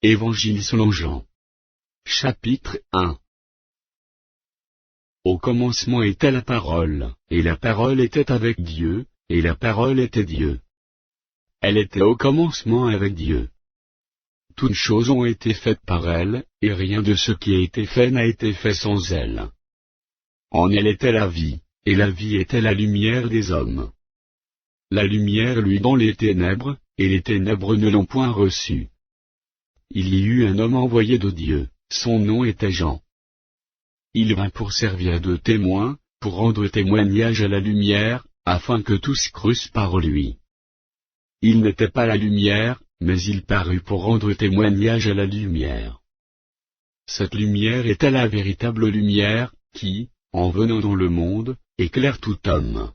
Évangile selon Jean. Chapitre 1. Au commencement était la parole, et la parole était avec Dieu, et la parole était Dieu. Elle était au commencement avec Dieu. Toutes choses ont été faites par elle, et rien de ce qui a été fait n'a été fait sans elle. En elle était la vie, et la vie était la lumière des hommes. La lumière luit dans les ténèbres, et les ténèbres ne l'ont point reçue. Il y eut un homme envoyé de Dieu, son nom était Jean. Il vint pour servir de témoin, pour rendre témoignage à la lumière, afin que tous crussent par lui. Il n'était pas la lumière, mais il parut pour rendre témoignage à la lumière. Cette lumière était la véritable lumière, qui, en venant dans le monde, éclaire tout homme.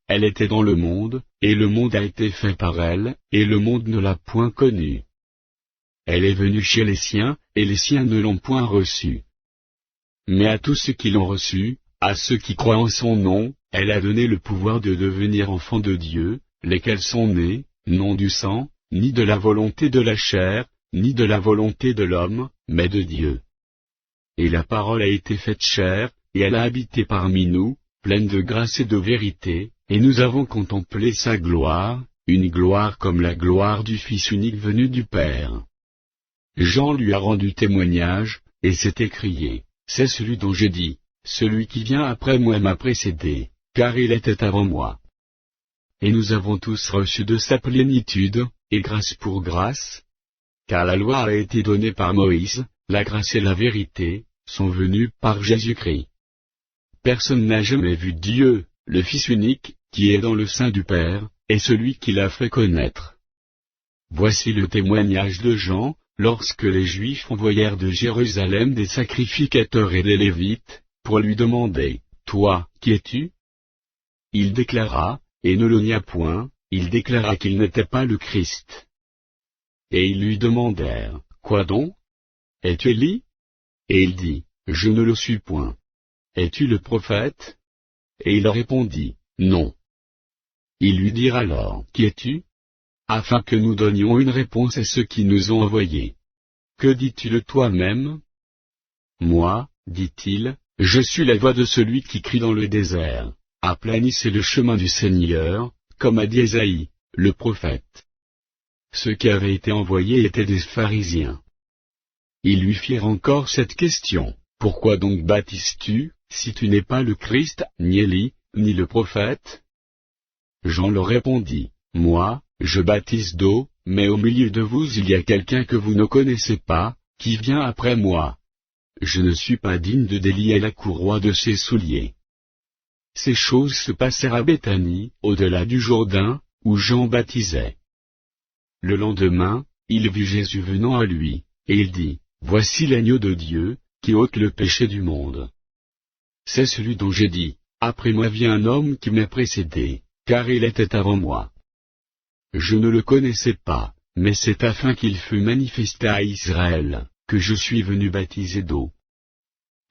Elle était dans le monde, et le monde a été fait par elle, et le monde ne l'a point connue. Elle est venue chez les siens, et les siens ne l'ont point reçue. Mais à tous ceux qui l'ont reçue, à ceux qui croient en son nom, elle a donné le pouvoir de devenir enfants de Dieu, lesquels sont nés, non du sang, ni de la volonté de la chair, ni de la volonté de l'homme, mais de Dieu. Et la parole a été faite chair, et elle a habité parmi nous, pleine de grâce et de vérité, et nous avons contemplé sa gloire, une gloire comme la gloire du Fils unique venu du Père. Jean lui a rendu témoignage, et s'est écrié, « C'est celui dont j'ai dit, celui qui vient après moi m'a précédé, car il était avant moi. » Et nous avons tous reçu de sa plénitude, et grâce pour grâce. Car la loi a été donnée par Moïse, la grâce et la vérité sont venues par Jésus-Christ. Personne n'a jamais vu Dieu, le Fils unique, qui est dans le sein du Père, et celui qui l'a fait connaître. Voici le témoignage de Jean, lorsque les Juifs envoyèrent de Jérusalem des sacrificateurs et des Lévites, pour lui demander, « Toi, qui es-tu » Il déclara, et ne le nia point, il déclara qu'il n'était pas le Christ. Et ils lui demandèrent, « Quoi donc? Es-tu Élie » Et il dit, « Je ne le suis point. Es-tu le prophète » Et il répondit, « Non. » Ils lui dirent alors, « Qui es-tu » afin que nous donnions une réponse à ceux qui nous ont envoyés. « Que dis-tu de toi-même » Moi, dit-il, je suis la voix de celui qui crie dans le désert. Aplanissez le chemin du Seigneur, comme a dit Ésaïe, le prophète. Ceux qui avaient été envoyés étaient des pharisiens. Ils lui firent encore cette question, « Pourquoi donc baptises-tu, si tu n'es pas le Christ, ni Élie, ni le prophète » Jean leur répondit, « Moi, je baptise d'eau, mais au milieu de vous il y a quelqu'un que vous ne connaissez pas, qui vient après moi. Je ne suis pas digne de délier la courroie de ses souliers. » Ces choses se passèrent à Béthanie, au-delà du Jourdain, où Jean baptisait. Le lendemain, il vit Jésus venant à lui, et il dit, « Voici l'agneau de Dieu, qui ôte le péché du monde. C'est celui dont j'ai dit, après moi vient un homme qui m'a précédé, car il était avant moi. Je ne le connaissais pas, mais c'est afin qu'il fût manifesté à Israël, que je suis venu baptiser d'eau. »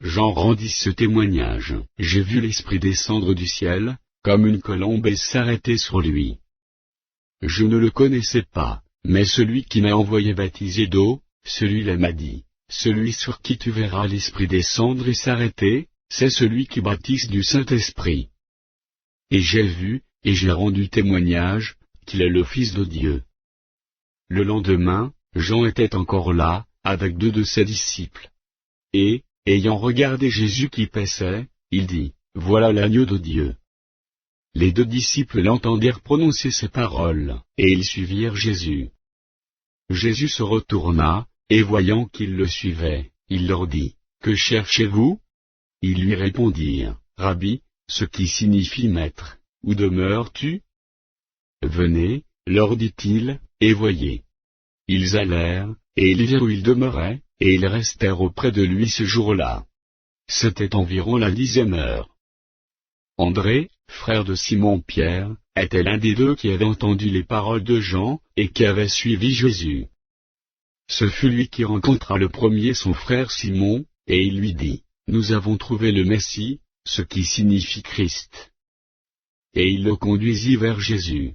Jean rendit ce témoignage, « J'ai vu l'Esprit descendre du ciel, comme une colombe et s'arrêter sur lui. Je ne le connaissais pas, mais celui qui m'a envoyé baptiser d'eau, celui-là m'a dit, celui sur qui tu verras l'Esprit descendre et s'arrêter, c'est celui qui baptise du Saint-Esprit. Et j'ai vu, et j'ai rendu témoignage, qu'il est le Fils de Dieu. » Le lendemain, Jean était encore là, avec 2 de ses disciples. Et, ayant regardé Jésus qui paissait, il dit, « Voilà l'agneau de Dieu. » Les 2 disciples l'entendirent prononcer ces paroles, et ils suivirent Jésus. Jésus se retourna, et voyant qu'ils le suivaient, il leur dit, « Que cherchez-vous » Ils lui répondirent, « Rabbi, ce qui signifie maître, où demeures-tu » Venez, leur dit-il, et voyez. Ils allèrent, et ils virent où il demeurait, et ils restèrent auprès de lui ce jour-là. C'était environ la 10e heure. André, frère de Simon-Pierre, était l'un des 2 qui avait entendu les paroles de Jean, et qui avait suivi Jésus. Ce fut lui qui rencontra le premier son frère Simon, et il lui dit, « Nous avons trouvé le Messie, ce qui signifie Christ. » Et il le conduisit vers Jésus.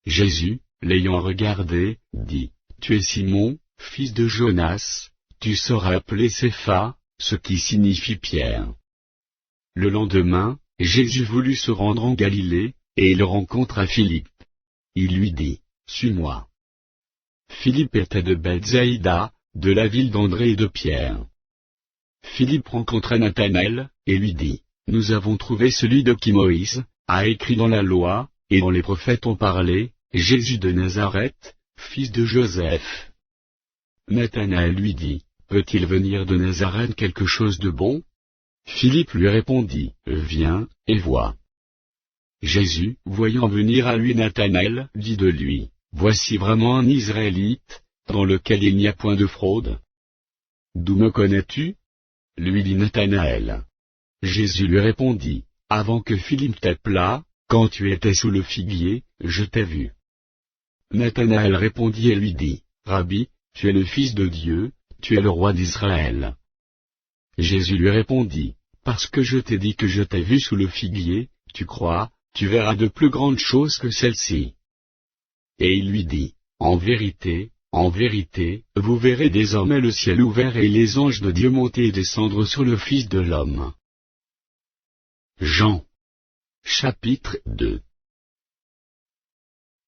Jésus, l'ayant regardé, dit, « Tu es Simon, fils de Jonas, tu seras appelé Cépha, ce qui signifie Pierre. Le lendemain, Jésus voulut se rendre en Galilée, et il rencontra Philippe. Il lui dit, suis-moi. Philippe était de Bethsaïda, de la ville d'André et de Pierre. Philippe rencontra Nathanaël, et lui dit, nous avons trouvé celui de qui Moïse a écrit dans la loi, et dont les prophètes ont parlé, Jésus de Nazareth, fils de Joseph. Nathanaël lui dit, peut-il venir de Nazareth quelque chose de bon? Philippe lui répondit, viens, et vois. Jésus, voyant venir à lui Nathanaël, dit de lui, voici vraiment un Israélite, dans lequel il n'y a point de fraude. D'où me connais-tu? Lui dit Nathanaël. Jésus lui répondit, avant que Philippe t'appelât, quand tu étais sous le figuier, je t'ai vu. Nathanaël répondit et lui dit, Rabbi, tu es le Fils de Dieu, tu es le roi d'Israël. Jésus lui répondit, parce que je t'ai dit que je t'ai vu sous le figuier, tu crois, tu verras de plus grandes choses que celles-ci. Et il lui dit, en vérité, vous verrez désormais le ciel ouvert et les anges de Dieu monter et descendre sur le Fils de l'homme. Jean. Chapitre 2.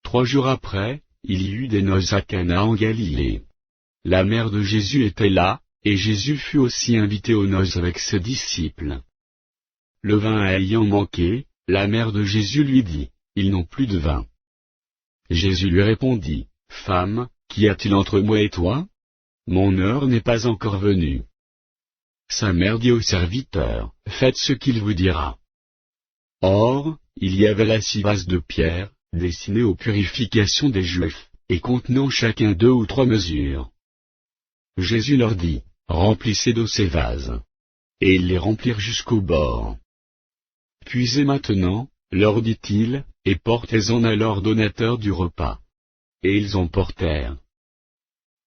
3 jours après, il y eut des noces à Cana en Galilée. La mère de Jésus était là, et Jésus fut aussi invité aux noces avec ses disciples. Le vin ayant manqué, la mère de Jésus lui dit, ils n'ont plus de vin. Jésus lui répondit, Femme, qu'y a-t-il entre moi et toi? Mon heure n'est pas encore venue. Sa mère dit au serviteur, faites ce qu'il vous dira. Or, il y avait là 6 vases de pierre, destinés aux purifications des Juifs, et contenant chacun 2 ou 3 mesures. Jésus leur dit, remplissez d'eau ces vases. Et ils les remplirent jusqu'au bord. Puisez maintenant, leur dit-il, et portez-en à l'ordonnateur du repas. Et ils en portèrent.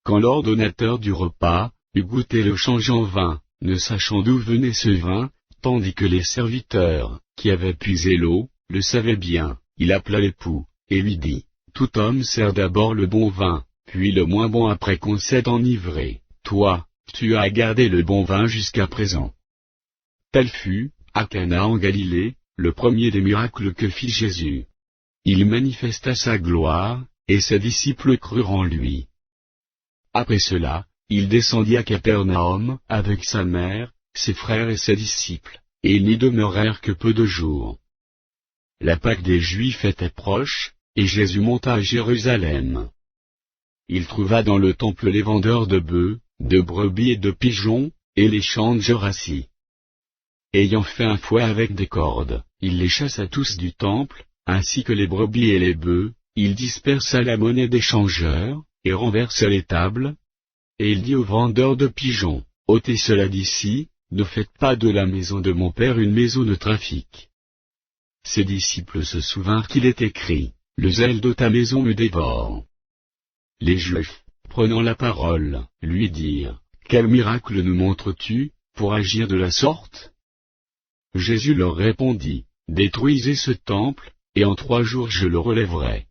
Quand l'ordonnateur du repas eut goûté le change en vin, ne sachant d'où venait ce vin, tandis que les serviteurs, qui avaient puisé l'eau, le savaient bien, il appela l'époux, et lui dit, tout homme sert d'abord le bon vin, puis le moins bon après qu'on s'est enivré, toi, tu as gardé le bon vin jusqu'à présent. Tel fut, à Cana en Galilée, le premier des miracles que fit Jésus. Il manifesta sa gloire, et ses disciples crurent en lui. Après cela, il descendit à Capernaum, avec sa mère, ses frères et ses disciples, et ils n'y demeurèrent que peu de jours. La Pâque des Juifs était proche, et Jésus monta à Jérusalem. Il trouva dans le temple les vendeurs de bœufs, de brebis et de pigeons, et les changeurs assis. Ayant fait un fouet avec des cordes, il les chassa tous du temple, ainsi que les brebis et les bœufs, il dispersa la monnaie des changeurs, et renversa les tables. Et il dit aux vendeurs de pigeons, ôtez cela d'ici, ne faites pas de la maison de mon Père une maison de trafic. Ses disciples se souvinrent qu'il est écrit, le zèle de ta maison me dévore. Les Juifs, prenant la parole, lui dirent, quel miracle nous montres-tu, pour agir de la sorte? Jésus leur répondit, détruisez ce temple, et en 3 jours je le relèverai.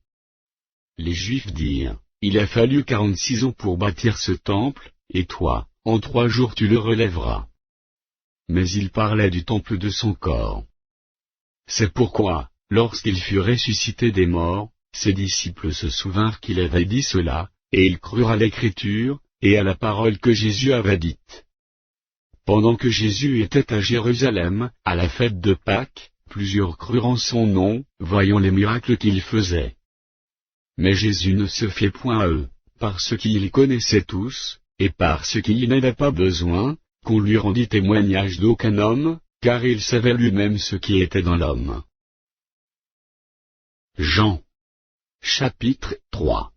Les Juifs dirent, il a fallu 46 ans pour bâtir ce temple, et toi, en 3 jours tu le relèveras. Mais il parlait du temple de son corps. C'est pourquoi, lorsqu'il fut ressuscité des morts, ses disciples se souvinrent qu'il avait dit cela, et ils crurent à l'Écriture, et à la parole que Jésus avait dite. Pendant que Jésus était à Jérusalem, à la fête de Pâques, plusieurs crurent en son nom, voyant les miracles qu'il faisait. Mais Jésus ne se fiait point à eux, parce qu'il les connaissait tous, et parce qu'il n'avait pas besoin qu'on lui rendît témoignage d'aucun homme, car il savait lui-même ce qui était dans l'homme. Jean. Chapitre 3.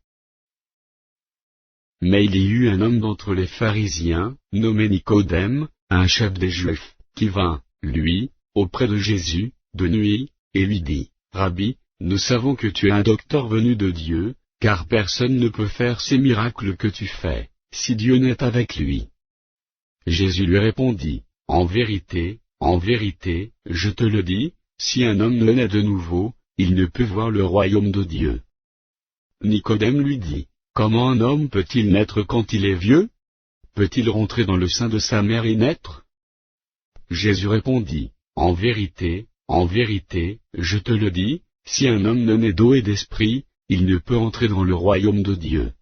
Mais il y eut un homme d'entre les pharisiens, nommé Nicodème, un chef des Juifs, qui vint, lui, auprès de Jésus, de nuit, et lui dit, Rabbi, nous savons que tu es un docteur venu de Dieu, car personne ne peut faire ces miracles que tu fais, si Dieu n'est avec lui. Jésus lui répondit, en vérité, je te le dis, si un homme ne naît de nouveau, il ne peut voir le royaume de Dieu. Nicodème lui dit, Comment un homme peut-il naître quand il est vieux? Peut-il rentrer dans le sein de sa mère et naître? Jésus répondit, en vérité, je te le dis, si un homme ne naît d'eau et d'esprit, il ne peut entrer dans le royaume de Dieu.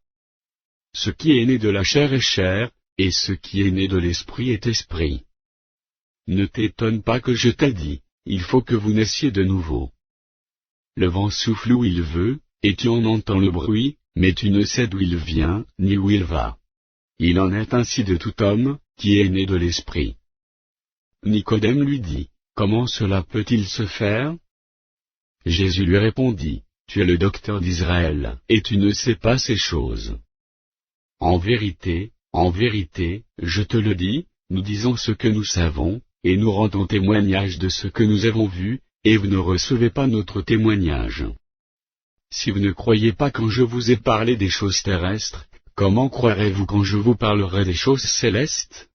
Ce qui est né de la chair est chair, et ce qui est né de l'esprit est esprit. Ne t'étonne pas que je t'ai dit, il faut que vous naissiez de nouveau. Le vent souffle où il veut, et tu en entends le bruit, mais tu ne sais d'où il vient, ni où il va. Il en est ainsi de tout homme, qui est né de l'esprit. Nicodème lui dit, comment cela peut-il se faire? Jésus lui répondit, tu es le docteur d'Israël, et tu ne sais pas ces choses. En vérité, je te le dis, nous disons ce que nous savons, et nous rendons témoignage de ce que nous avons vu, et vous ne recevez pas notre témoignage. Si vous ne croyez pas quand je vous ai parlé des choses terrestres, comment croirez-vous quand je vous parlerai des choses célestes?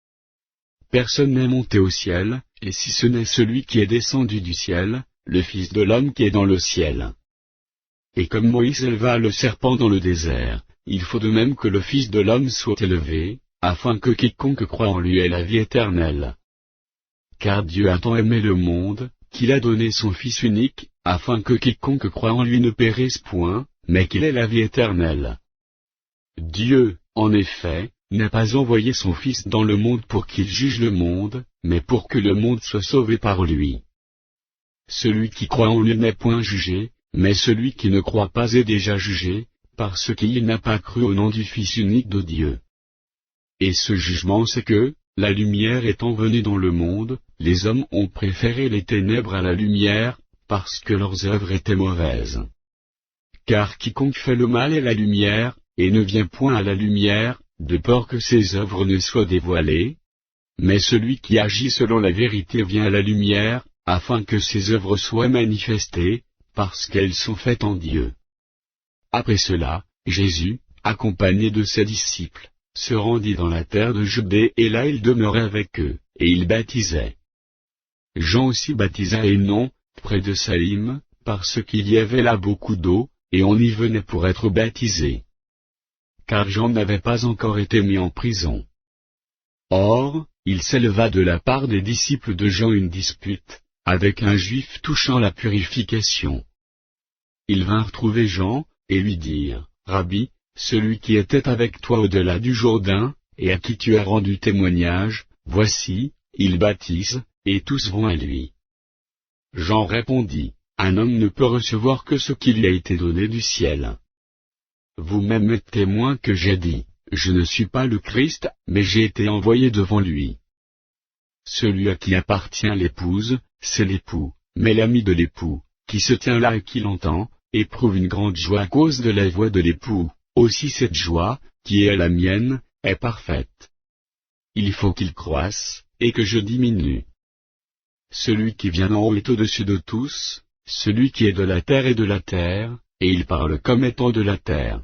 Personne n'est monté au ciel, et si ce n'est celui qui est descendu du ciel, le Fils de l'homme qui est dans le ciel. Et comme Moïse éleva le serpent dans le désert, il faut de même que le Fils de l'homme soit élevé, afin que quiconque croit en lui ait la vie éternelle. Car Dieu a tant aimé le monde, qu'il a donné son Fils unique, afin que quiconque croit en lui ne périsse point, mais qu'il ait la vie éternelle. Dieu, en effet, n'a pas envoyé son Fils dans le monde pour qu'il juge le monde, mais pour que le monde soit sauvé par lui. Celui qui croit en lui n'est point jugé, mais celui qui ne croit pas est déjà jugé, parce qu'il n'a pas cru au nom du Fils unique de Dieu. Et ce jugement c'est que, la lumière étant venue dans le monde, les hommes ont préféré les ténèbres à la lumière, parce que leurs œuvres étaient mauvaises. Car quiconque fait le mal est la lumière, et ne vient point à la lumière, de peur que ses œuvres ne soient dévoilées. Mais celui qui agit selon la vérité vient à la lumière, afin que ses œuvres soient manifestées, parce qu'elles sont faites en Dieu. Après cela, Jésus, accompagné de ses disciples, se rendit dans la terre de Judée et là il demeurait avec eux, et il baptisait. Jean aussi baptisa à Énon, près de Salim, parce qu'il y avait là beaucoup d'eau, et on y venait pour être baptisé. Car Jean n'avait pas encore été mis en prison. Or, il s'éleva de la part des disciples de Jean une dispute, avec un juif touchant la purification. Ils vinrent trouver Jean, et lui dirent, Rabbi, celui qui était avec toi au-delà du Jourdain, et à qui tu as rendu témoignage, voici, il baptise, et tous vont à lui. Jean répondit, un homme ne peut recevoir que ce qui lui a été donné du ciel. Vous-même êtes témoins que j'ai dit, je ne suis pas le Christ, mais j'ai été envoyé devant lui. Celui à qui appartient l'épouse, c'est l'époux, mais l'ami de l'époux, qui se tient là et qui l'entend, éprouve une grande joie à cause de la voix de l'époux, aussi cette joie, qui est la mienne, est parfaite. Il faut qu'il croisse, et que je diminue. Celui qui vient d'en haut est au-dessus de tous, celui qui est de la terre est de la terre, et il parle comme étant de la terre.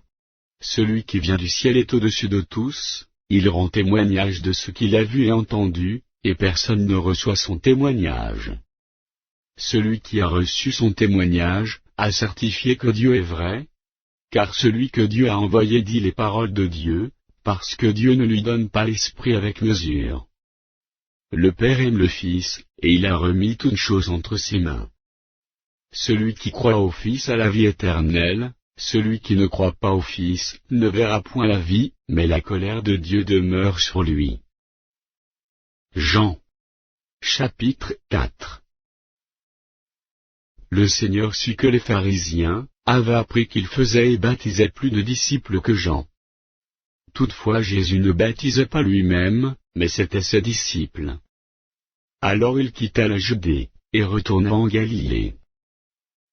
Celui qui vient du ciel est au-dessus de tous, il rend témoignage de ce qu'il a vu et entendu, et personne ne reçoit son témoignage. Celui qui a reçu son témoignage, a certifié que Dieu est vrai, car celui que Dieu a envoyé dit les paroles de Dieu, parce que Dieu ne lui donne pas l'esprit avec mesure. Le Père aime le Fils, et il a remis toutes choses entre ses mains. Celui qui croit au Fils a la vie éternelle, celui qui ne croit pas au Fils ne verra point la vie, mais la colère de Dieu demeure sur lui. Jean. Chapitre 4. Le Seigneur sut que les pharisiens avaient appris qu'il faisait et baptisait plus de disciples que Jean. Toutefois Jésus ne baptisait pas lui-même, mais c'étaient ses disciples. Alors il quitta la Judée, et retourna en Galilée.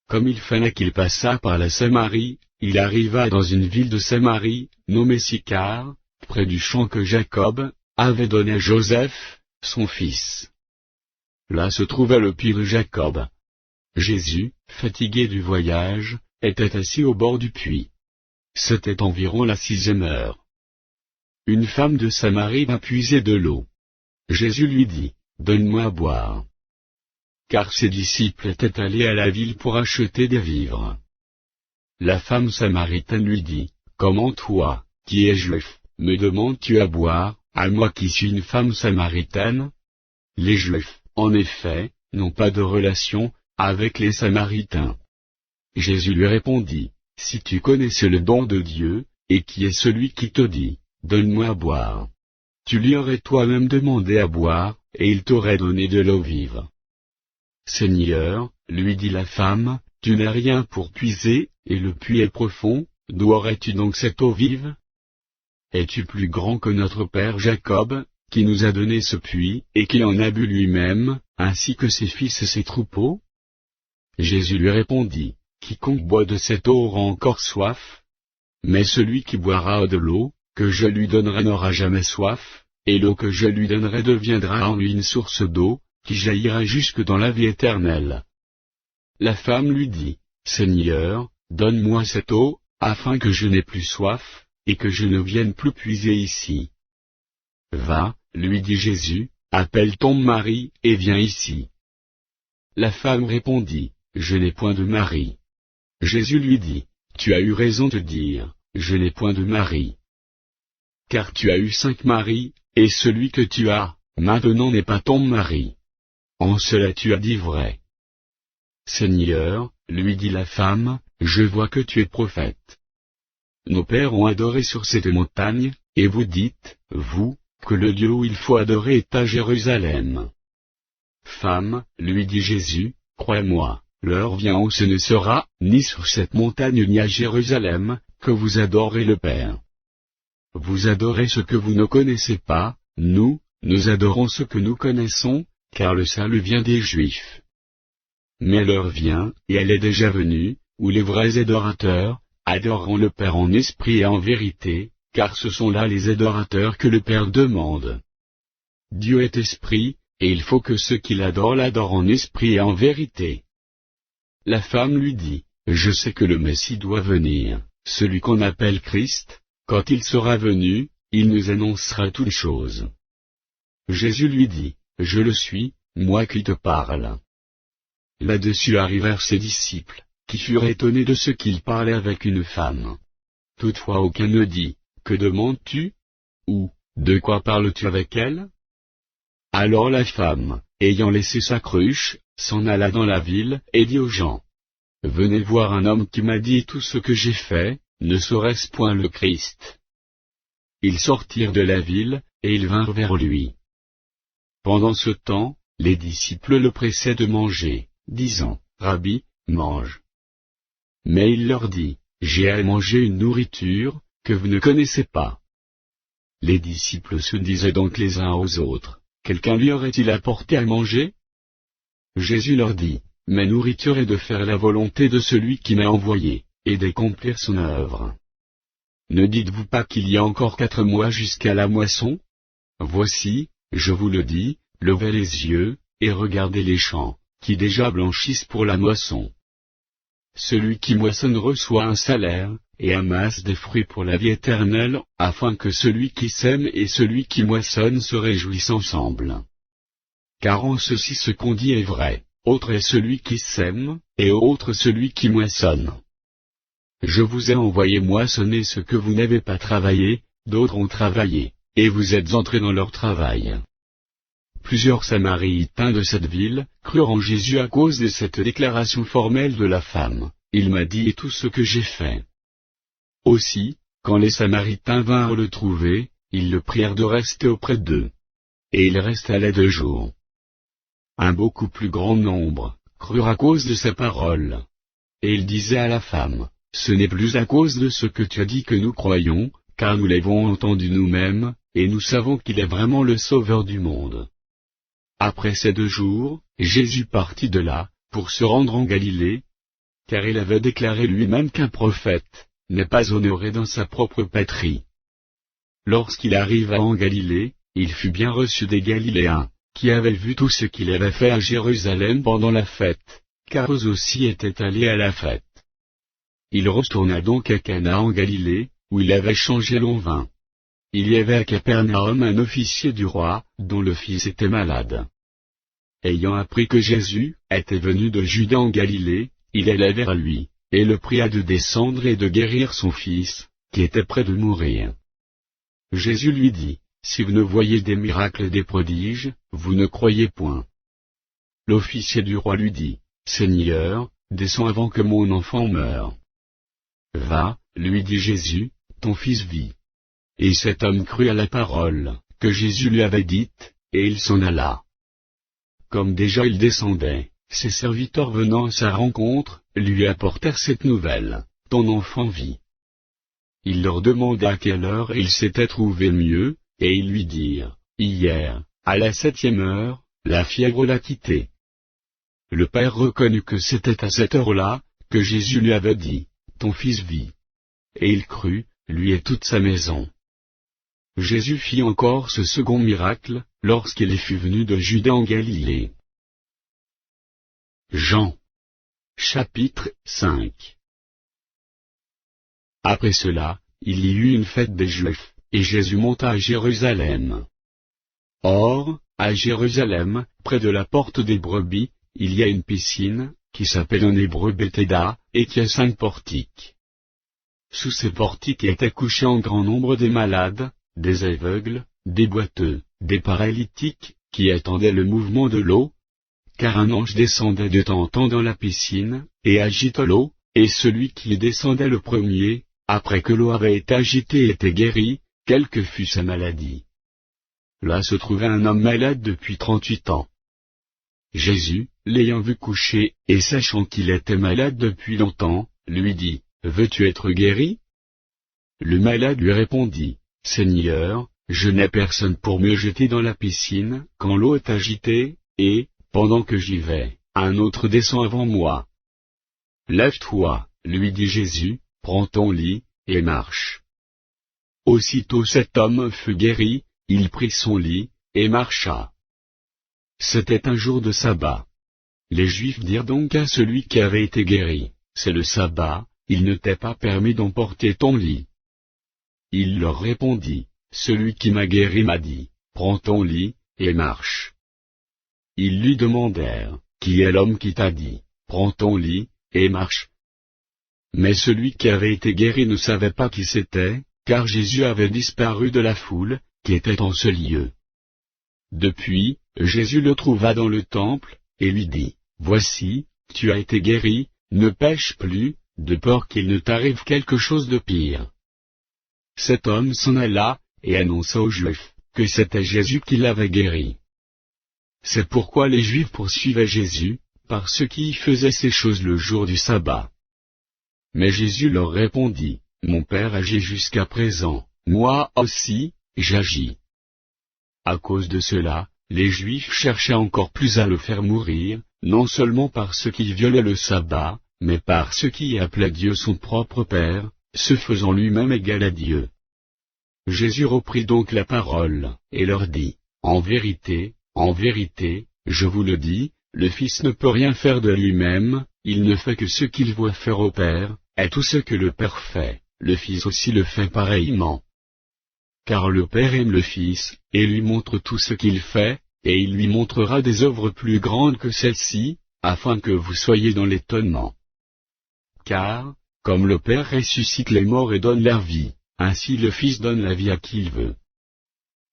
Comme il fallait qu'il passât par la Samarie, il arriva dans une ville de Samarie, nommée Sychar, près du champ que Jacob avait donné à Joseph, son fils. Là se trouvait le puits de Jacob. Jésus, fatigué du voyage, était assis au bord du puits. C'était environ la 6e heure. Une femme de Samarie vint puiser de l'eau. Jésus lui dit, « Donne-moi à boire. » Car ses disciples étaient allés à la ville pour acheter des vivres. La femme samaritaine lui dit, comment toi, qui es juif, me demandes-tu à boire, à moi qui suis une femme samaritaine? Les Juifs, en effet, n'ont pas de relation avec les Samaritains. Jésus lui répondit, si tu connaissais le don de Dieu, et qui est celui qui te dit, donne-moi à boire. Tu lui aurais toi-même demandé à boire, et il t'aurait donné de l'eau vive. Seigneur, lui dit la femme, tu n'as rien pour puiser, et le puits est profond, d'où aurais-tu donc cette eau vive? Es-tu plus grand que notre père Jacob, qui nous a donné ce puits, et qui en a bu lui-même, ainsi que ses fils et ses troupeaux? Jésus lui répondit, quiconque boit de cette eau aura encore soif. Mais celui qui boira de l'eau, que je lui donnerai n'aura jamais soif, et l'eau que je lui donnerai deviendra en lui une source d'eau, qui jaillira jusque dans la vie éternelle. La femme lui dit, Seigneur, donne-moi cette eau, afin que je n'ai plus soif, et que je ne vienne plus puiser ici. Va, lui dit Jésus, appelle ton mari, et viens ici. La femme répondit, je n'ai point de mari. Jésus lui dit, tu as eu raison de dire, je n'ai point de mari. Car tu as eu 5 maris, et celui que tu as, maintenant n'est pas ton mari. En cela tu as dit vrai. Seigneur, lui dit la femme, je vois que tu es prophète. Nos pères ont adoré sur cette montagne, et vous dites, vous, que le lieu où il faut adorer est à Jérusalem. Femme, lui dit Jésus, crois-moi, l'heure vient où ce ne sera, ni sur cette montagne ni à Jérusalem, que vous adorez le Père. Vous adorez ce que vous ne connaissez pas, nous adorons ce que nous connaissons, car le salut vient des Juifs. Mais l'heure vient, et elle est déjà venue, où les vrais adorateurs adoreront le Père en esprit et en vérité, car ce sont là les adorateurs que le Père demande. Dieu est esprit, et il faut que ceux qui l'adorent en esprit et en vérité. La femme lui dit, je sais que le Messie doit venir, celui qu'on appelle Christ, quand il sera venu, il nous annoncera toutes choses. Jésus lui dit, je le suis, moi qui te parle. Là-dessus arrivèrent ses disciples, qui furent étonnés de ce qu'il parlait avec une femme. Toutefois aucun ne dit, que demandes-tu? Ou, de quoi parles-tu avec elle? Alors la femme, ayant laissé sa cruche, s'en alla dans la ville, et dit aux gens, venez voir un homme qui m'a dit tout ce que j'ai fait, ne serait-ce point le Christ? Ils sortirent de la ville, et ils vinrent vers lui. Pendant ce temps, les disciples le pressaient de manger, disant, Rabbi, mange. Mais il leur dit, j'ai à manger une nourriture, que vous ne connaissez pas. Les disciples se disaient donc les uns aux autres, quelqu'un lui aurait-il apporté à manger? Jésus leur dit, ma nourriture est de faire la volonté de celui qui m'a envoyé, et d'accomplir son œuvre. Ne dites-vous pas qu'il y a encore 4 mois jusqu'à la moisson? Voici, je vous le dis, levez les yeux, et regardez les champs, qui déjà blanchissent pour la moisson. Celui qui moissonne reçoit un salaire, et amasse des fruits pour la vie éternelle, afin que celui qui sème et celui qui moissonne se réjouissent ensemble. Car en ceci ce qu'on dit est vrai, autre est celui qui sème, et autre celui qui moissonne. Je vous ai envoyé moissonner ce que vous n'avez pas travaillé, d'autres ont travaillé, et vous êtes entrés dans leur travail. Plusieurs Samaritains de cette ville crurent en Jésus à cause de cette déclaration formelle de la femme, il m'a dit tout ce que j'ai fait. Aussi, quand les Samaritains vinrent le trouver, ils le prièrent de rester auprès d'eux. Et il resta là 2 jours. Un beaucoup plus grand nombre crurent à cause de sa parole. Et il disait à la femme, ce n'est plus à cause de ce que tu as dit que nous croyons, car nous l'avons entendu nous-mêmes, et nous savons qu'il est vraiment le Sauveur du monde. Après ces 2 jours, Jésus partit de là, pour se rendre en Galilée, car il avait déclaré lui-même qu'un prophète n'est pas honoré dans sa propre patrie. Lorsqu'il arriva en Galilée, il fut bien reçu des Galiléens, qui avaient vu tout ce qu'il avait fait à Jérusalem pendant la fête, car eux aussi étaient allés à la fête. Il retourna donc à Cana en Galilée, où il avait changé l'eau en vin. Il y avait à Capernaum un officier du roi, dont le fils était malade. Ayant appris que Jésus était venu de Judée en Galilée, il alla vers lui, et le pria de descendre et de guérir son fils, qui était près de mourir. Jésus lui dit, si vous ne voyez des miracles et des prodiges, vous ne croyez point. L'officier du roi lui dit, Seigneur, descends avant que mon enfant meure. Va, lui dit Jésus, ton fils vit. Et cet homme crut à la parole que Jésus lui avait dite, et il s'en alla. Comme déjà il descendait, ses serviteurs venant à sa rencontre, lui apportèrent cette nouvelle, ton enfant vit. Il leur demanda à quelle heure il s'était trouvé mieux, et ils lui dirent, hier, à la 7e heure, la fièvre l'a quitté. Le père reconnut que c'était à cette heure-là, que Jésus lui avait dit, ton fils vit. Et il crut, lui et toute sa maison. Jésus fit encore ce second miracle, lorsqu'il fut venu de Judée en Galilée. Jean. Chapitre 5. Après cela, il y eut une fête des Juifs, et Jésus monta à Jérusalem. Or, à Jérusalem, près de la porte des brebis, il y a une piscine, qui s'appelle en hébreu Béthéda, et qui a 5 portiques. Sous ces portiques étaient couchés en grand nombre des malades, des aveugles, des boiteux, des paralytiques, qui attendaient le mouvement de l'eau, car un ange descendait de temps en temps dans la piscine, et agitait l'eau, et celui qui y descendait le premier, après que l'eau avait été agitée était guéri, quelle que fût sa maladie. Là se trouvait un homme malade depuis 38 ans. Jésus, l'ayant vu coucher, et sachant qu'il était malade depuis longtemps, lui dit, veux-tu être guéri? Le malade lui répondit, Seigneur, je n'ai personne pour me jeter dans la piscine, quand l'eau est agitée, et, pendant que j'y vais, un autre descend avant moi. Lève-toi, lui dit Jésus, prends ton lit, et marche. Aussitôt cet homme fut guéri, il prit son lit, et marcha. C'était un jour de sabbat. Les Juifs dirent donc à celui qui avait été guéri, c'est le sabbat, il ne t'est pas permis d'emporter ton lit. Il leur répondit, celui qui m'a guéri m'a dit, prends ton lit, et marche. Ils lui demandèrent, qui est l'homme qui t'a dit, prends ton lit, et marche? Mais celui qui avait été guéri ne savait pas qui c'était, car Jésus avait disparu de la foule, qui était en ce lieu. Depuis, Jésus le trouva dans le temple, et lui dit, voici, tu as été guéri, ne pêche plus, de peur qu'il ne t'arrive quelque chose de pire. Cet homme s'en alla, et annonça aux Juifs, que c'était Jésus qui l'avait guéri. C'est pourquoi les Juifs poursuivaient Jésus, parce qu'il faisait ces choses le jour du sabbat. Mais Jésus leur répondit, mon Père agit jusqu'à présent, moi aussi, j'agis. À cause de cela, les Juifs cherchaient encore plus à le faire mourir, non seulement parce qu'il violait le sabbat, mais parce qu'il appelait Dieu son propre Père, se faisant lui-même égal à Dieu. Jésus reprit donc la parole, et leur dit, en vérité, je vous le dis, le Fils ne peut rien faire de lui-même, il ne fait que ce qu'il voit faire au Père, et tout ce que le Père fait, le Fils aussi le fait pareillement. Car le Père aime le Fils, et lui montre tout ce qu'il fait, et il lui montrera des œuvres plus grandes que celles-ci, afin que vous soyez dans l'étonnement. Car, comme le Père ressuscite les morts et donne leur vie, ainsi le Fils donne la vie à qui il veut.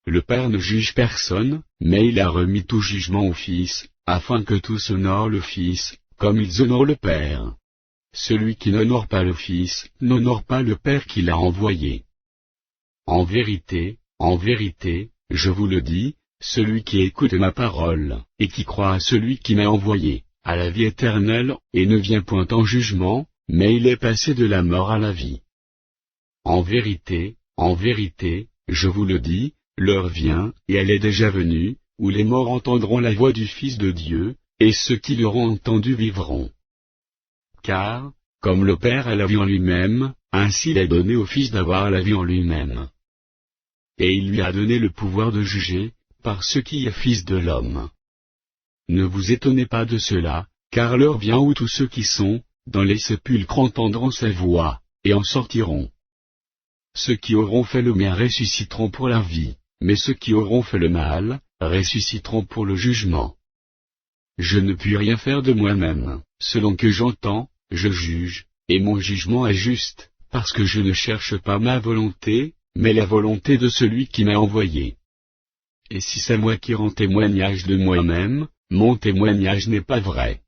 Le Père ne juge personne, mais il a remis tout jugement au Fils, afin que tous honorent le Fils, comme ils honorent le Père. Celui qui n'honore pas le Fils, n'honore pas le Père qui l'a envoyé. En vérité, je vous le dis, celui qui écoute ma parole, et qui croit à celui qui m'a envoyé, a la vie éternelle, et ne vient point en jugement, mais il est passé de la mort à la vie. En vérité, je vous le dis, l'heure vient, et elle est déjà venue, où les morts entendront la voix du Fils de Dieu, et ceux qui l'auront entendu vivront. Car, comme le Père a la vie en lui-même, ainsi il a donné au Fils d'avoir la vie en lui-même. Et il lui a donné le pouvoir de juger, par ce qui est Fils de l'homme. Ne vous étonnez pas de cela, car l'heure vient où tous ceux qui sont, dans les sépulcres entendront sa voix, et en sortiront. Ceux qui auront fait le bien ressusciteront pour la vie, mais ceux qui auront fait le mal, ressusciteront pour le jugement. Je ne puis rien faire de moi-même, selon que j'entends, je juge, et mon jugement est juste, parce que je ne cherche pas ma volonté, mais la volonté de celui qui m'a envoyé. Et si c'est moi qui rends témoignage de moi-même, mon témoignage n'est pas vrai.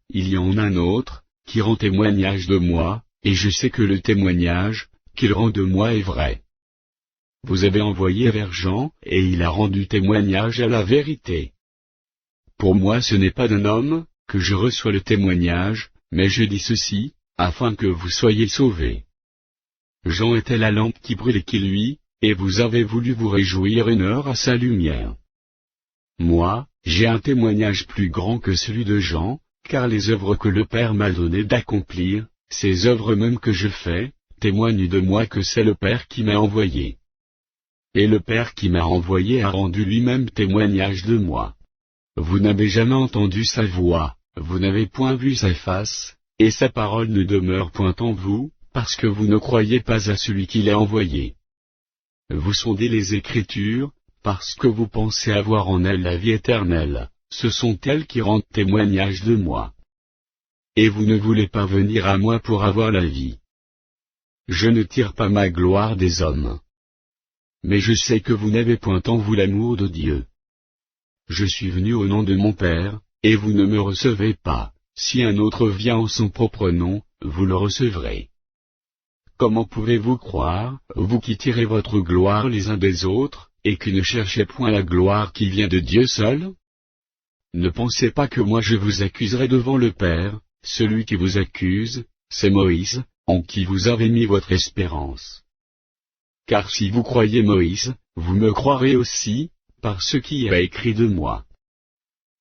Il y en a un autre, qui rend témoignage de moi, et je sais que le témoignage qu'il rend de moi est vrai. Vous avez envoyé vers Jean, et il a rendu témoignage à la vérité. Pour moi ce n'est pas d'un homme, que je reçois le témoignage, mais je dis ceci, afin que vous soyez sauvés. Jean était la lampe qui brûlait qui luit, et vous avez voulu vous réjouir une heure à sa lumière. Moi, j'ai un témoignage plus grand que celui de Jean, car les œuvres que le Père m'a donné d'accomplir, ces œuvres mêmes que je fais, témoignent de moi que c'est le Père qui m'a envoyé. Et le Père qui m'a envoyé a rendu lui-même témoignage de moi. Vous n'avez jamais entendu sa voix, vous n'avez point vu sa face, et sa parole ne demeure point en vous, parce que vous ne croyez pas à celui qui l'a envoyé. Vous sondez les Écritures, parce que vous pensez avoir en elles la vie éternelle, ce sont elles qui rendent témoignage de moi. Et vous ne voulez pas venir à moi pour avoir la vie. Je ne tire pas ma gloire des hommes. Mais je sais que vous n'avez point en vous l'amour de Dieu. Je suis venu au nom de mon Père, et vous ne me recevez pas, si un autre vient en son propre nom, vous le recevrez. Comment pouvez-vous croire, vous qui tirez votre gloire les uns des autres, et qui ne cherchez point la gloire qui vient de Dieu seul? Ne pensez pas que moi je vous accuserai devant le Père, celui qui vous accuse, c'est Moïse, en qui vous avez mis votre espérance. Car si vous croyez Moïse, vous me croirez aussi, par ce qui est écrit de moi.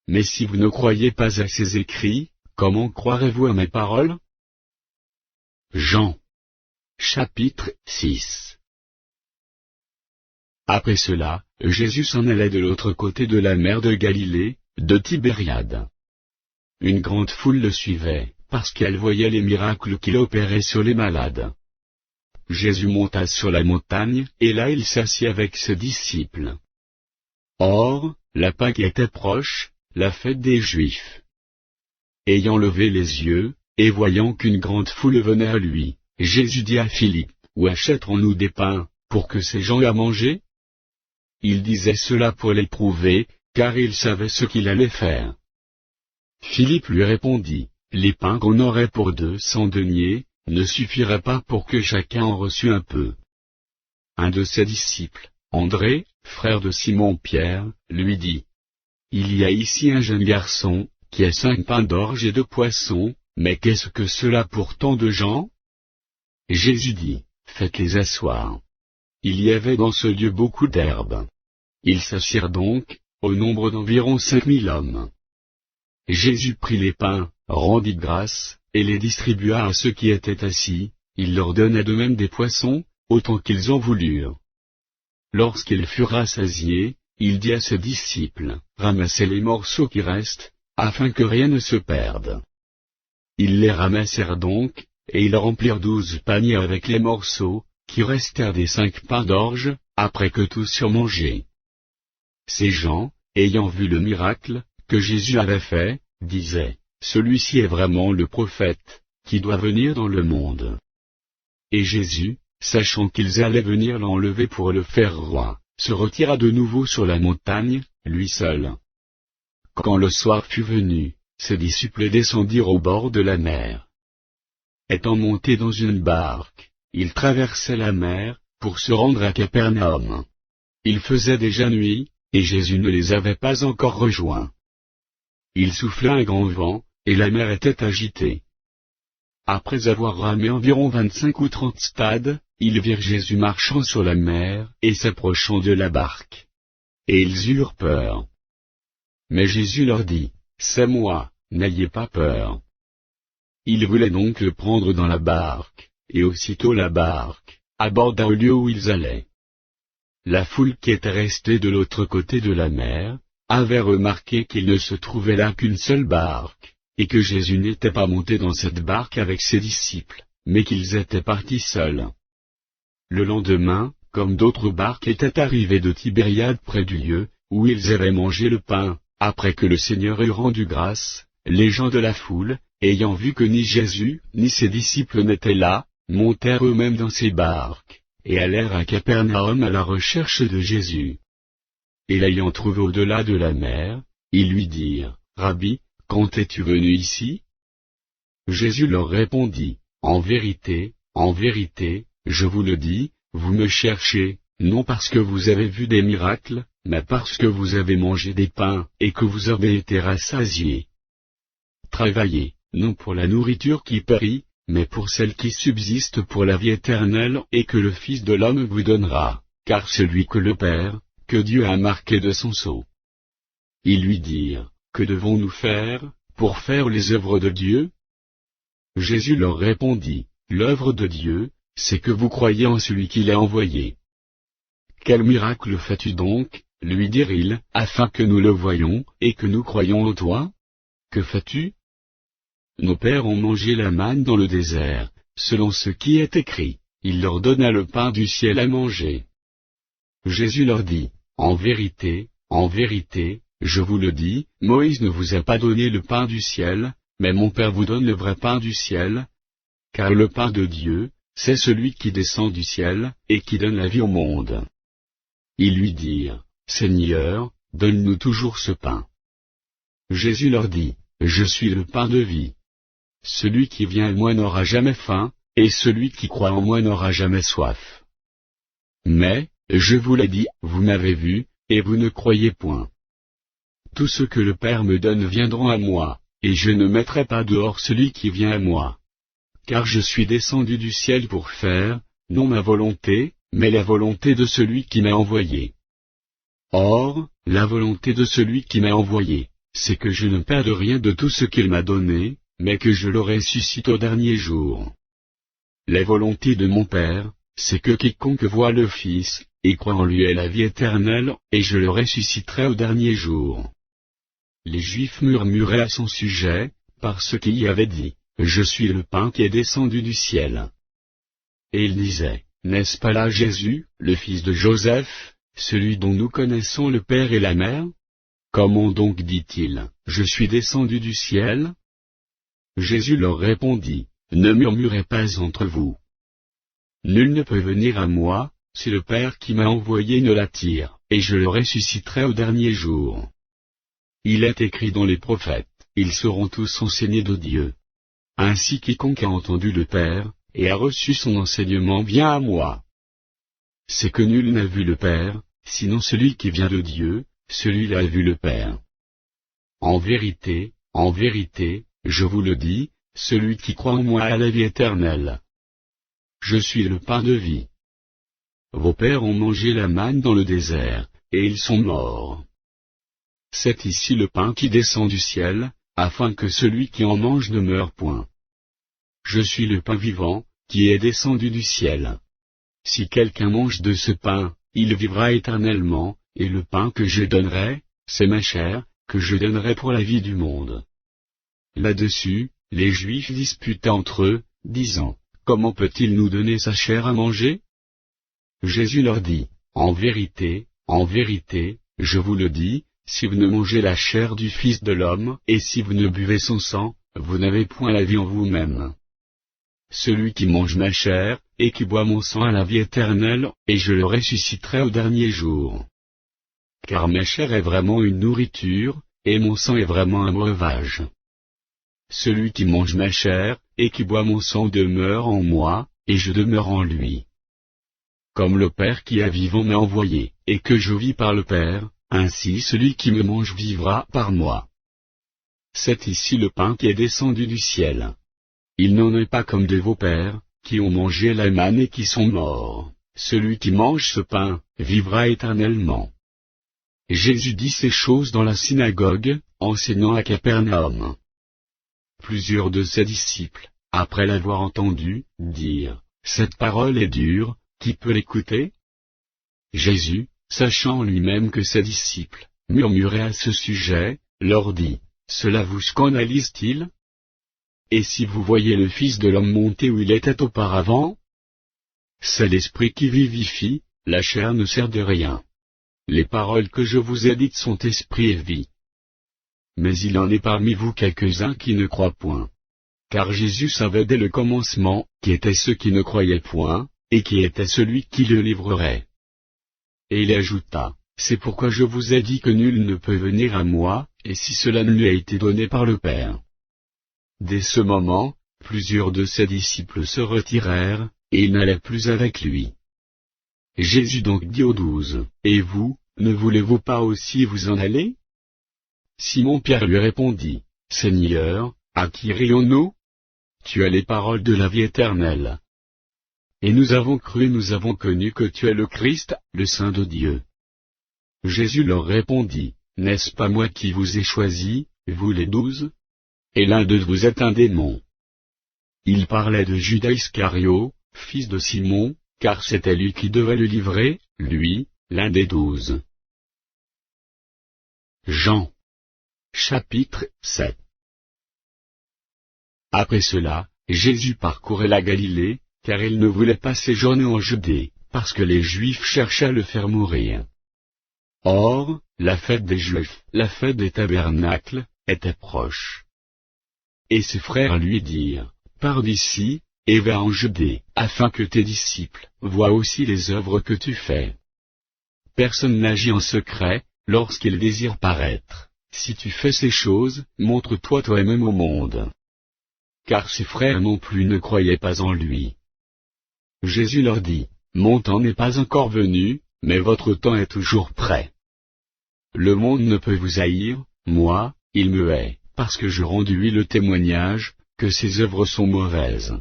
Mais si vous ne croyez pas à ces écrits, comment croirez-vous à mes paroles? Jean. Chapitre 6. Après cela, Jésus s'en allait de l'autre côté de la mer de Galilée, de Tibériade. Une grande foule le suivait, parce qu'elle voyait les miracles qu'il opérait sur les malades. Jésus monta sur la montagne, et là il s'assit avec ses disciples. Or, la Pâque était proche, la fête des Juifs. Ayant levé les yeux, et voyant qu'une grande foule venait à lui, Jésus dit à Philippe, où achèterons-nous des pains, pour que ces gens aient à manger? Il disait cela pour l'éprouver, car il savait ce qu'il allait faire. Philippe lui répondit, les pains qu'on aurait pour 200 deniers, ne suffiraient pas pour que chacun en reçût un peu. Un de ses disciples, André, frère de Simon-Pierre, lui dit, il y a ici un jeune garçon, qui a 5 pains d'orge et 2 poissons, mais qu'est-ce que cela pour tant de gens? Jésus dit, faites-les asseoir. Il y avait dans ce lieu beaucoup d'herbes. Ils s'assirent donc, au nombre d'environ 5000 hommes. Jésus prit les pains, rendit grâce, et les distribua à ceux qui étaient assis, il leur donna de même des poissons, autant qu'ils en voulurent. Lorsqu'ils furent rassasiés, il dit à ses disciples, ramassez les morceaux qui restent, afin que rien ne se perde. Ils les ramassèrent donc, et ils remplirent 12 paniers avec les morceaux, qui restèrent des 5 pains d'orge, après que tous eurent mangé. Ces gens, ayant vu le miracle, que Jésus avait fait, disaient, celui-ci est vraiment le prophète, qui doit venir dans le monde. Et Jésus, sachant qu'ils allaient venir l'enlever pour le faire roi, se retira de nouveau sur la montagne, lui seul. Quand le soir fut venu, ses disciples descendirent au bord de la mer. Étant montés dans une barque, ils traversaient la mer, pour se rendre à Capernaum. Il faisait déjà nuit, et Jésus ne les avait pas encore rejoints. Il souffla un grand vent, et la mer était agitée. Après avoir ramé environ 25 ou 30 stades, ils virent Jésus marchant sur la mer, et s'approchant de la barque. Et ils eurent peur. Mais Jésus leur dit, c'est moi, n'ayez pas peur. Ils voulaient donc le prendre dans la barque, et aussitôt la barque aborda au lieu où ils allaient. La foule qui était restée de l'autre côté de la mer, avait remarqué qu'il ne se trouvait là qu'une seule barque, et que Jésus n'était pas monté dans cette barque avec ses disciples, mais qu'ils étaient partis seuls. Le lendemain, comme d'autres barques étaient arrivées de Tibériade près du lieu, où ils avaient mangé le pain, après que le Seigneur eut rendu grâce, les gens de la foule, ayant vu que ni Jésus, ni ses disciples n'étaient là, montèrent eux-mêmes dans ces barques, et allèrent à Capernaum à la recherche de Jésus. Et l'ayant trouvé au-delà de la mer, ils lui dirent, « Rabbi, quand es-tu venu ici ?» Jésus leur répondit, « en vérité, je vous le dis, vous me cherchez, non parce que vous avez vu des miracles, mais parce que vous avez mangé des pains, et que vous avez été rassasiés. Travaillez, non pour la nourriture qui périt, mais pour celle qui subsiste pour la vie éternelle et que le Fils de l'homme vous donnera, car celui que le Père, que Dieu a marqué de son sceau. » Ils lui dirent, « Que devons-nous faire, pour faire les œuvres de Dieu ?» Jésus leur répondit, « L'œuvre de Dieu, c'est que vous croyez en celui qui l'a envoyé. » « Quel miracle fais-tu donc, lui dirent-ils, afin que nous le voyions, et que nous croyions en toi? Que fais-tu? Nos pères ont mangé la manne dans le désert, selon ce qui est écrit, il leur donna le pain du ciel à manger. » Jésus leur dit, « En vérité, je vous le dis, Moïse ne vous a pas donné le pain du ciel, mais mon Père vous donne le vrai pain du ciel, car le pain de Dieu, c'est celui qui descend du ciel, et qui donne la vie au monde. » Ils lui dirent, « Seigneur, donne-nous toujours ce pain. » Jésus leur dit, « Je suis le pain de vie. Celui qui vient à moi n'aura jamais faim, et celui qui croit en moi n'aura jamais soif. Mais, je vous l'ai dit, vous m'avez vu, et vous ne croyez point. Tout ce que le Père me donne viendront à moi, et je ne mettrai pas dehors celui qui vient à moi. Car je suis descendu du ciel pour faire, non ma volonté, mais la volonté de celui qui m'a envoyé. Or, la volonté de celui qui m'a envoyé, c'est que je ne perde rien de tout ce qu'il m'a donné, mais que je le ressuscite au dernier jour. La volonté de mon Père, c'est que quiconque voit le Fils, et croit en lui ait la vie éternelle, et je le ressusciterai au dernier jour. » Les Juifs murmuraient à son sujet, parce qu'il y avait dit, « Je suis le pain qui est descendu du ciel. » Et ils disaient, « N'est-ce pas là Jésus, le fils de Joseph, celui dont nous connaissons le père et la mère? Comment donc dit-il, je suis descendu du ciel? » Jésus leur répondit, « Ne murmurez pas entre vous. Nul ne peut venir à moi, si le Père qui m'a envoyé ne l'attire, et je le ressusciterai au dernier jour. Il est écrit dans les prophètes, ils seront tous enseignés de Dieu. Ainsi quiconque a entendu le Père, et a reçu son enseignement vient à moi. C'est que nul n'a vu le Père, sinon celui qui vient de Dieu, celui-là a vu le Père. En vérité, je vous le dis, celui qui croit en moi a la vie éternelle. Je suis le pain de vie. Vos pères ont mangé la manne dans le désert, et ils sont morts. C'est ici le pain qui descend du ciel, afin que celui qui en mange ne meure point. Je suis le pain vivant, qui est descendu du ciel. Si quelqu'un mange de ce pain, il vivra éternellement, et le pain que je donnerai, c'est ma chair, que je donnerai pour la vie du monde. » Là-dessus, les Juifs disputaient entre eux, disant, « Comment peut-il nous donner sa chair à manger ?» Jésus leur dit, « En vérité, je vous le dis, si vous ne mangez la chair du Fils de l'homme, et si vous ne buvez son sang, vous n'avez point la vie en vous-même. Celui qui mange ma chair, et qui boit mon sang a la vie éternelle, et je le ressusciterai au dernier jour. Car ma chair est vraiment une nourriture, et mon sang est vraiment un breuvage. Celui qui mange ma chair, et qui boit mon sang demeure en moi, et je demeure en lui. Comme le Père qui est vivant m'a envoyé, et que je vis par le Père, ainsi celui qui me mange vivra par moi. C'est ici le pain qui est descendu du ciel. Il n'en est pas comme de vos pères, qui ont mangé la manne et qui sont morts. Celui qui mange ce pain, vivra éternellement. » Jésus dit ces choses dans la synagogue, enseignant à Capernaum. Plusieurs de ses disciples, après l'avoir entendu, dirent, « Cette parole est dure, qui peut l'écouter ?» Jésus, sachant lui-même que ses disciples murmuraient à ce sujet, leur dit, « Cela vous scandalise-t-il? Et si vous voyez le Fils de l'homme monter où il était auparavant? C'est l'Esprit qui vivifie, la chair ne sert de rien. Les paroles que je vous ai dites sont esprit et vie. Mais il en est parmi vous quelques-uns qui ne croient point. car Jésus savait dès le commencement qui étaient ceux qui ne croyaient point, et qui était celui qui le livrerait. Et il ajouta, c'est pourquoi je vous ai dit que nul ne peut venir à moi, et si cela ne lui a été donné par le Père. Dès ce moment, plusieurs de ses disciples se retirèrent, et ils n'allaient plus avec lui. Jésus donc dit aux 12, et vous, ne voulez-vous pas aussi vous en aller? Simon-Pierre lui répondit, Seigneur, à qui irions-nous? Tu as les paroles de la vie éternelle. Et nous avons cru et nous avons connu que tu es le Christ, le Saint de Dieu. Jésus leur répondit, n'est-ce pas moi qui vous ai choisi, vous les 12? Et l'un d'eux vous est un démon. Il parlait de Judas Iscario, fils de Simon, car c'était lui qui devait le livrer, lui, l'un des 12. Jean. Chapitre 7. Après cela, Jésus parcourait la Galilée, car il ne voulait pas séjourner en Judée, parce que les Juifs cherchaient à le faire mourir. Or, la fête des Juifs, la fête des tabernacles, était proche. Et ses frères lui dirent, pars d'ici, et va en Judée, afin que tes disciples voient aussi les œuvres que tu fais. Personne n'agit en secret, lorsqu'il désire paraître. Si tu fais ces choses, montre-toi toi-même au monde. Car ses frères non plus ne croyaient pas en lui. Jésus leur dit, mon temps n'est pas encore venu, mais votre temps est toujours prêt. Le monde ne peut vous haïr, moi, il me hait, parce que je rends de lui le témoignage, que ses œuvres sont mauvaises.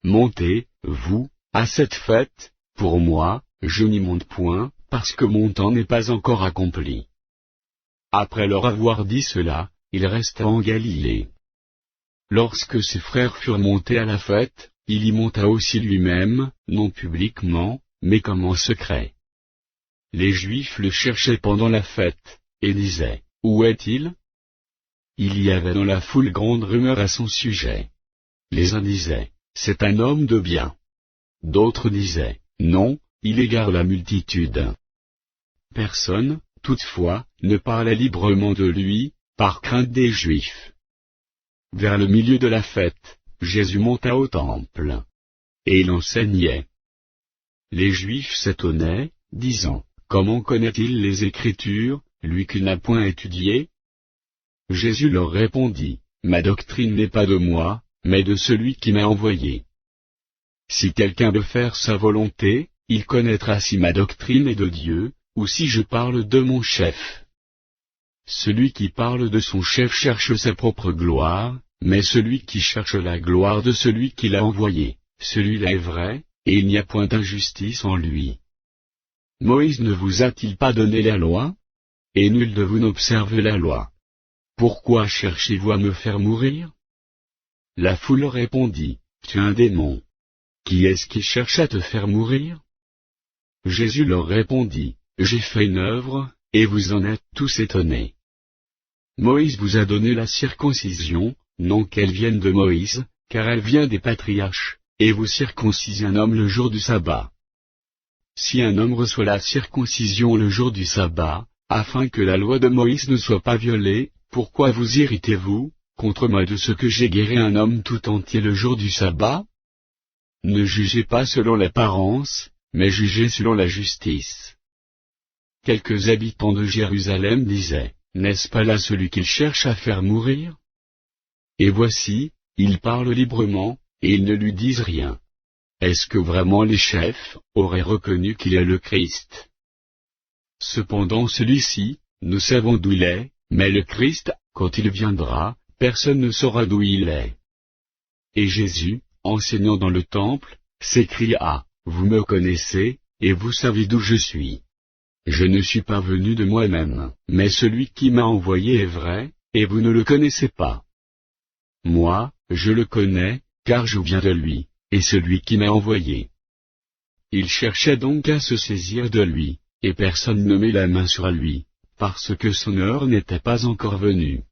Montez, vous, à cette fête, pour moi, je n'y monte point, parce que mon temps n'est pas encore accompli. Après leur avoir dit cela, il resta en Galilée. Lorsque ses frères furent montés à la fête, il y monta aussi lui-même, non publiquement, mais comme en secret. Les Juifs le cherchaient pendant la fête, et disaient, où est-il? Il y avait dans la foule grande rumeur à son sujet. Les uns disaient, c'est un homme de bien. D'autres disaient, non, il égare la multitude. Personne, toutefois, ne parlait librement de lui, par crainte des Juifs. Vers le milieu de la fête, Jésus monta au temple. Et il enseignait. Les Juifs s'étonnaient, disant, comment connaît-il les Écritures, lui qui n'a point étudié? Jésus leur répondit, ma doctrine n'est pas de moi, mais de celui qui m'a envoyé. Si quelqu'un veut faire sa volonté, il connaîtra si ma doctrine est de Dieu, ou si je parle de mon chef. Celui qui parle de son chef cherche sa propre gloire, mais celui qui cherche la gloire de celui qui l'a envoyé, celui-là est vrai, et il n'y a point d'injustice en lui. Moïse ne vous a-t-il pas donné la loi? Et nul de vous n'observe la loi. Pourquoi cherchez-vous à me faire mourir? La foule répondit, tu es un démon. Qui est-ce qui cherche à te faire mourir? Jésus leur répondit, j'ai fait une œuvre, et vous en êtes tous étonnés. Moïse vous a donné la circoncision, non qu'elle vienne de Moïse, car elle vient des patriarches, et vous circoncisez un homme le jour du sabbat. Si un homme reçoit la circoncision le jour du sabbat, afin que la loi de Moïse ne soit pas violée, pourquoi vous irritez-vous, contre moi de ce que j'ai guéri un homme tout entier le jour du sabbat? Ne jugez pas selon l'apparence, mais jugez selon la justice. Quelques habitants de Jérusalem disaient, n'est-ce pas là celui qu'ils cherchent à faire mourir? Et voici, ils parlent librement, et ils ne lui disent rien. Est-ce que vraiment les chefs auraient reconnu qu'il est le Christ? Cependant celui-ci, nous savons d'où il est, mais le Christ, quand il viendra, personne ne saura d'où il est. Et Jésus, enseignant dans le temple, s'écria, vous me connaissez, et vous savez d'où je suis. Je ne suis pas venu de moi-même, mais celui qui m'a envoyé est vrai, et vous ne le connaissez pas. Moi, je le connais, car je viens de lui, et celui qui m'a envoyé. Il cherchait donc à se saisir de lui, et personne ne met la main sur lui, parce que son heure n'était pas encore venue.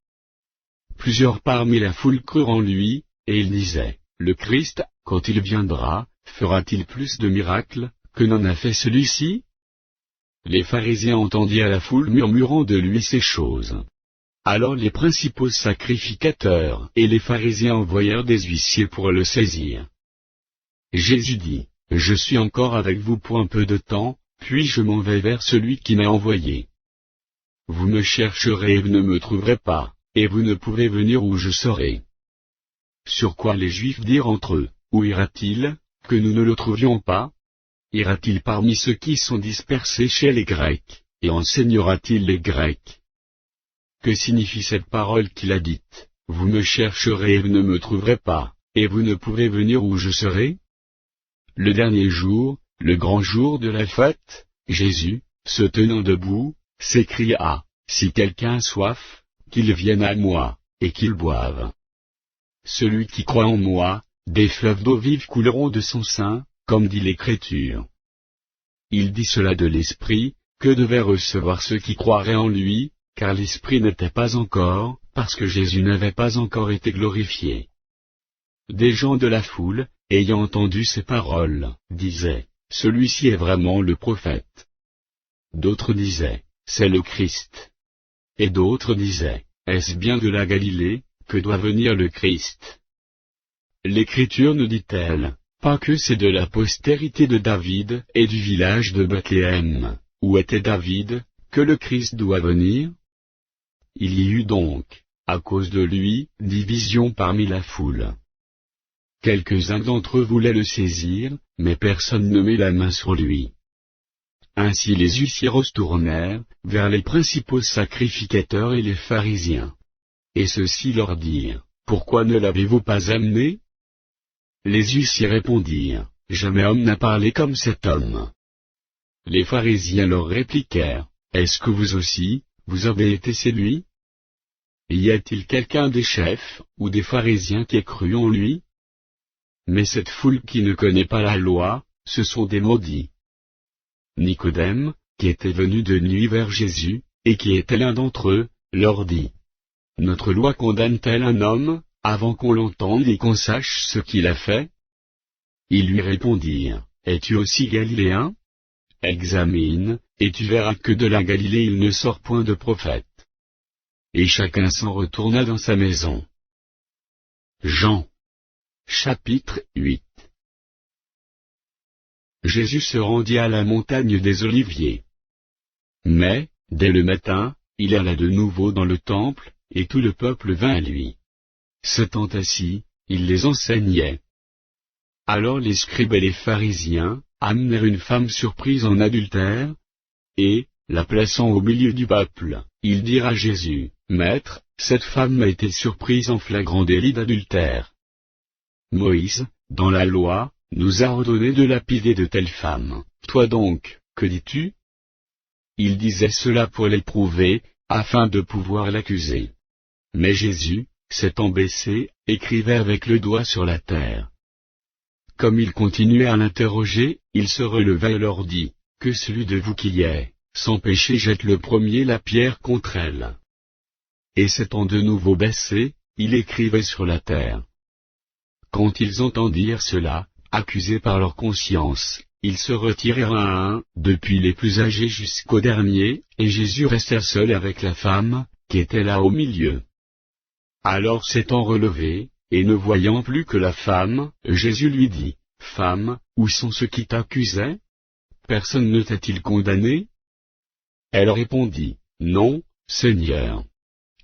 Plusieurs parmi la foule crurent en lui, et ils disaient, le Christ, quand il viendra, fera-t-il plus de miracles, que n'en a fait celui-ci? Les pharisiens entendirent la foule murmurant de lui ces choses. Alors les principaux sacrificateurs et les pharisiens envoyèrent des huissiers pour le saisir. Jésus dit, « Je suis encore avec vous pour un peu de temps, puis je m'en vais vers celui qui m'a envoyé. Vous me chercherez et vous ne me trouverez pas, et vous ne pouvez venir où je serai. » Sur quoi les Juifs dirent entre eux, « Où ira-t-il, que nous ne le trouvions pas? Ira-t-il parmi ceux qui sont dispersés chez les Grecs, et enseignera-t-il les Grecs? » Que signifie cette parole qu'il a dite, « Vous me chercherez et vous ne me trouverez pas, et vous ne pouvez venir où je serai ?» Le dernier jour, le grand jour de la fête, Jésus, se tenant debout, s'écria, « Si quelqu'un a soif, qu'il vienne à moi, et qu'il boive. Celui qui croit en moi, des fleuves d'eau vive couleront de son sein, comme dit l'Écriture. » Il dit cela de l'Esprit, que devaient recevoir ceux qui croiraient en lui, car l'Esprit n'était pas encore, parce que Jésus n'avait pas encore été glorifié. Des gens de la foule, ayant entendu ces paroles, disaient, « Celui-ci est vraiment le prophète. » D'autres disaient, « C'est le Christ. » Et d'autres disaient, « Est-ce bien de la Galilée, que doit venir le Christ? » L'Écriture nous dit-elle, pas que c'est de la postérité de David et du village de Bethléem, où était David, que le Christ doit venir? Il y eut donc, à cause de lui, division parmi la foule. Quelques-uns d'entre eux voulaient le saisir, mais personne ne mit la main sur lui. Ainsi les huissiers retournèrent vers les principaux sacrificateurs et les pharisiens. Et ceux-ci leur dirent, « Pourquoi ne l'avez-vous pas amené ?» Les huissiers répondirent, « Jamais homme n'a parlé comme cet homme. » Les pharisiens leur répliquèrent, « Est-ce que vous aussi, vous avez été séduits? Y a-t-il quelqu'un des chefs, ou des pharisiens qui ait cru en lui? Mais cette foule qui ne connaît pas la loi, ce sont des maudits. » Nicodème, qui était venu de nuit vers Jésus, et qui était l'un d'entre eux, leur dit, « Notre loi condamne-t-elle un homme, avant qu'on l'entende et qu'on sache ce qu'il a fait? » Ils lui répondirent, « Es-tu aussi galiléen? Examine, et tu verras que de la Galilée il ne sort point de prophète. » Et chacun s'en retourna dans sa maison. Jean. Chapitre 8. Jésus se rendit à la montagne des Oliviers. Mais, dès le matin, il alla de nouveau dans le temple, et tout le peuple vint à lui. S'étant assis, il les enseignait. Alors les scribes et les pharisiens amenèrent une femme surprise en adultère, et, la plaçant au milieu du peuple, ils dirent à Jésus, « Maître, cette femme a été surprise en flagrant délit d'adultère. Moïse, dans la loi, nous a ordonné de lapider de telles femmes. Toi donc, que dis-tu » Il disait cela pour l'éprouver, afin de pouvoir l'accuser. Mais Jésus, s'étant baissé, écrivait avec le doigt sur la terre. Comme il continuait à l'interroger, il se releva et leur dit, « Que celui de vous qui y est, sans péché jette le premier la pierre contre elle. » Et s'étant de nouveau baissé, il écrivait sur la terre. Quand ils entendirent cela, accusés par leur conscience, ils se retirèrent un à un, depuis les plus âgés jusqu'au dernier, et Jésus resta seul avec la femme, qui était là au milieu. Alors s'étant relevé, et ne voyant plus que la femme, Jésus lui dit, « Femme, où sont ceux qui t'accusaient? Personne ne t'a-t-il condamné ?» Elle répondit, « Non, Seigneur. »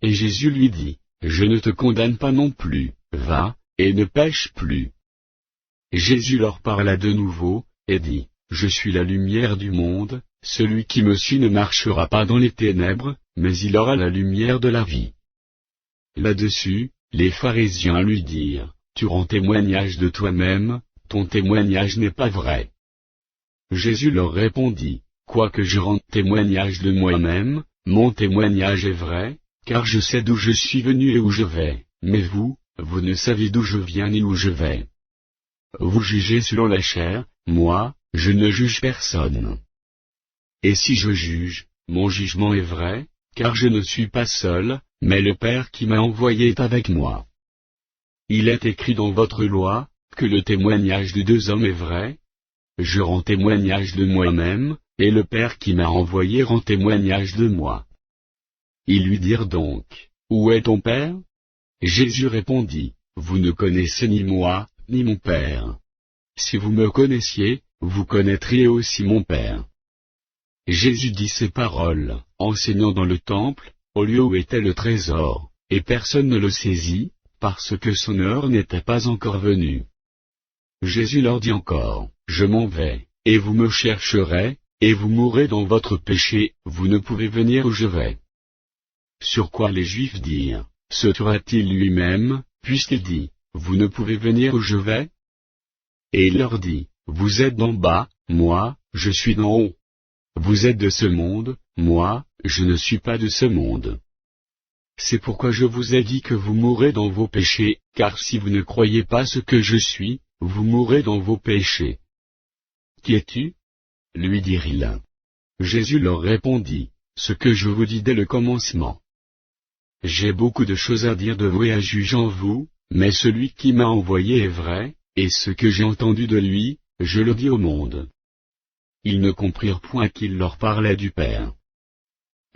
Et Jésus lui dit, « Je ne te condamne pas non plus, va, et ne pêche plus. » Jésus leur parla de nouveau, et dit, « Je suis la lumière du monde, celui qui me suit ne marchera pas dans les ténèbres, mais il aura la lumière de la vie. » Là-dessus, les pharisiens lui dirent, « Tu rends témoignage de toi-même, ton témoignage n'est pas vrai. » Jésus leur répondit, « Quoique je rende témoignage de moi-même, mon témoignage est vrai, car je sais d'où je suis venu et où je vais, mais vous, vous ne savez d'où je viens ni où je vais. Vous jugez selon la chair, moi, je ne juge personne. Et si je juge, mon jugement est vrai, car je ne suis pas seul, mais le Père qui m'a envoyé est avec moi. Il est écrit dans votre loi, que le témoignage de deux hommes est vrai. Je rends témoignage de moi-même, et le Père qui m'a envoyé rend témoignage de moi. » Ils lui dirent donc, où est ton Père? Jésus répondit, vous ne connaissez ni moi, ni mon Père. Si vous me connaissiez, vous connaîtriez aussi mon Père. Jésus dit ces paroles, enseignant dans le temple, au lieu où était le trésor, et personne ne le saisit, parce que son heure n'était pas encore venue. Jésus leur dit encore, je m'en vais, et vous me chercherez, et vous mourrez dans votre péché, vous ne pouvez venir où je vais. Sur quoi les Juifs dirent, se tuera-t-il lui-même, puisqu'il dit, vous ne pouvez venir où je vais? Et il leur dit, vous êtes d'en bas, moi, je suis d'en haut. Vous êtes de ce monde, moi, je ne suis pas de ce monde. C'est pourquoi je vous ai dit que vous mourrez dans vos péchés, car si vous ne croyez pas ce que je suis, vous mourrez dans vos péchés. Qui es-tu? Lui dirent-ils. Jésus leur répondit, ce que je vous dis dès le commencement. J'ai beaucoup de choses à dire de vous et à juger en vous, mais celui qui m'a envoyé est vrai, et ce que j'ai entendu de lui, je le dis au monde. Ils ne comprirent point qu'il leur parlait du Père.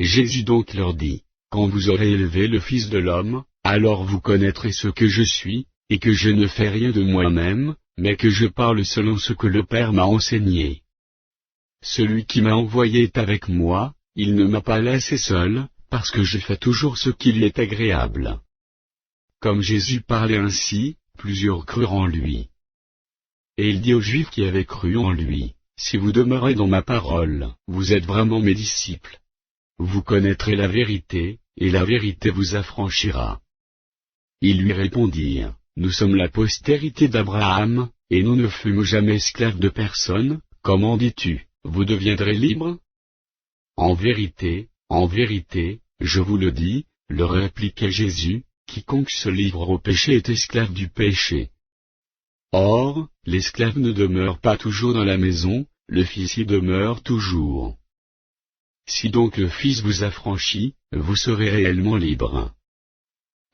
Jésus donc leur dit, quand vous aurez élevé le Fils de l'homme, alors vous connaîtrez ce que je suis, et que je ne fais rien de moi-même, mais que je parle selon ce que le Père m'a enseigné. Celui qui m'a envoyé est avec moi, il ne m'a pas laissé seul, parce que je fais toujours ce qui lui est agréable. Comme Jésus parlait ainsi, plusieurs crurent en lui. Et il dit aux Juifs qui avaient cru en lui, si vous demeurez dans ma parole, vous êtes vraiment mes disciples. Vous connaîtrez la vérité, et la vérité vous affranchira. Ils lui répondirent, nous sommes la postérité d'Abraham, et nous ne fûmes jamais esclaves de personne, comment dis-tu, vous deviendrez libres? En vérité, je vous le dis, leur répliqua Jésus, quiconque se livre au péché est esclave du péché. Or, l'esclave ne demeure pas toujours dans la maison, le Fils y demeure toujours. Si donc le Fils vous affranchit, vous serez réellement libres.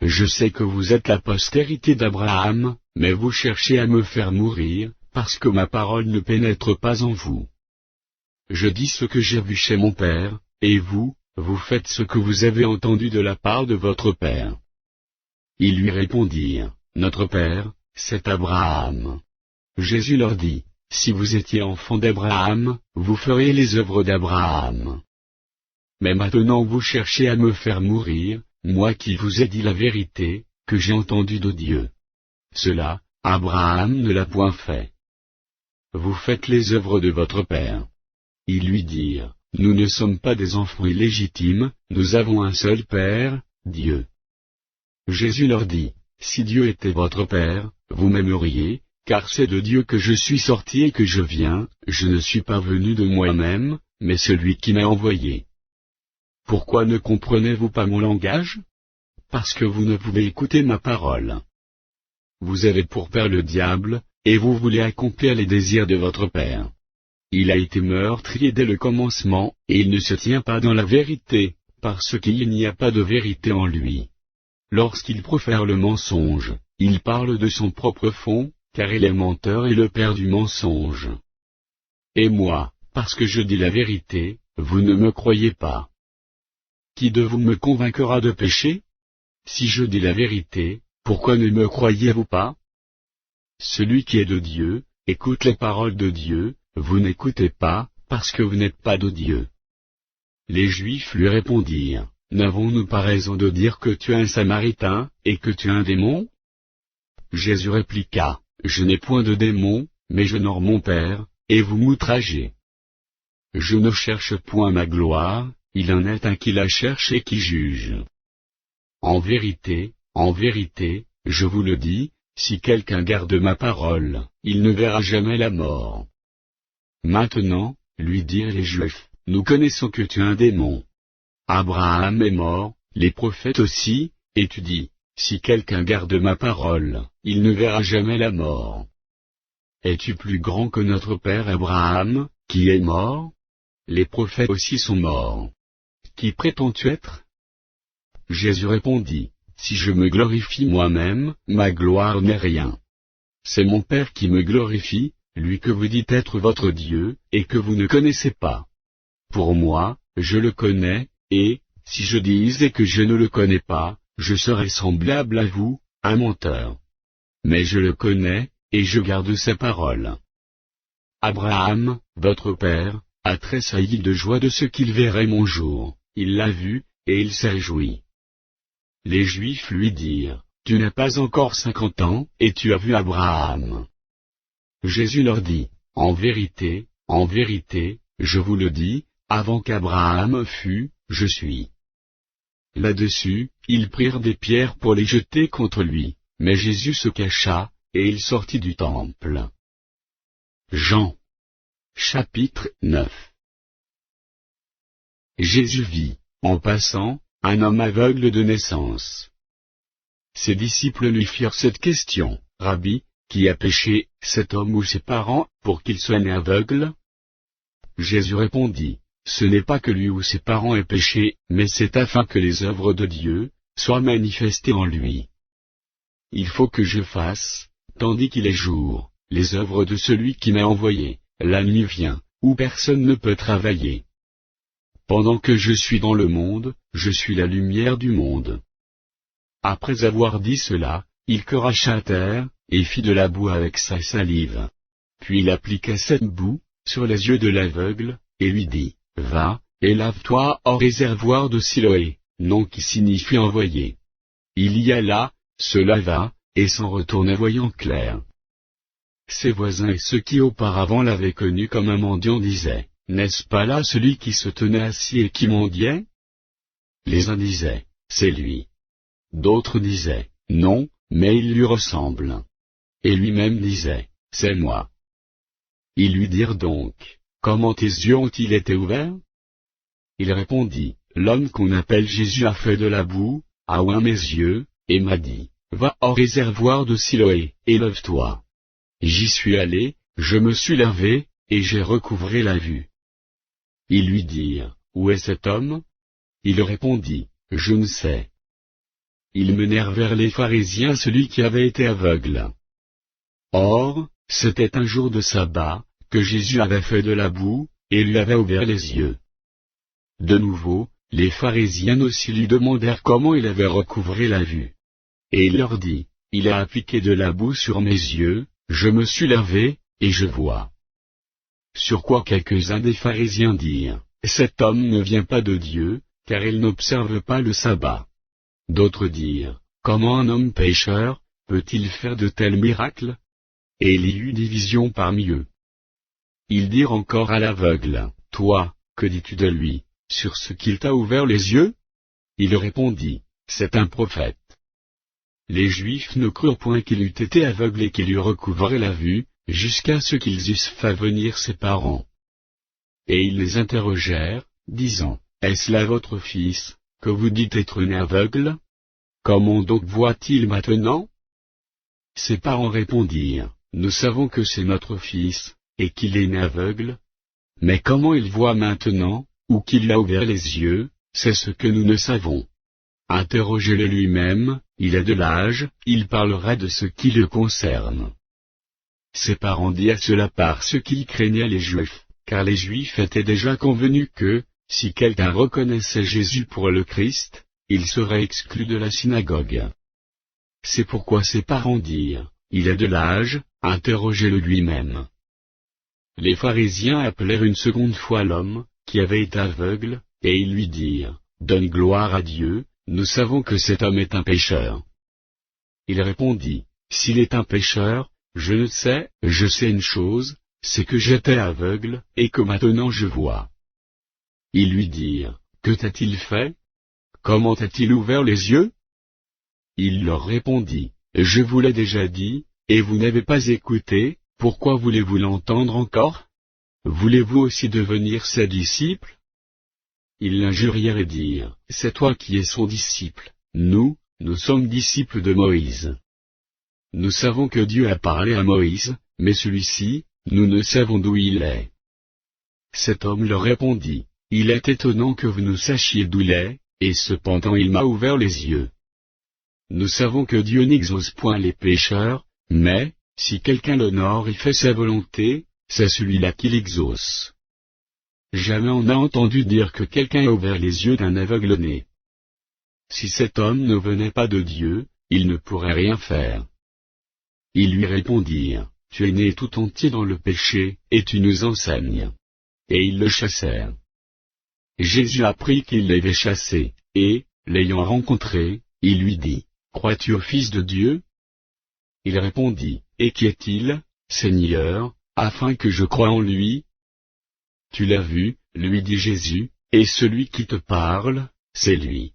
Je sais que vous êtes la postérité d'Abraham, mais vous cherchez à me faire mourir, parce que ma parole ne pénètre pas en vous. Je dis ce que j'ai vu chez mon Père, et vous, vous faites ce que vous avez entendu de la part de votre Père. Ils lui répondirent, notre Père, c'est Abraham. Jésus leur dit, si vous étiez enfants d'Abraham, vous feriez les œuvres d'Abraham. Mais maintenant vous cherchez à me faire mourir, moi qui vous ai dit la vérité, que j'ai entendue de Dieu. Cela, Abraham ne l'a point fait. Vous faites les œuvres de votre Père. Ils lui dirent, nous ne sommes pas des enfants illégitimes, nous avons un seul Père, Dieu. Jésus leur dit, si Dieu était votre Père, vous m'aimeriez, car c'est de Dieu que je suis sorti et que je viens, je ne suis pas venu de moi-même, mais celui qui m'a envoyé. Pourquoi ne comprenez-vous pas mon langage? Parce que vous ne pouvez écouter ma parole. Vous avez pour père le diable, et vous voulez accomplir les désirs de votre père. Il a été meurtrier dès le commencement, et il ne se tient pas dans la vérité, parce qu'il n'y a pas de vérité en lui. Lorsqu'il profère le mensonge, il parle de son propre fond, car il est menteur et le père du mensonge. Et moi, parce que je dis la vérité, vous ne me croyez pas. Qui de vous me convaincra de péché? Si je dis la vérité, pourquoi ne me croyez-vous pas? Celui qui est de Dieu, écoute les paroles de Dieu, vous n'écoutez pas, parce que vous n'êtes pas de Dieu. Les Juifs lui répondirent, n'avons-nous pas raison de dire que tu es un Samaritain, et que tu es un démon? Jésus répliqua, je n'ai point de démon, mais j'honore mon Père, et vous m'outragez. Je ne cherche point ma gloire, il en est un qui la cherche et qui juge. En vérité, je vous le dis, si quelqu'un garde ma parole, il ne verra jamais la mort. Maintenant, lui dirent les Juifs, nous connaissons que tu es un démon. Abraham est mort, les prophètes aussi, et tu dis, si quelqu'un garde ma parole, il ne verra jamais la mort. Es-tu plus grand que notre père Abraham, qui est mort? Les prophètes aussi sont morts. Qui prétends-tu être? Jésus répondit, si je me glorifie moi-même, ma gloire n'est rien. C'est mon Père qui me glorifie, lui que vous dites être votre Dieu, et que vous ne connaissez pas. Pour moi, je le connais, et, si je dis que je ne le connais pas, je serai semblable à vous, un menteur. Mais je le connais, et je garde ses paroles. Abraham, votre père, a tressailli de joie de ce qu'il verrait mon jour, il l'a vu, et il s'est réjoui. Les Juifs lui dirent, tu n'as pas encore 50 ans, et tu as vu Abraham. Jésus leur dit, en vérité, je vous le dis, avant qu'Abraham fût, je suis. Là-dessus, ils prirent des pierres pour les jeter contre lui, mais Jésus se cacha, et il sortit du temple. Jean. Chapitre 9. Jésus vit, en passant, un homme aveugle de naissance. Ses disciples lui firent cette question, Rabbi, qui a péché, cet homme ou ses parents, pour qu'il soit né aveugle? Jésus répondit, ce n'est pas que lui ou ses parents aient péché, mais c'est afin que les œuvres de Dieu soient manifestées en lui. Il faut que je fasse, tandis qu'il est jour, les œuvres de celui qui m'a envoyé. La nuit vient, où personne ne peut travailler. Pendant que je suis dans le monde, je suis la lumière du monde. Après avoir dit cela, il cracha à terre, et fit de la boue avec sa salive. Puis il appliqua cette boue sur les yeux de l'aveugle, et lui dit, va, et lave-toi au réservoir de Siloé, nom qui signifie envoyé. Il y alla, se lava, et s'en retourna voyant clair. Ses voisins et ceux qui auparavant l'avaient connu comme un mendiant disaient, n'est-ce pas là celui qui se tenait assis et qui mendiait? Les uns disaient, c'est lui. D'autres disaient, non, mais il lui ressemble. Et lui-même disait, c'est moi. Ils lui dirent donc, comment tes yeux ont-ils été ouverts? Il répondit, l'homme qu'on appelle Jésus a fait de la boue, a oint mes yeux, et m'a dit, va au réservoir de Siloé, et lève-toi. J'y suis allé, je me suis lavé, et j'ai recouvré la vue. Ils lui dirent, où est cet homme? Il répondit, je ne sais. Ils menèrent vers les pharisiens celui qui avait été aveugle. Or, c'était un jour de sabbat, que Jésus avait fait de la boue, et lui avait ouvert les yeux. De nouveau, les pharisiens aussi lui demandèrent comment il avait recouvré la vue. Et il leur dit, il a appliqué de la boue sur mes yeux, je me suis lavé, et je vois. Sur quoi quelques-uns des pharisiens dirent, cet homme ne vient pas de Dieu, car il n'observe pas le sabbat. D'autres dirent, comment un homme pécheur peut-il faire de tels miracles? Et il y eut division parmi eux. Ils dirent encore à l'aveugle, toi, que dis-tu de lui, sur ce qu'il t'a ouvert les yeux? Il répondit, c'est un prophète. Les Juifs ne crurent point qu'il eût été aveugle et qu'il eût recouvré la vue, jusqu'à ce qu'ils eussent fait venir ses parents. Et ils les interrogèrent, disant, est-ce là votre fils, que vous dites être né aveugle? Comment donc voit-il maintenant? Ses parents répondirent, nous savons que c'est notre fils, et qu'il est né aveugle. Mais comment il voit maintenant, ou qu'il a ouvert les yeux, c'est ce que nous ne savons. Interrogez-le lui-même, il a de l'âge, il parlera de ce qui le concerne. Ses parents dirent cela parce qu'ils craignaient les Juifs, car les Juifs étaient déjà convenus que, si quelqu'un reconnaissait Jésus pour le Christ, il serait exclu de la synagogue. C'est pourquoi ses parents dirent, il a de l'âge, interrogez-le lui-même. Les pharisiens appelèrent une seconde fois l'homme, qui avait été aveugle, et ils lui dirent, donne gloire à Dieu, nous savons que cet homme est un pécheur. Il répondit, s'il est un pécheur, je ne sais, je sais une chose, c'est que j'étais aveugle, et que maintenant je vois. Ils lui dirent, que t'a-t-il fait? Comment t'a-t-il ouvert les yeux? Il leur répondit, je vous l'ai déjà dit, et vous n'avez pas écouté, pourquoi voulez-vous l'entendre encore? Voulez-vous aussi devenir ses disciples? Ils l'injurièrent et dirent, c'est toi qui es son disciple, nous sommes disciples de Moïse. Nous savons que Dieu a parlé à Moïse, mais celui-ci, nous ne savons d'où il est. Cet homme leur répondit, il est étonnant que vous ne sachiez d'où il est, et cependant il m'a ouvert les yeux. Nous savons que Dieu n'exauce point les pécheurs, mais, si quelqu'un l'honore et fait sa volonté, c'est celui-là qui l'exauce. Jamais on n'a entendu dire que quelqu'un a ouvert les yeux d'un aveugle né. si cet homme ne venait pas de Dieu, il ne pourrait rien faire. Ils lui répondirent, tu es né tout entier dans le péché, et tu nous enseignes. Et ils le chassèrent. Jésus apprit qu'ils l'avaient chassé, et, l'ayant rencontré, il lui dit, crois-tu au Fils de Dieu? Il répondit, et qui est-il, Seigneur, afin que je croie en lui? Tu l'as vu, lui dit Jésus, et celui qui te parle, c'est lui.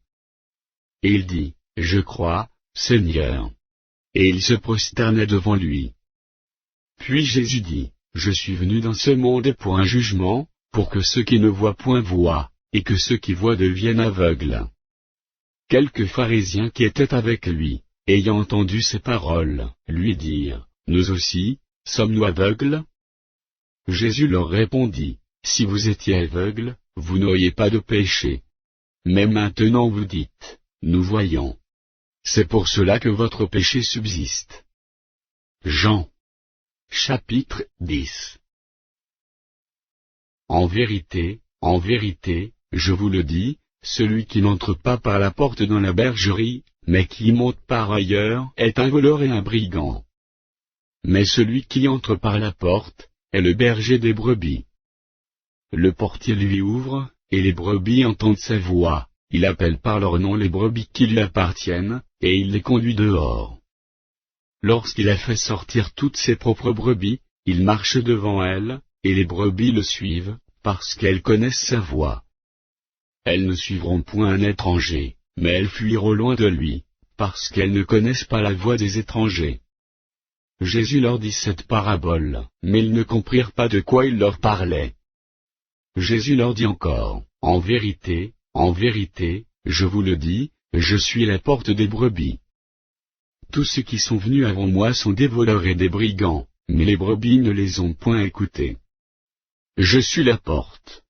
Et il dit, je crois, Seigneur. Et il se prosternait devant lui. Puis Jésus dit, je suis venu dans ce monde pour un jugement, pour que ceux qui ne voient point voient, et que ceux qui voient deviennent aveugles. Quelques pharisiens qui étaient avec lui, ayant entendu ces paroles, lui dirent, nous aussi, sommes-nous aveugles? Jésus leur répondit, si vous étiez aveugles, vous n'auriez pas de péché. Mais maintenant vous dites, nous voyons. C'est pour cela que votre péché subsiste. Jean. Chapitre 10. En vérité, je vous le dis, celui qui n'entre pas par la porte dans la bergerie, mais qui monte par ailleurs, est un voleur et un brigand. Mais celui qui entre par la porte, est le berger des brebis. Le portier lui ouvre, et les brebis entendent sa voix, il appelle par leur nom les brebis qui lui appartiennent, et il les conduit dehors. Lorsqu'il a fait sortir toutes ses propres brebis, il marche devant elles, et les brebis le suivent, parce qu'elles connaissent sa voix. Elles ne suivront point un étranger, mais elles fuiront loin de lui, parce qu'elles ne connaissent pas la voix des étrangers. Jésus leur dit cette parabole, mais ils ne comprirent pas de quoi il leur parlait. Jésus leur dit encore, en vérité, je vous le dis, je suis la porte des brebis. Tous ceux qui sont venus avant moi sont des voleurs et des brigands, mais les brebis ne les ont point écoutés. Je suis la porte.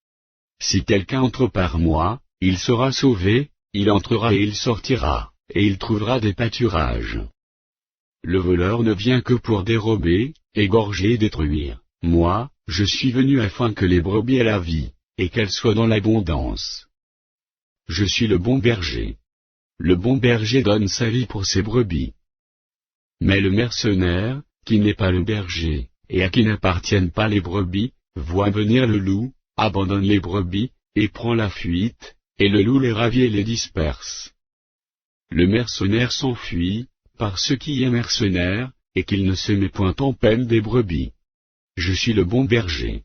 Si quelqu'un entre par moi, il sera sauvé, il entrera et il sortira, et il trouvera des pâturages. Le voleur ne vient que pour dérober, égorger et détruire. Moi, je suis venu afin que les brebis aient la vie, et qu'elles soient dans l'abondance. Je suis le bon berger. Le bon berger donne sa vie pour ses brebis. Mais le mercenaire, qui n'est pas le berger, et à qui n'appartiennent pas les brebis, voit venir le loup, abandonne les brebis, et prend la fuite, et le loup les ravit et les disperse. Le mercenaire s'enfuit, parce qu'il est mercenaire, et qu'il ne se met point en peine des brebis. Je suis le bon berger.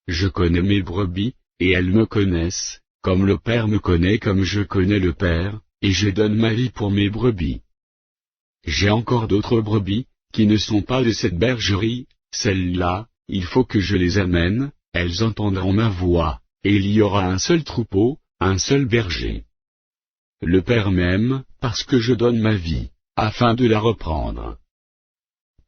Je connais mes brebis, et elles me connaissent, comme le Père me connaît comme je connais le Père, et je donne ma vie pour mes brebis. J'ai encore d'autres brebis, qui ne sont pas de cette bergerie, celles-là, il faut que je les amène, elles entendront ma voix, et il y aura un seul troupeau, un seul berger. Le Père m'aime, parce que je donne ma vie, afin de la reprendre.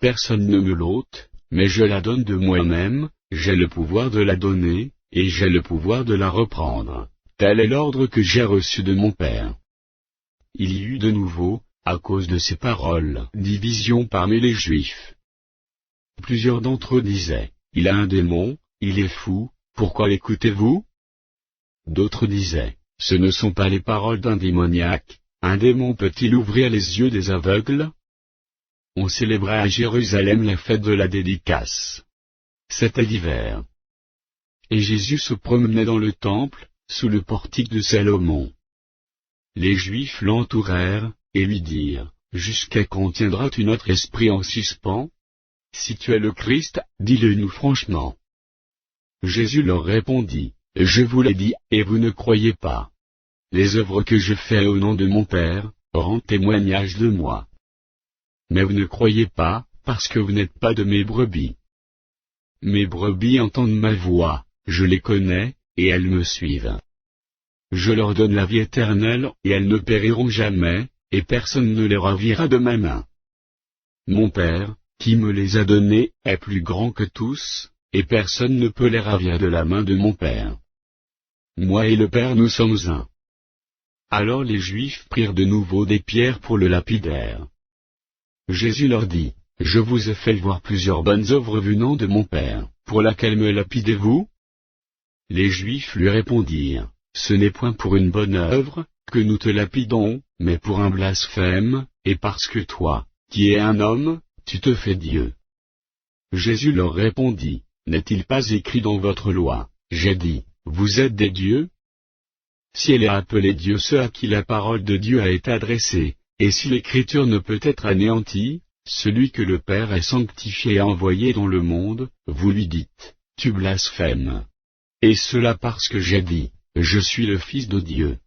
Personne ne me l'ôte, mais je la donne de moi-même, j'ai le pouvoir de la donner, et j'ai le pouvoir de la reprendre. Tel est l'ordre que j'ai reçu de mon Père. Il y eut de nouveau, à cause de ces paroles, division parmi les Juifs. Plusieurs d'entre eux disaient, il a un démon, il est fou, pourquoi l'écoutez-vous? D'autres disaient, ce ne sont pas les paroles d'un démoniaque, un démon peut-il ouvrir les yeux des aveugles? On célébrait à Jérusalem la fête de la dédicace. C'était l'hiver. Et Jésus se promenait dans le temple, sous le portique de Salomon. Les Juifs l'entourèrent, et lui dirent, jusqu'à quand tiendras-tu notre esprit en suspens? Si tu es le Christ, dis-le-nous franchement. Jésus leur répondit, je vous l'ai dit, et vous ne croyez pas. Les œuvres que je fais au nom de mon Père, rendent témoignage de moi. Mais vous ne croyez pas, parce que vous n'êtes pas de mes brebis. Mes brebis entendent ma voix, je les connais, et elles me suivent. Je leur donne la vie éternelle, et elles ne périront jamais, et personne ne les ravira de ma main. Mon Père, qui me les a donnés, est plus grand que tous, et personne ne peut les ravir de la main de mon Père. Moi et le Père nous sommes un. Alors les Juifs prirent de nouveau des pierres pour le lapidaire. Jésus leur dit, je vous ai fait voir plusieurs bonnes œuvres venant de mon Père, pour laquelle me lapidez-vous? Les Juifs lui répondirent, ce n'est point pour une bonne œuvre, que nous te lapidons, mais pour un blasphème, et parce que toi, qui es un homme, tu te fais Dieu. Jésus leur répondit, n'est-il pas écrit dans votre loi, j'ai dit, vous êtes des dieux? Si elle est appelée Dieu ceux à qui la parole de Dieu a été adressée, et si l'écriture ne peut être anéantie, celui que le Père ait sanctifié et envoyé dans le monde, vous lui dites, tu blasphèmes. Et cela parce que j'ai dit, je suis le Fils de Dieu.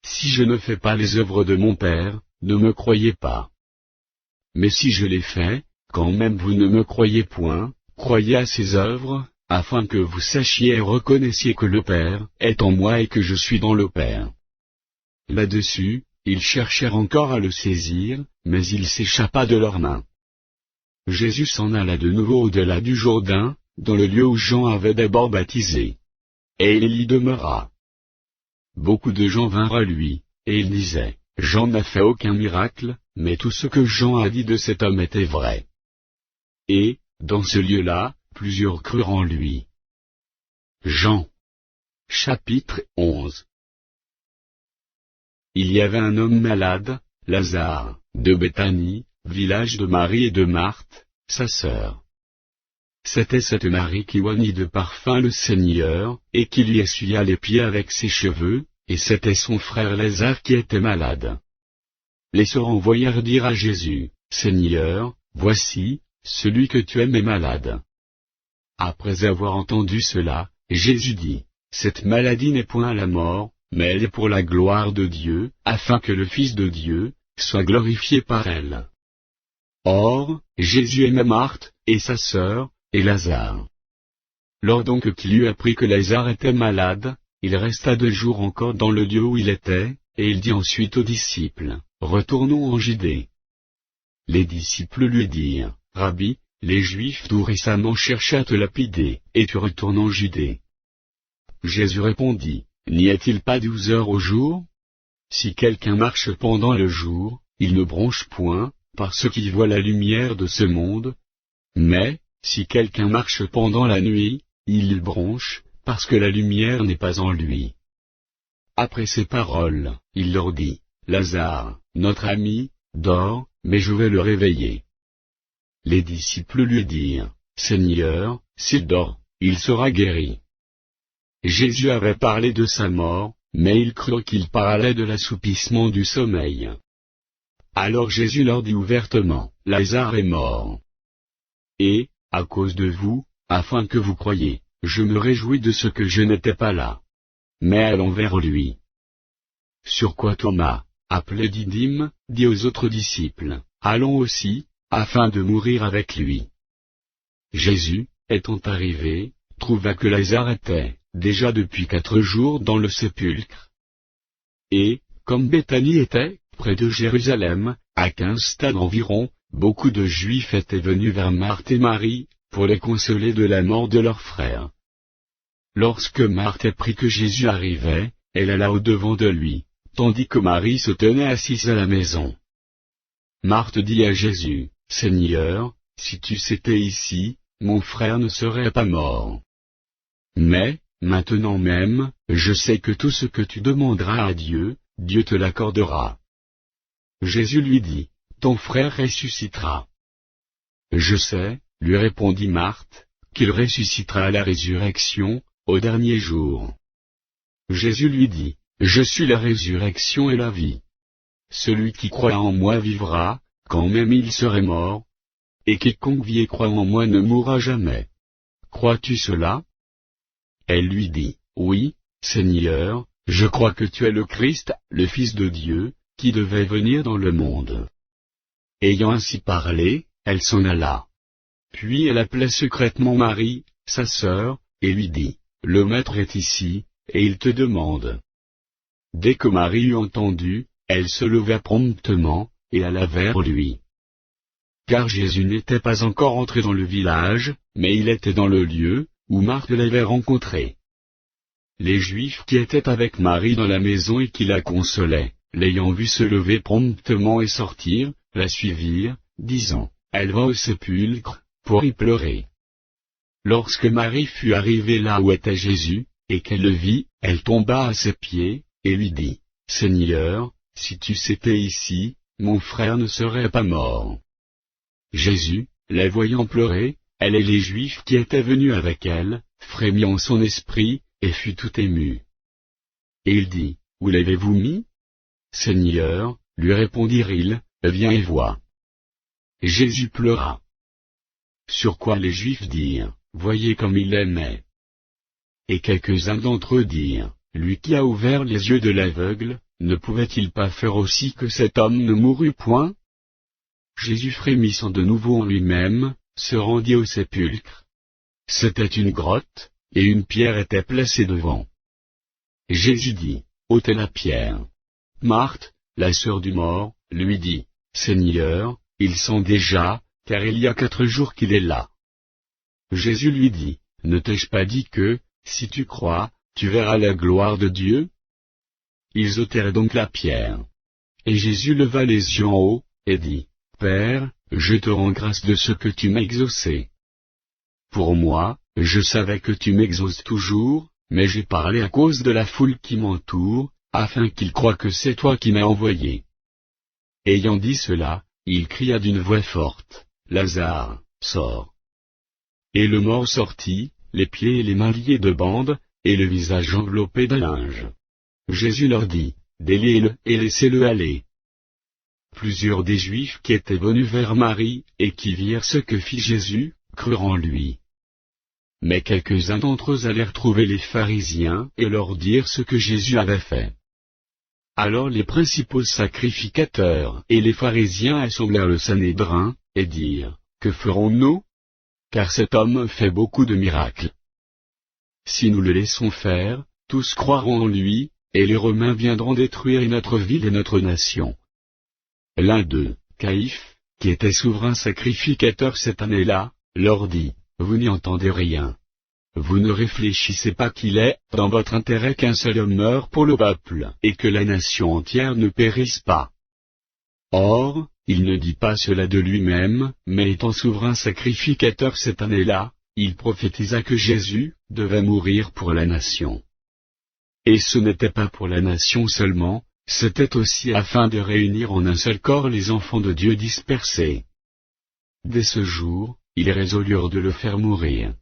Si je ne fais pas les œuvres de mon Père, ne me croyez pas. Mais si je les fais, quand même vous ne me croyez point, croyez à ces œuvres, afin que vous sachiez et reconnaissiez que le Père est en moi et que je suis dans le Père. Là-dessus, ils cherchèrent encore à le saisir, mais il s'échappa de leurs mains. Jésus s'en alla de nouveau au-delà du Jourdain, dans le lieu où Jean avait d'abord baptisé. Et il y demeura. Beaucoup de gens vinrent à lui, et ils disaient, Jean n'a fait aucun miracle, mais tout ce que Jean a dit de cet homme était vrai. Et, dans ce lieu-là, plusieurs crurent en lui. Jean. Chapitre 11. Il y avait un homme malade, Lazare, de Béthanie, village de Marie et de Marthe, sa sœur. C'était cette Marie qui oignit de parfum le Seigneur, et qui lui essuya les pieds avec ses cheveux, et c'était son frère Lazare qui était malade. Les sœurs envoyèrent dire à Jésus, Seigneur, voici, celui que tu aimes est malade. Après avoir entendu cela, Jésus dit, cette maladie n'est point à la mort, mais elle est pour la gloire de Dieu, afin que le Fils de Dieu soit glorifié par elle. Or, Jésus aimait Marthe, et sa sœur, et Lazare. Lors donc qu'il eut appris que Lazare était malade, il resta 2 jours encore dans le lieu où il était, et il dit ensuite aux disciples, retournons en Judée. Les disciples lui dirent, Rabbi, les Juifs tout récemment cherchaient à te lapider, et tu retournes en Judée. Jésus répondit, n'y a-t-il pas 12 heures au jour? Si quelqu'un marche pendant le jour, il ne bronche point, parce qu'il voit la lumière de ce monde. Mais, si quelqu'un marche pendant la nuit, il bronche, parce que la lumière n'est pas en lui. Après ces paroles, il leur dit, Lazare, notre ami, dort, mais je vais le réveiller. Les disciples lui dirent, Seigneur, s'il dort, il sera guéri. Jésus avait parlé de sa mort, mais ils crurent qu'il parlait de l'assoupissement du sommeil. Alors Jésus leur dit ouvertement, Lazare est mort. Et, à cause de vous, afin que vous croyiez, je me réjouis de ce que je n'étais pas là. Mais allons vers lui. Sur quoi Thomas, appelé Didyme, dit aux autres disciples, allons aussi, afin de mourir avec lui. Jésus, étant arrivé, trouva que Lazare était, déjà depuis 4 jours dans le sépulcre. Et, comme Béthanie était, près de Jérusalem, à 15 stades environ, beaucoup de Juifs étaient venus vers Marthe et Marie, pour les consoler de la mort de leur frère. Lorsque Marthe apprit que Jésus arrivait, elle alla au-devant de lui, tandis que Marie se tenait assise à la maison. Marthe dit à Jésus, Seigneur, si tu étais ici, mon frère ne serait pas mort. Mais, maintenant même, je sais que tout ce que tu demanderas à Dieu, Dieu te l'accordera. Jésus lui dit, ton frère ressuscitera. Je sais, lui répondit Marthe, qu'il ressuscitera à la résurrection, au dernier jour. Jésus lui dit, je suis la résurrection et la vie. Celui qui croit en moi vivra, quand même il serait mort. Et quiconque vit et croit en moi ne mourra jamais. Crois-tu cela? Elle lui dit, oui, Seigneur, je crois que tu es le Christ, le Fils de Dieu, qui devait venir dans le monde. Ayant ainsi parlé, elle s'en alla. Puis elle appela secrètement Marie, sa sœur, et lui dit, le Maître est ici, et il te demande. Dès que Marie eut entendu, elle se leva promptement, et alla vers lui. Car Jésus n'était pas encore entré dans le village, mais il était dans le lieu, où Marthe l'avait rencontré. Les Juifs qui étaient avec Marie dans la maison et qui la consolaient, l'ayant vue se lever promptement et sortir, la suivirent, disant, elle va au sépulcre, pour y pleurer. Lorsque Marie fut arrivée là où était Jésus, et qu'elle le vit, elle tomba à ses pieds, et lui dit, Seigneur, si tu étais ici, mon frère ne serait pas mort. Jésus, la voyant pleurer, elle et les Juifs qui étaient venus avec elle, frémit en son esprit, et fut tout ému. Et il dit, Où l'avez-vous mis? Seigneur, lui répondirent-ils, viens et vois. Jésus pleura. Sur quoi les Juifs dirent, Voyez comme il l'aimait. Et quelques-uns d'entre eux dirent, Lui qui a ouvert les yeux de l'aveugle, ne pouvait-il pas faire aussi que cet homme ne mourût point? Jésus frémissant de nouveau en lui-même, se rendit au sépulcre. C'était une grotte, et une pierre était placée devant. Jésus dit, ôtez la pierre. Marthe, la sœur du mort, lui dit, Seigneur, il sent déjà, car il y a 4 jours qu'il est là. Jésus lui dit, ne t'ai-je pas dit que, si tu crois, tu verras la gloire de Dieu? Ils ôtèrent donc la pierre. Et Jésus leva les yeux en haut, et dit, Père, je te rends grâce de ce que tu m'as exaucé. Pour moi, je savais que tu m'exauces toujours, mais j'ai parlé à cause de la foule qui m'entoure, afin qu'ils croient que c'est toi qui m'as envoyé. Ayant dit cela, il cria d'une voix forte, Lazare, sors. Et le mort sortit, les pieds et les mains liés de bandes, et le visage enveloppé d'un linge. Jésus leur dit, déliez-le et laissez-le aller. Plusieurs des Juifs qui étaient venus vers Marie, et qui virent ce que fit Jésus, crurent en lui. Mais quelques-uns d'entre eux allèrent trouver les pharisiens et leur dirent ce que Jésus avait fait. Alors les principaux sacrificateurs et les pharisiens assemblèrent le Sanhédrin, et dirent, Que ferons-nous? Car cet homme fait beaucoup de miracles. Si nous le laissons faire, tous croiront en lui, et les Romains viendront détruire notre ville et notre nation. L'un d'eux, Caïphe, qui était souverain sacrificateur cette année-là, leur dit, Vous n'y entendez rien. Vous ne réfléchissez pas qu'il est, dans votre intérêt qu'un seul homme meure pour le peuple, et que la nation entière ne périsse pas. Or, il ne dit pas cela de lui-même, mais étant souverain sacrificateur cette année-là, il prophétisa que Jésus devait mourir pour la nation. Et ce n'était pas pour la nation seulement, c'était aussi afin de réunir en un seul corps les enfants de Dieu dispersés. Dès ce jour, ils résolurent de le faire mourir.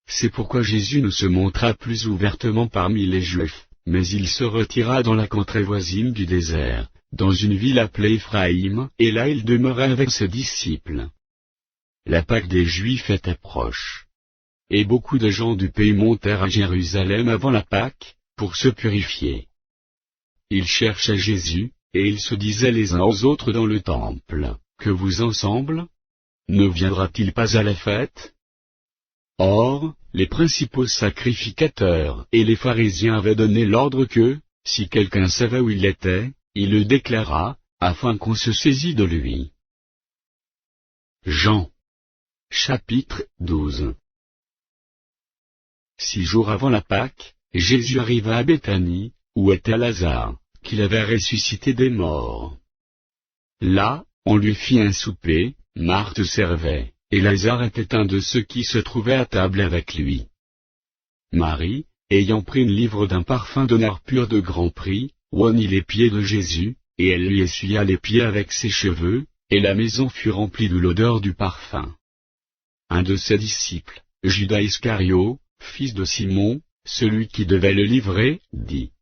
C'est pourquoi Jésus ne se montra plus ouvertement parmi les Juifs, mais il se retira dans la contrée voisine du désert, dans une ville appelée Éphraïm, et là il demeurait avec ses disciples. La Pâque des Juifs était proche. Et beaucoup de gens du pays montèrent à Jérusalem avant la Pâque, pour se purifier. Ils cherchaient Jésus, et ils se disaient les uns aux autres dans le temple, Que vous ensemble? Ne viendra-t-il pas à la fête? Or, les principaux sacrificateurs et les pharisiens avaient donné l'ordre que, si quelqu'un savait où il était, il le déclarât, afin qu'on se saisît de lui. Jean. Chapitre 12. 6 jours avant la Pâque, Jésus arriva à Béthanie, où était Lazare, qu'il avait ressuscité des morts. Là, on lui fit un souper, Marthe servait, et Lazare était un de ceux qui se trouvaient à table avec lui. Marie, ayant pris une livre d'un parfum de nard pur de grand prix, oignit les pieds de Jésus, et elle lui essuya les pieds avec ses cheveux, et la maison fut remplie de l'odeur du parfum. Un de ses disciples, Judas Iscario, fils de Simon, celui qui devait le livrer, dit,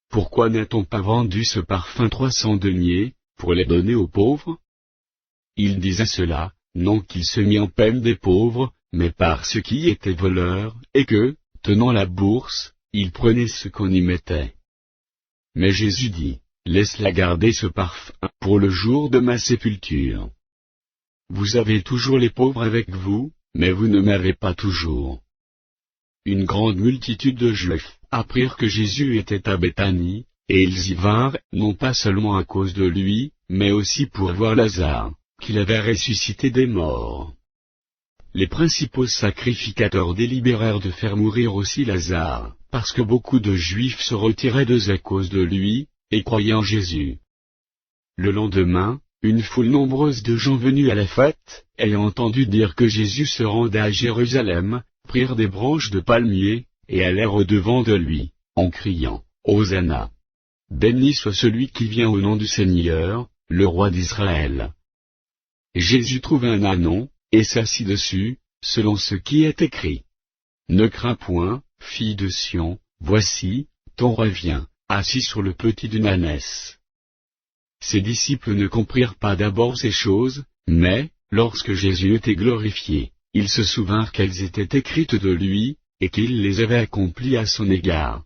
Pourquoi n'a-t-on pas vendu ce parfum 300 deniers, pour les donner aux pauvres? Il disait cela, non qu'il se mit en peine des pauvres, mais par ceux qui étaient voleurs, et que, tenant la bourse, il prenait ce qu'on y mettait. Mais Jésus dit, Laisse-la garder ce parfum, pour le jour de ma sépulture. Vous avez toujours les pauvres avec vous, mais vous ne m'avez pas toujours. Une grande multitude de Juifs apprirent que Jésus était à Béthanie, et ils y vinrent, non pas seulement à cause de lui, mais aussi pour voir Lazare, qu'il avait ressuscité des morts. Les principaux sacrificateurs délibérèrent de faire mourir aussi Lazare, parce que beaucoup de Juifs se retiraient d'eux à cause de lui, et croyaient en Jésus. Le lendemain, une foule nombreuse de gens venus à la fête, ayant entendu dire que Jésus se rendait à Jérusalem, prirent des branches de palmier, et allèrent au-devant de lui, en criant, Hosanna! béni soit celui qui vient au nom du Seigneur, le roi d'Israël. Jésus trouva un ânon, et s'assit dessus, selon ce qui est écrit. Ne crains point, fille de Sion, voici, ton roi vient, assis sur le petit d'une ânesse. Ses disciples ne comprirent pas d'abord ces choses, mais, lorsque Jésus était glorifié, ils se souvinrent qu'elles étaient écrites de lui, et qu'il les avait accomplies à son égard.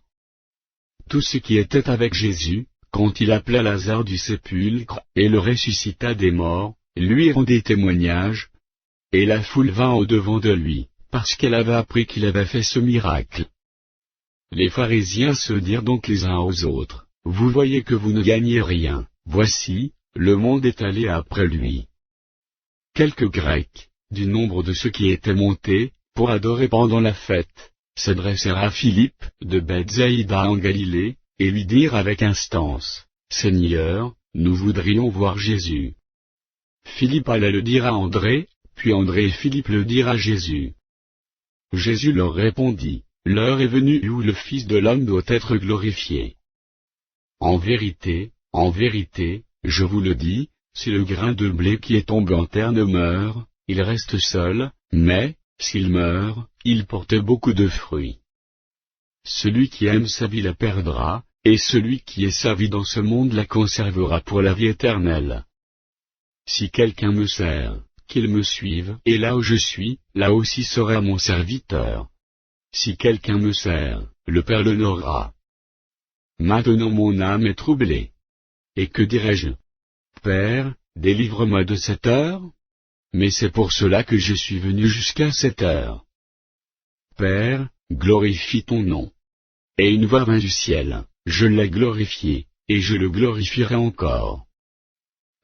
Tous ceux qui étaient avec Jésus, quand il appela Lazare du sépulcre, et le ressuscita des morts, lui rendaient témoignage, et la foule vint au-devant de lui, parce qu'elle avait appris qu'il avait fait ce miracle. Les pharisiens se dirent donc les uns aux autres, « Vous voyez que vous ne gagnez rien, voici, le monde est allé après lui. » Quelques Grecs, du nombre de ceux qui étaient montés, pour adorer pendant la fête, s'adressèrent à Philippe, de Bethsaïda en Galilée, et lui dirent avec instance, « Seigneur, nous voudrions voir Jésus. » Philippe alla le dire à André, puis André et Philippe le dirent à Jésus. Jésus leur répondit, « L'heure est venue où le Fils de l'homme doit être glorifié. En vérité, je vous le dis, si le grain de blé qui est tombé en terre ne meurt, il reste seul, mais, s'il meurt, il porte beaucoup de fruits. Celui qui aime sa vie la perdra, et celui qui est sa vie dans ce monde la conservera pour la vie éternelle. Si quelqu'un me sert, qu'il me suive, et là où je suis, là aussi sera mon serviteur. Si quelqu'un me sert, le Père l'honorera. Maintenant mon âme est troublée. Et que dirai-je? Père, délivre-moi de cette heure? Mais c'est pour cela que je suis venu jusqu'à cette heure. Père, glorifie ton nom. Et une voix vint du ciel, je l'ai glorifié, et je le glorifierai encore.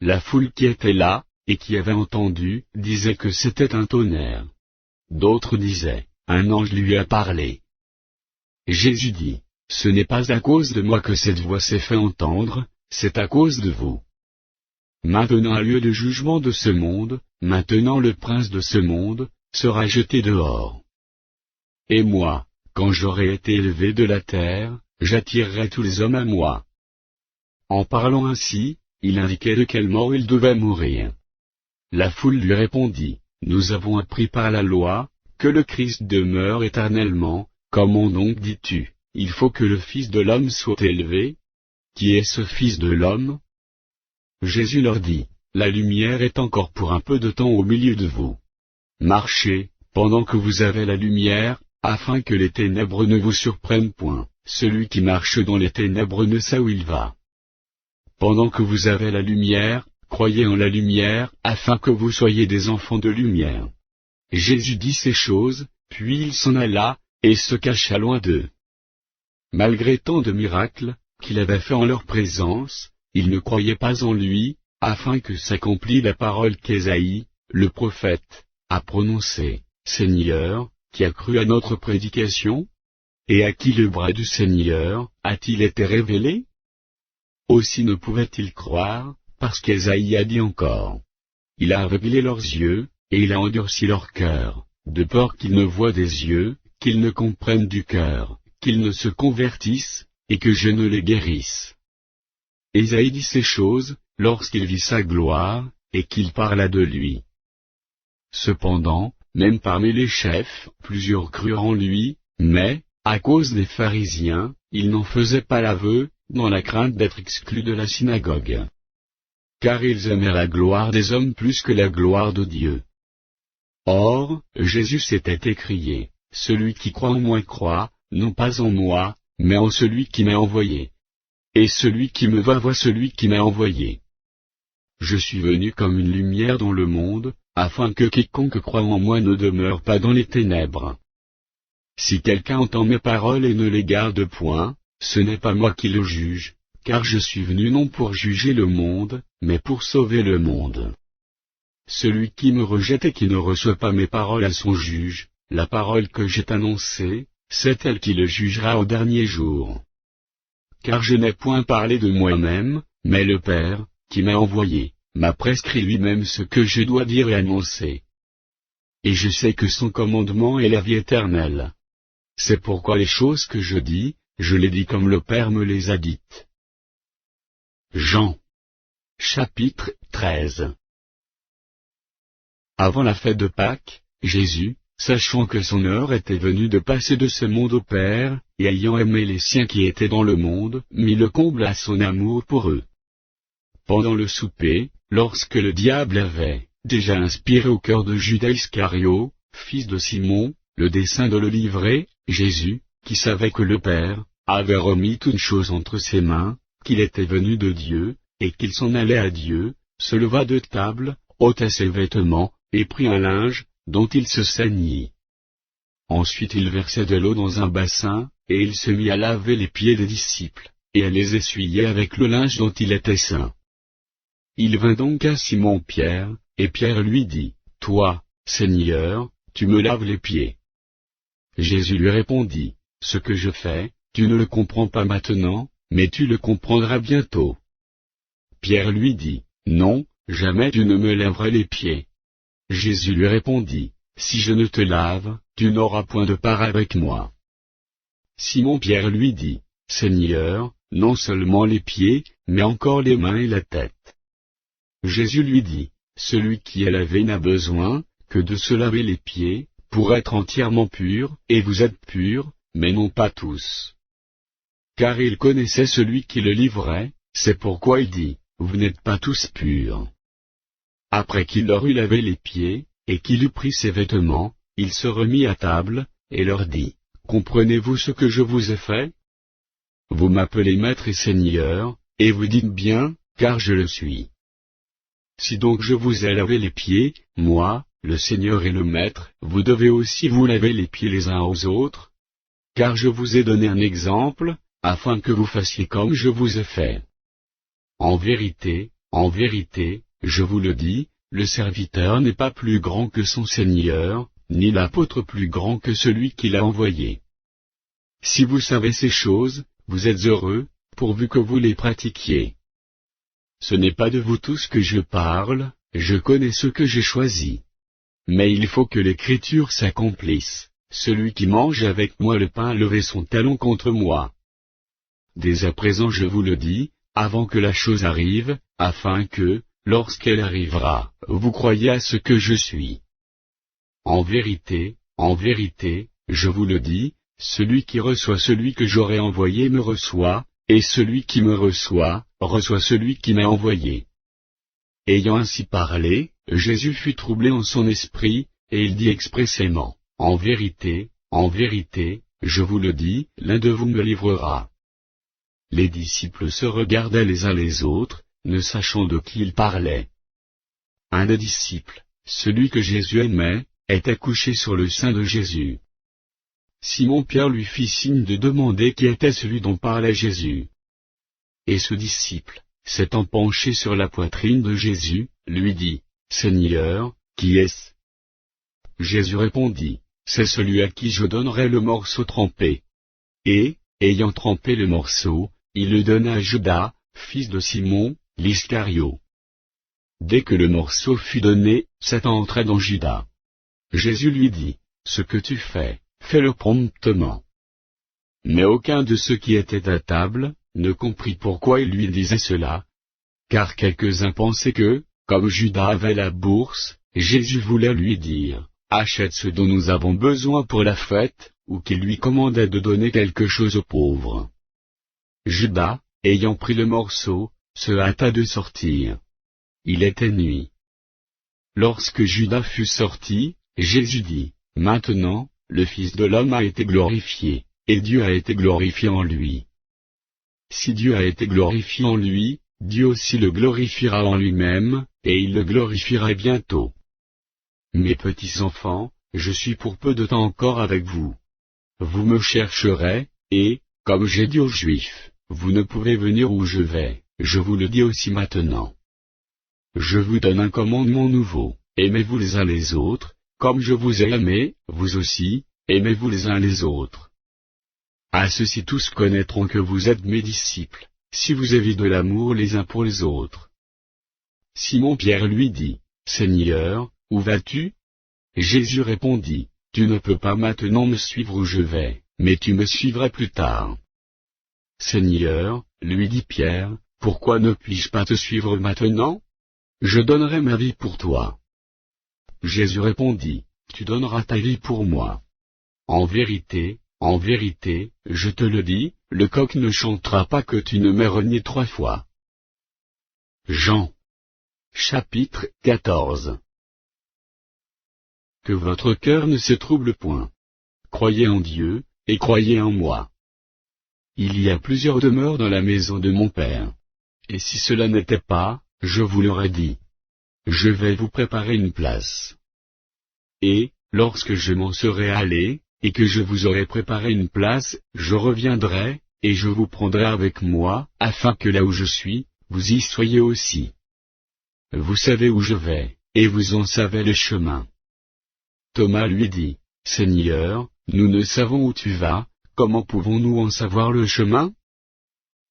La foule qui était là, et qui avait entendu, disait que c'était un tonnerre. D'autres disaient, un ange lui a parlé. Jésus dit, ce n'est pas à cause de moi que cette voix s'est fait entendre, c'est à cause de vous. Maintenant a lieu le jugement de ce monde, maintenant le prince de ce monde, sera jeté dehors. Et moi, quand j'aurai été élevé de la terre, j'attirerai tous les hommes à moi. En parlant ainsi, il indiquait de quelle mort il devait mourir. La foule lui répondit, nous avons appris par la loi, que le Christ demeure éternellement, comment donc dis-tu, il faut que le Fils de l'homme soit élevé? Qui est ce Fils de l'homme? Jésus leur dit, la lumière est encore pour un peu de temps au milieu de vous. Marchez, pendant que vous avez la lumière, afin que les ténèbres ne vous surprennent point, celui qui marche dans les ténèbres ne sait où il va. Pendant que vous avez la lumière, croyez en la lumière, afin que vous soyez des enfants de lumière. Jésus dit ces choses, puis il s'en alla, et se cacha loin d'eux. Malgré tant de miracles, qu'il avait fait en leur présence, ils ne croyaient pas en lui, afin que s'accomplît la parole qu'Ésaïe, le prophète, a prononcée, Seigneur, qui a cru à notre prédication? Et à qui le bras du Seigneur a-t-il été révélé? Aussi ne pouvaient-ils croire, parce qu'Ésaïe a dit encore. Il a aveuglé leurs yeux, et il a endurci leur cœur, de peur qu'ils ne voient des yeux, qu'ils ne comprennent du cœur, qu'ils ne se convertissent, et que je ne les guérisse. Ésaïe dit ces choses, lorsqu'il vit sa gloire, et qu'il parla de lui. Cependant, même parmi les chefs, plusieurs crurent en lui, mais, à cause des pharisiens, ils n'en faisaient pas l'aveu, dans la crainte d'être exclus de la synagogue. Car ils aimaient la gloire des hommes plus que la gloire de Dieu. Or, Jésus s'était écrié, celui qui croit en moi croit, non pas en moi, mais en celui qui m'a envoyé. Et celui qui me voit celui qui m'a envoyé. Je suis venu comme une lumière dans le monde, afin que quiconque croit en moi ne demeure pas dans les ténèbres. Si quelqu'un entend mes paroles et ne les garde point, ce n'est pas moi qui le juge, car je suis venu non pour juger le monde, mais pour sauver le monde. Celui qui me rejette et qui ne reçoit pas mes paroles à son juge, la parole que j'ai annoncée, c'est elle qui le jugera au dernier jour. Car je n'ai point parlé de moi-même, mais le Père, qui m'a envoyé, m'a prescrit lui-même ce que je dois dire et annoncer. Et je sais que son commandement est la vie éternelle. C'est pourquoi les choses que je dis, je les dis comme le Père me les a dites. Jean. Chapitre 13. Avant la fête de Pâques, Jésus, sachant que son heure était venue de passer de ce monde au Père, et ayant aimé les siens qui étaient dans le monde, mit le comble à son amour pour eux. Pendant le souper, lorsque le diable avait déjà inspiré au cœur de Judas Iscario, fils de Simon, le dessein de le livrer, Jésus, qui savait que le Père avait remis toute chose entre ses mains, qu'il était venu de Dieu, et qu'il s'en allait à Dieu, se leva de table, ôta ses vêtements, et prit un linge, dont il se ceignit. Ensuite il versa de l'eau dans un bassin, et il se mit à laver les pieds des disciples, et à les essuyer avec le linge dont il était ceint. Il vint donc à Simon-Pierre, et Pierre lui dit, « Toi, Seigneur, tu me laves les pieds. » Jésus lui répondit, « Ce que je fais, tu ne le comprends pas maintenant, mais tu le comprendras bientôt. » Pierre lui dit, « Non, jamais tu ne me laveras les pieds. » Jésus lui répondit, « Si je ne te lave, tu n'auras point de part avec moi. » Simon-Pierre lui dit, « Seigneur, non seulement les pieds, mais encore les mains et la tête. » Jésus lui dit, « Celui qui est lavé n'a besoin que de se laver les pieds, pour être entièrement pur, et vous êtes purs, mais non pas tous. » Car il connaissait celui qui le livrait, c'est pourquoi il dit, « Vous n'êtes pas tous purs. » Après qu'il leur eut lavé les pieds, et qu'il eut pris ses vêtements, il se remit à table, et leur dit, « Comprenez-vous ce que je vous ai fait? Vous m'appelez Maître et Seigneur, et vous dites bien, car je le suis. Si donc je vous ai lavé les pieds, moi, le Seigneur et le Maître, vous devez aussi vous laver les pieds les uns aux autres, car je vous ai donné un exemple, afin que vous fassiez comme je vous ai fait. En vérité, je vous le dis, le serviteur n'est pas plus grand que son Seigneur, ni l'apôtre plus grand que celui qui l'a envoyé. Si vous savez ces choses, vous êtes heureux, pourvu que vous les pratiquiez. Ce n'est pas de vous tous que je parle, je connais ceux que j'ai choisis. Mais il faut que l'Écriture s'accomplisse. Celui qui mange avec moi le pain a levé son talon contre moi. Dès à présent je vous le dis, avant que la chose arrive, afin que, lorsqu'elle arrivera, vous croyez à ce que je suis. En vérité, je vous le dis, celui qui reçoit celui que j'aurai envoyé me reçoit, et celui qui me reçoit, reçoit celui qui m'a envoyé. » Ayant ainsi parlé, Jésus fut troublé en son esprit, et il dit expressément, « En vérité, je vous le dis, l'un de vous me livrera. » Les disciples se regardaient les uns les autres, ne sachant de qui il parlait. Un des disciples, celui que Jésus aimait, était couché sur le sein de Jésus. Simon-Pierre lui fit signe de demander qui était celui dont parlait Jésus. Et ce disciple, s'étant penché sur la poitrine de Jésus, lui dit, « Seigneur, qui est-ce » Jésus répondit, « C'est celui à qui je donnerai le morceau trempé. » Et, ayant trempé le morceau, il le donna à Judas, fils de Simon, l'Iscario. Dès que le morceau fut donné, Satan entra dans Judas. Jésus lui dit, « Ce que tu fais, fais-le promptement. » Mais aucun de ceux qui étaient à table ne comprit pourquoi il lui disait cela, car quelques-uns pensaient que, comme Judas avait la bourse, Jésus voulait lui dire, « Achète ce dont nous avons besoin pour la fête », ou qu'il lui commandait de donner quelque chose aux pauvres. Judas, ayant pris le morceau, se hâta de sortir. Il était nuit. Lorsque Judas fut sorti, Jésus dit, « Maintenant, le Fils de l'homme a été glorifié, et Dieu a été glorifié en lui. Si Dieu a été glorifié en lui, Dieu aussi le glorifiera en lui-même, et il le glorifiera bientôt. Mes petits enfants, je suis pour peu de temps encore avec vous. Vous me chercherez, et, comme j'ai dit aux Juifs, vous ne pourrez venir où je vais, je vous le dis aussi maintenant. Je vous donne un commandement nouveau, aimez-vous les uns les autres, comme je vous ai aimés, vous aussi, aimez-vous les uns les autres. À ceci tous connaîtront que vous êtes mes disciples, si vous avez de l'amour les uns pour les autres. » Simon-Pierre lui dit, « Seigneur, où vas-tu » Jésus répondit, « Tu ne peux pas maintenant me suivre où je vais, mais tu me suivras plus tard. » « Seigneur, lui dit Pierre, pourquoi ne puis-je pas te suivre maintenant? Je donnerai ma vie pour toi. Jésus répondit, tu donneras ta vie pour moi. En vérité, je te le dis, le coq ne chantera pas que tu ne m'aies renié 3 fois. Jean. Chapitre 14. Que votre cœur ne se trouble point. Croyez en Dieu, et croyez en moi. Il y a plusieurs demeures dans la maison de mon Père. Et si cela n'était pas, je vous l'aurais dit. Je vais vous préparer une place. Et, lorsque je m'en serai allé, et que je vous aurai préparé une place, je reviendrai, et je vous prendrai avec moi, afin que là où je suis, vous y soyez aussi. Vous savez où je vais, et vous en savez le chemin. Thomas lui dit, Seigneur, nous ne savons où tu vas, comment pouvons-nous en savoir le chemin?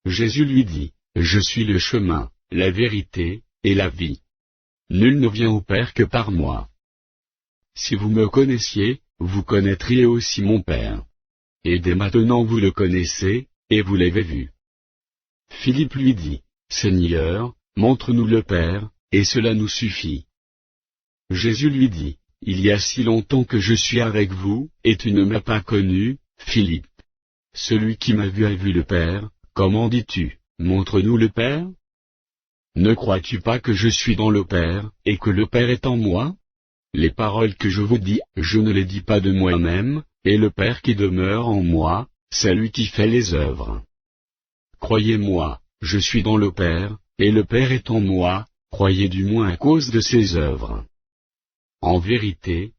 Jésus lui dit, je suis le chemin, la vérité, et la vie. Nul ne vient au Père que par moi. Si vous me connaissiez, vous connaîtriez aussi mon Père. Et dès maintenant vous le connaissez, et vous l'avez vu. Philippe lui dit, Seigneur, montre-nous le Père, et cela nous suffit. Jésus lui dit, il y a si longtemps que je suis avec vous, et tu ne m'as pas connu, Philippe. Celui qui m'a vu a vu le Père, comment dis-tu, montre-nous le Père? Ne crois-tu pas que je suis dans le Père, et que le Père est en moi? Les paroles que je vous dis, je ne les dis pas de moi-même, et le Père qui demeure en moi, c'est lui qui fait les œuvres. Croyez-moi, je suis dans le Père, et le Père est en moi, croyez du moins à cause de ses œuvres. En vérité,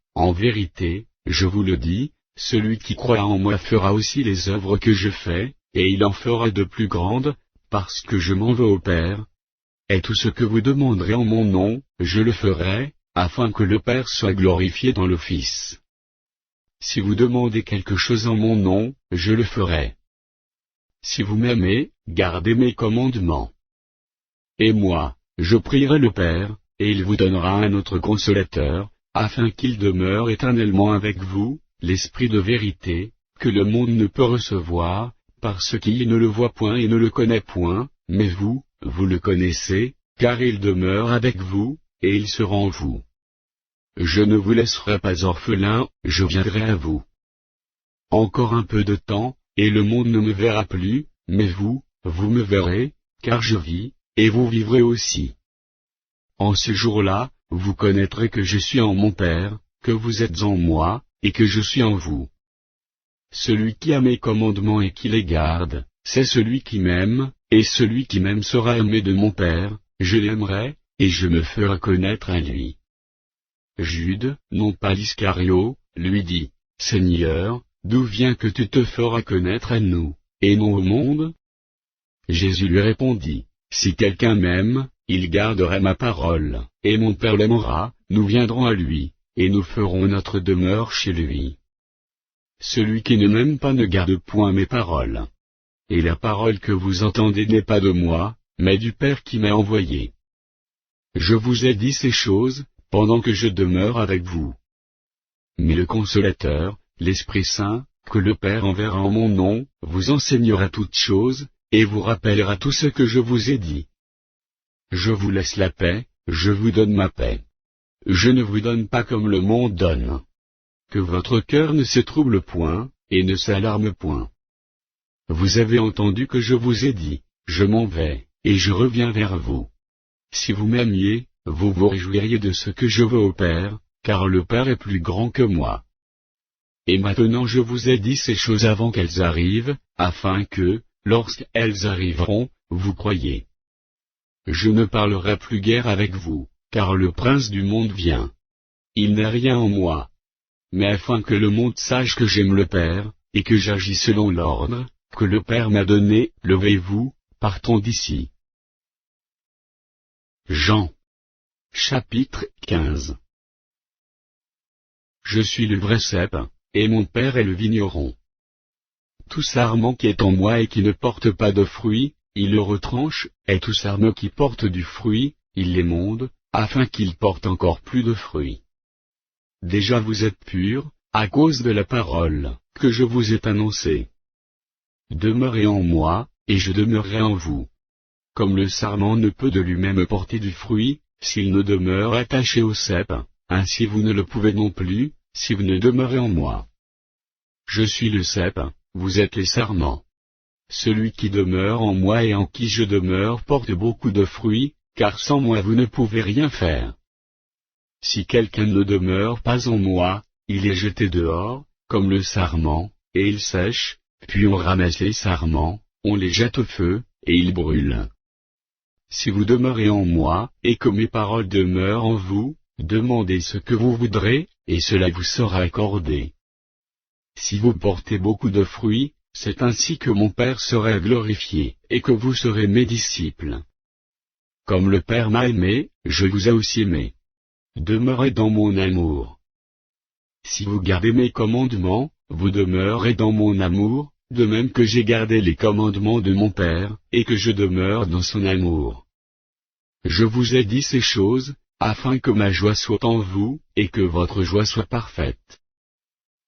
je vous le dis, celui qui croit en moi fera aussi les œuvres que je fais, et il en fera de plus grandes, parce que je m'en vais au Père. Et tout ce que vous demanderez en mon nom, je le ferai, afin que le Père soit glorifié dans le Fils. Si vous demandez quelque chose en mon nom, je le ferai. Si vous m'aimez, gardez mes commandements. Et moi, je prierai le Père, et il vous donnera un autre consolateur, afin qu'il demeure éternellement avec vous, l'Esprit de vérité, que le monde ne peut recevoir, parce qu'il ne le voit point et ne le connaît point, mais vous, vous le connaissez, car il demeure avec vous, et il sera en vous. Je ne vous laisserai pas orphelin, je viendrai à vous. Encore un peu de temps, et le monde ne me verra plus, mais vous, vous me verrez, car je vis, et vous vivrez aussi. En ce jour-là, vous connaîtrez que je suis en mon Père, que vous êtes en moi, et que je suis en vous. Celui qui a mes commandements et qui les garde, c'est celui qui m'aime, et celui qui m'aime sera aimé de mon Père, je l'aimerai, et je me ferai connaître à lui. Jude, non pas l'Iscario, lui dit, Seigneur, d'où vient que tu te feras connaître à nous, et non au monde? Jésus lui répondit, si quelqu'un m'aime, il garderait ma parole, et mon Père l'aimera, nous viendrons à lui, et nous ferons notre demeure chez lui. Celui qui ne m'aime pas ne garde point mes paroles. Et la parole que vous entendez n'est pas de moi, mais du Père qui m'a envoyé. Je vous ai dit ces choses, pendant que je demeure avec vous. Mais le Consolateur, l'Esprit Saint, que le Père enverra en mon nom, vous enseignera toutes choses, et vous rappellera tout ce que je vous ai dit. Je vous laisse la paix, je vous donne ma paix. Je ne vous donne pas comme le monde donne. Que votre cœur ne se trouble point, et ne s'alarme point. Vous avez entendu que je vous ai dit, je m'en vais, et je reviens vers vous. Si vous m'aimiez, vous vous réjouiriez de ce que je veux au Père, car le Père est plus grand que moi. Et maintenant je vous ai dit ces choses avant qu'elles arrivent, afin que, lorsqu'elles arriveront, vous croyiez. Je ne parlerai plus guère avec vous, car le prince du monde vient. Il n'est rien en moi. Mais afin que le monde sache que j'aime le Père, et que j'agis selon l'ordre que le Père m'a donné, levez-vous, partons d'ici. Jean. Chapitre 15. Je suis le vrai cep, et mon Père est le vigneron. Tout sarment qui est en moi et qui ne porte pas de fruit, il le retranche, et tout sarment qui porte du fruit, il l'émonde, afin qu'il porte encore plus de fruits. Déjà vous êtes purs, à cause de la parole que je vous ai annoncée. Demeurez en moi, et je demeurerai en vous. comme le sarment ne peut de lui-même porter du fruit, s'il ne demeure attaché au cep, ainsi vous ne le pouvez non plus, si vous ne demeurez en moi. Je suis le cep, vous êtes les sarments. Celui qui demeure en moi et en qui je demeure porte beaucoup de fruits, car sans moi vous ne pouvez rien faire. Si quelqu'un ne demeure pas en moi, il est jeté dehors, comme le sarment, et il sèche, puis on ramasse les sarments, on les jette au feu, et ils brûlent. Si vous demeurez en moi, et que mes paroles demeurent en vous, demandez ce que vous voudrez, et cela vous sera accordé. Si vous portez beaucoup de fruits, c'est ainsi que mon Père sera glorifié, et que vous serez mes disciples. Comme le Père m'a aimé, je vous ai aussi aimé. Demeurez dans mon amour. Si vous gardez mes commandements, vous demeurez dans mon amour, de même que j'ai gardé les commandements de mon Père, et que je demeure dans son amour. Je vous ai dit ces choses, afin que ma joie soit en vous, et que votre joie soit parfaite.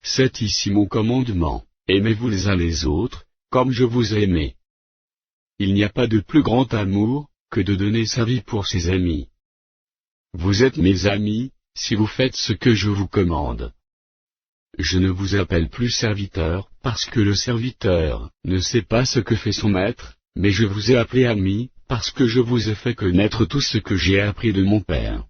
C'est ici mon commandement, aimez-vous les uns les autres, comme je vous ai aimé. Il n'y a pas de plus grand amour, que de donner sa vie pour ses amis. Vous êtes mes amis, si vous faites ce que je vous commande. Je ne vous appelle plus serviteur, parce que le serviteur ne sait pas ce que fait son maître, mais je vous ai appelé ami, parce que je vous ai fait connaître tout ce que j'ai appris de mon Père.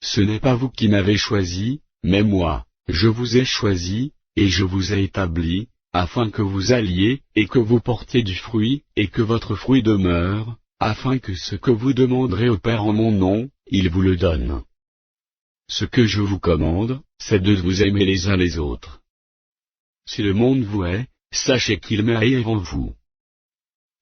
Ce n'est pas vous qui m'avez choisi, mais moi, je vous ai choisi, et je vous ai établi, afin que vous alliez, et que vous portiez du fruit, et que votre fruit demeure, afin que ce que vous demanderez au Père en mon nom, il vous le donne. Ce que je vous commande, c'est de vous aimer les uns les autres. Si le monde vous hait, sachez qu'il m'a haï avant vous.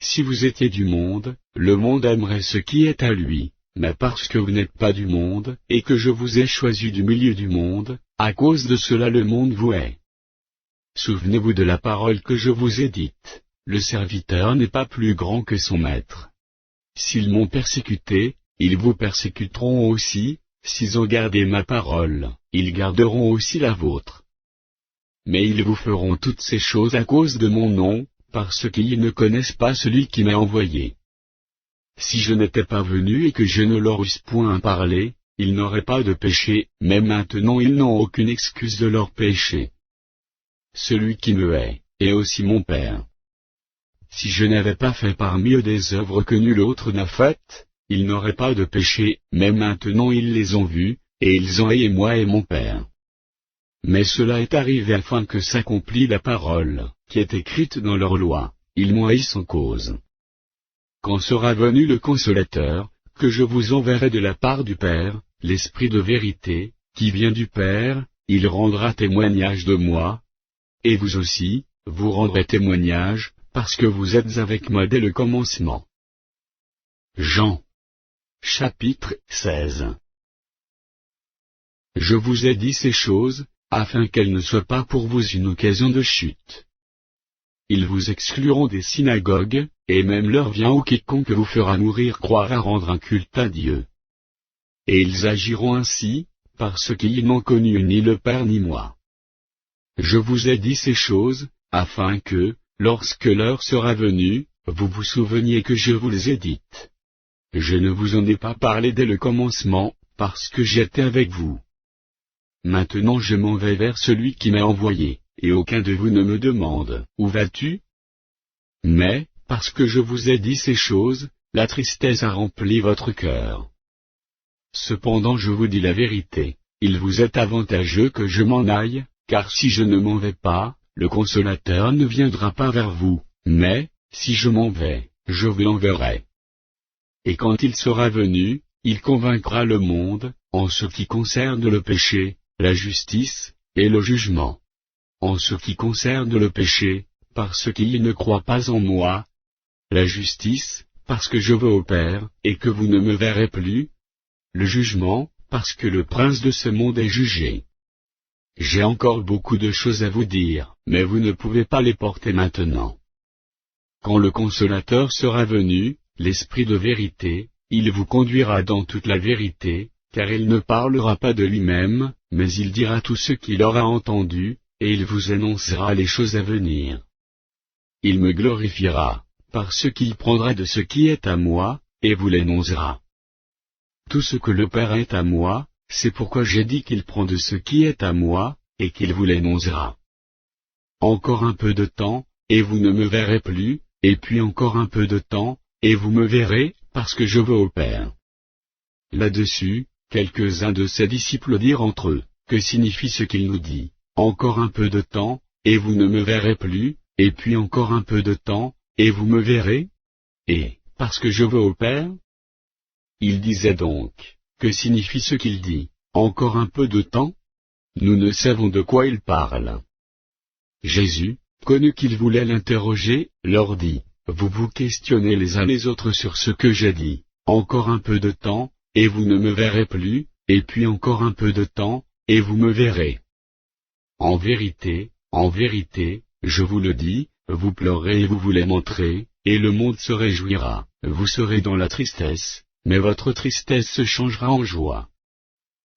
Si vous étiez du monde, le monde aimerait ce qui est à lui, mais parce que vous n'êtes pas du monde, et que je vous ai choisi du milieu du monde, à cause de cela le monde vous hait. Souvenez-vous de la parole que je vous ai dite, le serviteur n'est pas plus grand que son maître. S'ils m'ont persécuté, ils vous persécuteront aussi, s'ils ont gardé ma parole, ils garderont aussi la vôtre. Mais ils vous feront toutes ces choses à cause de mon nom, parce qu'ils ne connaissent pas celui qui m'a envoyé. Si je n'étais pas venu et que je ne leur eusse point parlé, ils n'auraient pas de péché, mais maintenant ils n'ont aucune excuse de leur péché. Celui qui me hait, est aussi mon Père. Si je n'avais pas fait parmi eux des œuvres que nul autre n'a faites, ils n'auraient pas de péché, mais maintenant ils les ont vues, et ils ont haï moi et mon Père. Mais cela est arrivé afin que s'accomplît la parole, qui est écrite dans leur loi, ils m'ont haï sans cause. Quand sera venu le Consolateur, que je vous enverrai de la part du Père, l'Esprit de vérité, qui vient du Père, il rendra témoignage de moi. Et vous aussi, vous rendrez témoignage, parce que vous êtes avec moi dès le commencement. Jean. Chapitre 16. Je vous ai dit ces choses, afin qu'elles ne soient pas pour vous une occasion de chute. Ils vous excluront des synagogues, et même l'heure vient où quiconque vous fera mourir croira rendre un culte à Dieu. Et ils agiront ainsi, parce qu'ils n'ont connu ni le Père ni moi. Je vous ai dit ces choses, afin que, lorsque l'heure sera venue, vous vous souveniez que je vous les ai dites. Je ne vous en ai pas parlé dès le commencement, parce que j'étais avec vous. Maintenant je m'en vais vers celui qui m'a envoyé, et aucun de vous ne me demande, où vas-tu? Mais, parce que je vous ai dit ces choses, la tristesse a rempli votre cœur. Cependant je vous dis la vérité, il vous est avantageux que je m'en aille, car si je ne m'en vais pas, le Consolateur ne viendra pas vers vous, mais, si je m'en vais, je vous l'enverrai. Et quand il sera venu, il convaincra le monde, en ce qui concerne le péché, la justice, et le jugement. En ce qui concerne le péché, parce qu'il ne croit pas en moi. La justice, parce que je vais au Père, et que vous ne me verrez plus. Le jugement, parce que le prince de ce monde est jugé. J'ai encore beaucoup de choses à vous dire, mais vous ne pouvez pas les porter maintenant. Quand le Consolateur sera venu, l'Esprit de vérité, il vous conduira dans toute la vérité, car il ne parlera pas de lui-même, mais il dira tout ce qu'il aura entendu, et il vous annoncera les choses à venir. Il me glorifiera, parce qu'il prendra de ce qui est à moi, et vous l'énoncera. Tout ce que le Père est à moi, c'est pourquoi j'ai dit qu'il prend de ce qui est à moi, et qu'il vous l'énoncera. Encore un peu de temps, et vous ne me verrez plus, et puis encore un peu de temps, et vous me verrez, parce que je vais au Père. Là-dessus, quelques-uns de ses disciples dirent entre eux, que signifie ce qu'il nous dit, encore un peu de temps, et vous ne me verrez plus, et puis encore un peu de temps, et vous me verrez? Et, parce que je vais au Père? Il disait donc, que signifie ce qu'il dit, encore un peu de temps? Nous ne savons de quoi il parle. Jésus, connu qu'il voulait l'interroger, leur dit, vous vous questionnez les uns les autres sur ce que j'ai dit, encore un peu de temps, et vous ne me verrez plus, et puis encore un peu de temps, et vous me verrez. En vérité, je vous le dis, vous pleurerez et vous vous lamenterez, et le monde se réjouira, vous serez dans la tristesse, mais votre tristesse se changera en joie.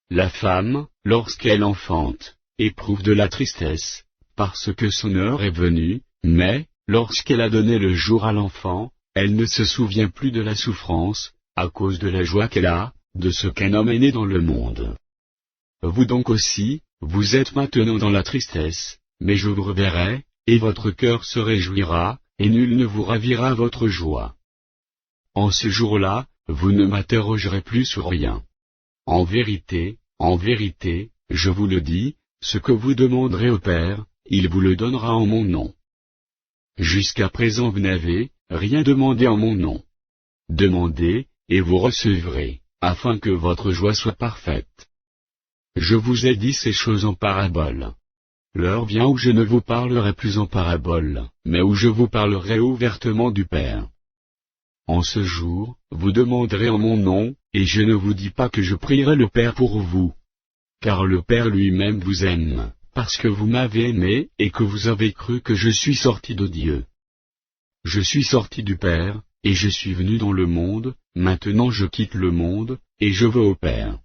La femme, lorsqu'elle enfante, éprouve de la tristesse, parce que son heure est venue, mais, lorsqu'elle a donné le jour à l'enfant, elle ne se souvient plus de la souffrance, à cause de la joie qu'elle a, de ce qu'un homme est né dans le monde. Vous donc aussi, vous êtes maintenant dans la tristesse, mais je vous reverrai, et votre cœur se réjouira, et nul ne vous ravira votre joie. En ce jour-là, vous ne m'interrogerez plus sur rien. En vérité, je vous le dis, ce que vous demanderez au Père, il vous le donnera en mon nom. Jusqu'à présent vous n'avez rien demandé en mon nom. Demandez, et vous recevrez, afin que votre joie soit parfaite. Je vous ai dit ces choses en parabole. L'heure vient où je ne vous parlerai plus en parabole, mais où je vous parlerai ouvertement du Père. En ce jour, vous demanderez en mon nom, et je ne vous dis pas que je prierai le Père pour vous. Car le Père lui-même vous aime, parce que vous m'avez aimé et que vous avez cru que je suis sorti de Dieu. Je suis sorti du Père, et je suis venu dans le monde, maintenant je quitte le monde, et je vais au Père.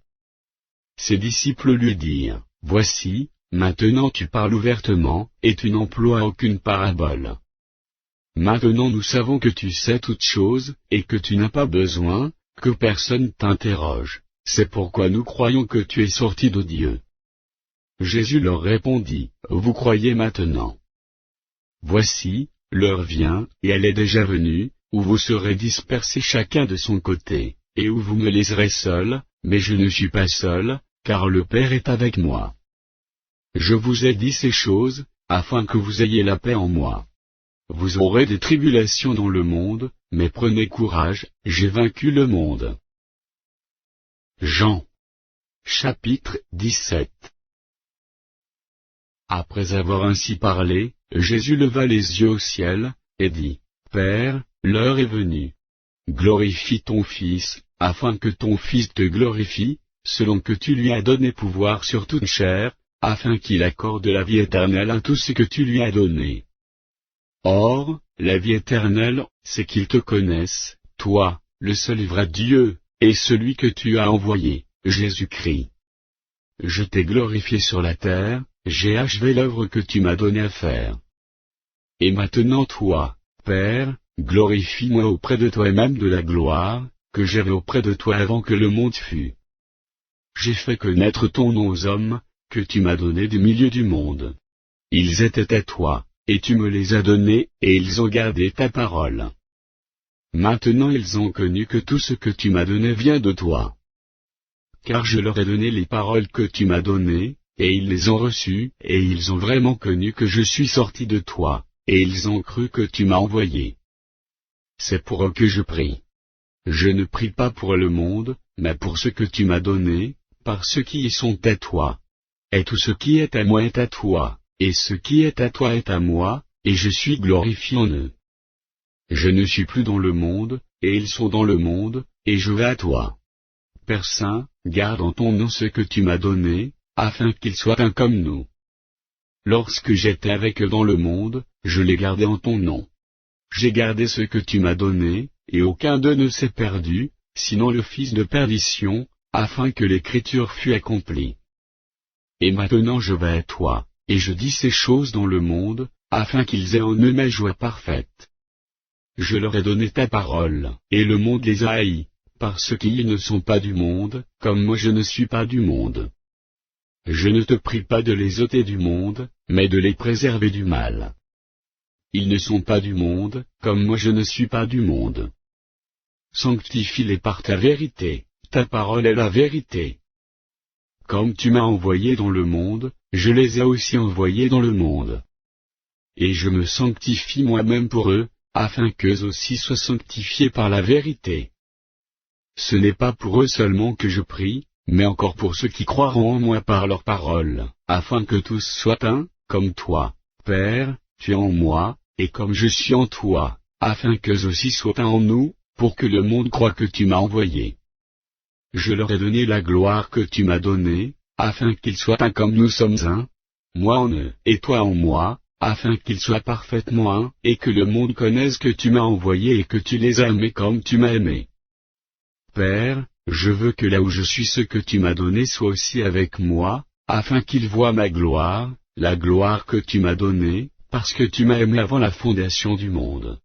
Ses disciples lui dirent, voici, maintenant tu parles ouvertement, et tu n'emploies aucune parabole. Maintenant nous savons que tu sais toutes choses, et que tu n'as pas besoin, que personne t'interroge, c'est pourquoi nous croyons que tu es sorti de Dieu. Jésus leur répondit, vous croyez maintenant. Voici, l'heure vient, et elle est déjà venue, où vous serez dispersés chacun de son côté, et où vous me laisserez seul, mais je ne suis pas seul, car le Père est avec moi. Je vous ai dit ces choses, afin que vous ayez la paix en moi. Vous aurez des tribulations dans le monde, mais prenez courage, j'ai vaincu le monde. Jean. Chapitre 17. Après avoir ainsi parlé, Jésus leva les yeux au ciel, et dit, Père, l'heure est venue. Glorifie ton Fils, afin que ton Fils te glorifie, selon que tu lui as donné pouvoir sur toute chair, afin qu'il accorde la vie éternelle à tous ceux que tu lui as donnés. Or, la vie éternelle, c'est qu'ils te connaissent, toi, le seul vrai Dieu, et celui que tu as envoyé, Jésus-Christ. Je t'ai glorifié sur la terre, j'ai achevé l'œuvre que tu m'as donné à faire. Et maintenant toi, Père, glorifie-moi auprès de toi et même de la gloire, que j'avais auprès de toi avant que le monde fût. J'ai fait connaître ton nom aux hommes, que tu m'as donnés du milieu du monde. Ils étaient à toi, et tu me les as donnés, et ils ont gardé ta parole. Maintenant ils ont connu que tout ce que tu m'as donné vient de toi. Car je leur ai donné les paroles que tu m'as données, et ils les ont reçues, et ils ont vraiment connu que je suis sorti de toi, et ils ont cru que tu m'as envoyé. C'est pour eux que je prie. Je ne prie pas pour le monde, mais pour ceux que tu m'as donnés, par ceux qui y sont à toi. Et tout ce qui est à moi est à toi, et ce qui est à toi est à moi, et je suis glorifié en eux. Je ne suis plus dans le monde, et ils sont dans le monde, et je vais à toi. Père Saint, garde en ton nom ce que tu m'as donné, afin qu'ils soient un comme nous. Lorsque j'étais avec eux dans le monde, je les gardais en ton nom. J'ai gardé ce que tu m'as donné, et aucun d'eux ne s'est perdu, sinon le fils de perdition, afin que l'écriture fût accomplie. Et maintenant je vais à toi, et je dis ces choses dans le monde, afin qu'ils aient en eux ma joie parfaite. je leur ai donné ta parole, et le monde les a haïs, parce qu'ils ne sont pas du monde, comme moi je ne suis pas du monde. Je ne te prie pas de les ôter du monde, mais de les préserver du mal. Ils ne sont pas du monde, comme moi je ne suis pas du monde. Sanctifie-les par ta vérité, ta parole est la vérité. Comme tu m'as envoyé dans le monde, je les ai aussi envoyés dans le monde. Et je me sanctifie moi-même pour eux, afin qu'eux aussi soient sanctifiés par la vérité. Ce n'est pas pour eux seulement que je prie, mais encore pour ceux qui croiront en moi par leur parole, afin que tous soient un, comme toi, Père, tu es en moi, et comme je suis en toi, afin qu'eux aussi soient un en nous, pour que le monde croie que tu m'as envoyé. Je leur ai donné la gloire que tu m'as donnée, afin qu'ils soient un comme nous sommes un, moi en eux, et toi en moi, afin qu'ils soient parfaitement un, et que le monde connaisse que tu m'as envoyé et que tu les as aimés comme tu m'as aimé. Père, je veux que là où je suis ce que tu m'as donné soit aussi avec moi, afin qu'ils voient ma gloire, la gloire que tu m'as donnée, parce que tu m'as aimé avant la fondation du monde.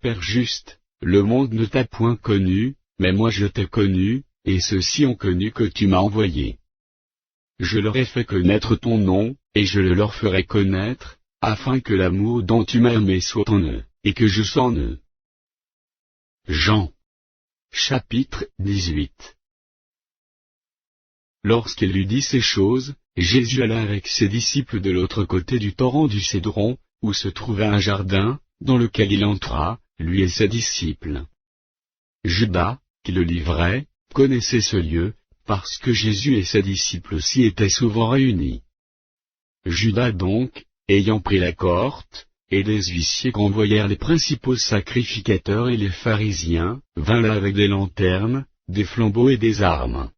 Père juste, le monde ne t'a point connu, mais moi je t'ai connu, et ceux-ci ont connu que tu m'as envoyé. Je leur ai fait connaître ton nom, et je le leur ferai connaître, afin que l'amour dont tu m'as aimé soit en eux, et que je sois en eux. Jean. Chapitre 18. Lorsqu'il eut dit ces choses, Jésus alla avec ses disciples de l'autre côté du torrent du Cédron, où se trouvait un jardin, dans lequel il entra, lui et ses disciples. Judas, qui le livrait, connaissait ce lieu, parce que Jésus et ses disciples s'y étaient souvent réunis. Judas donc, ayant pris la cohorte, et les huissiers qu'envoyèrent les principaux sacrificateurs et les pharisiens, vint là avec des lanternes, des flambeaux et des armes.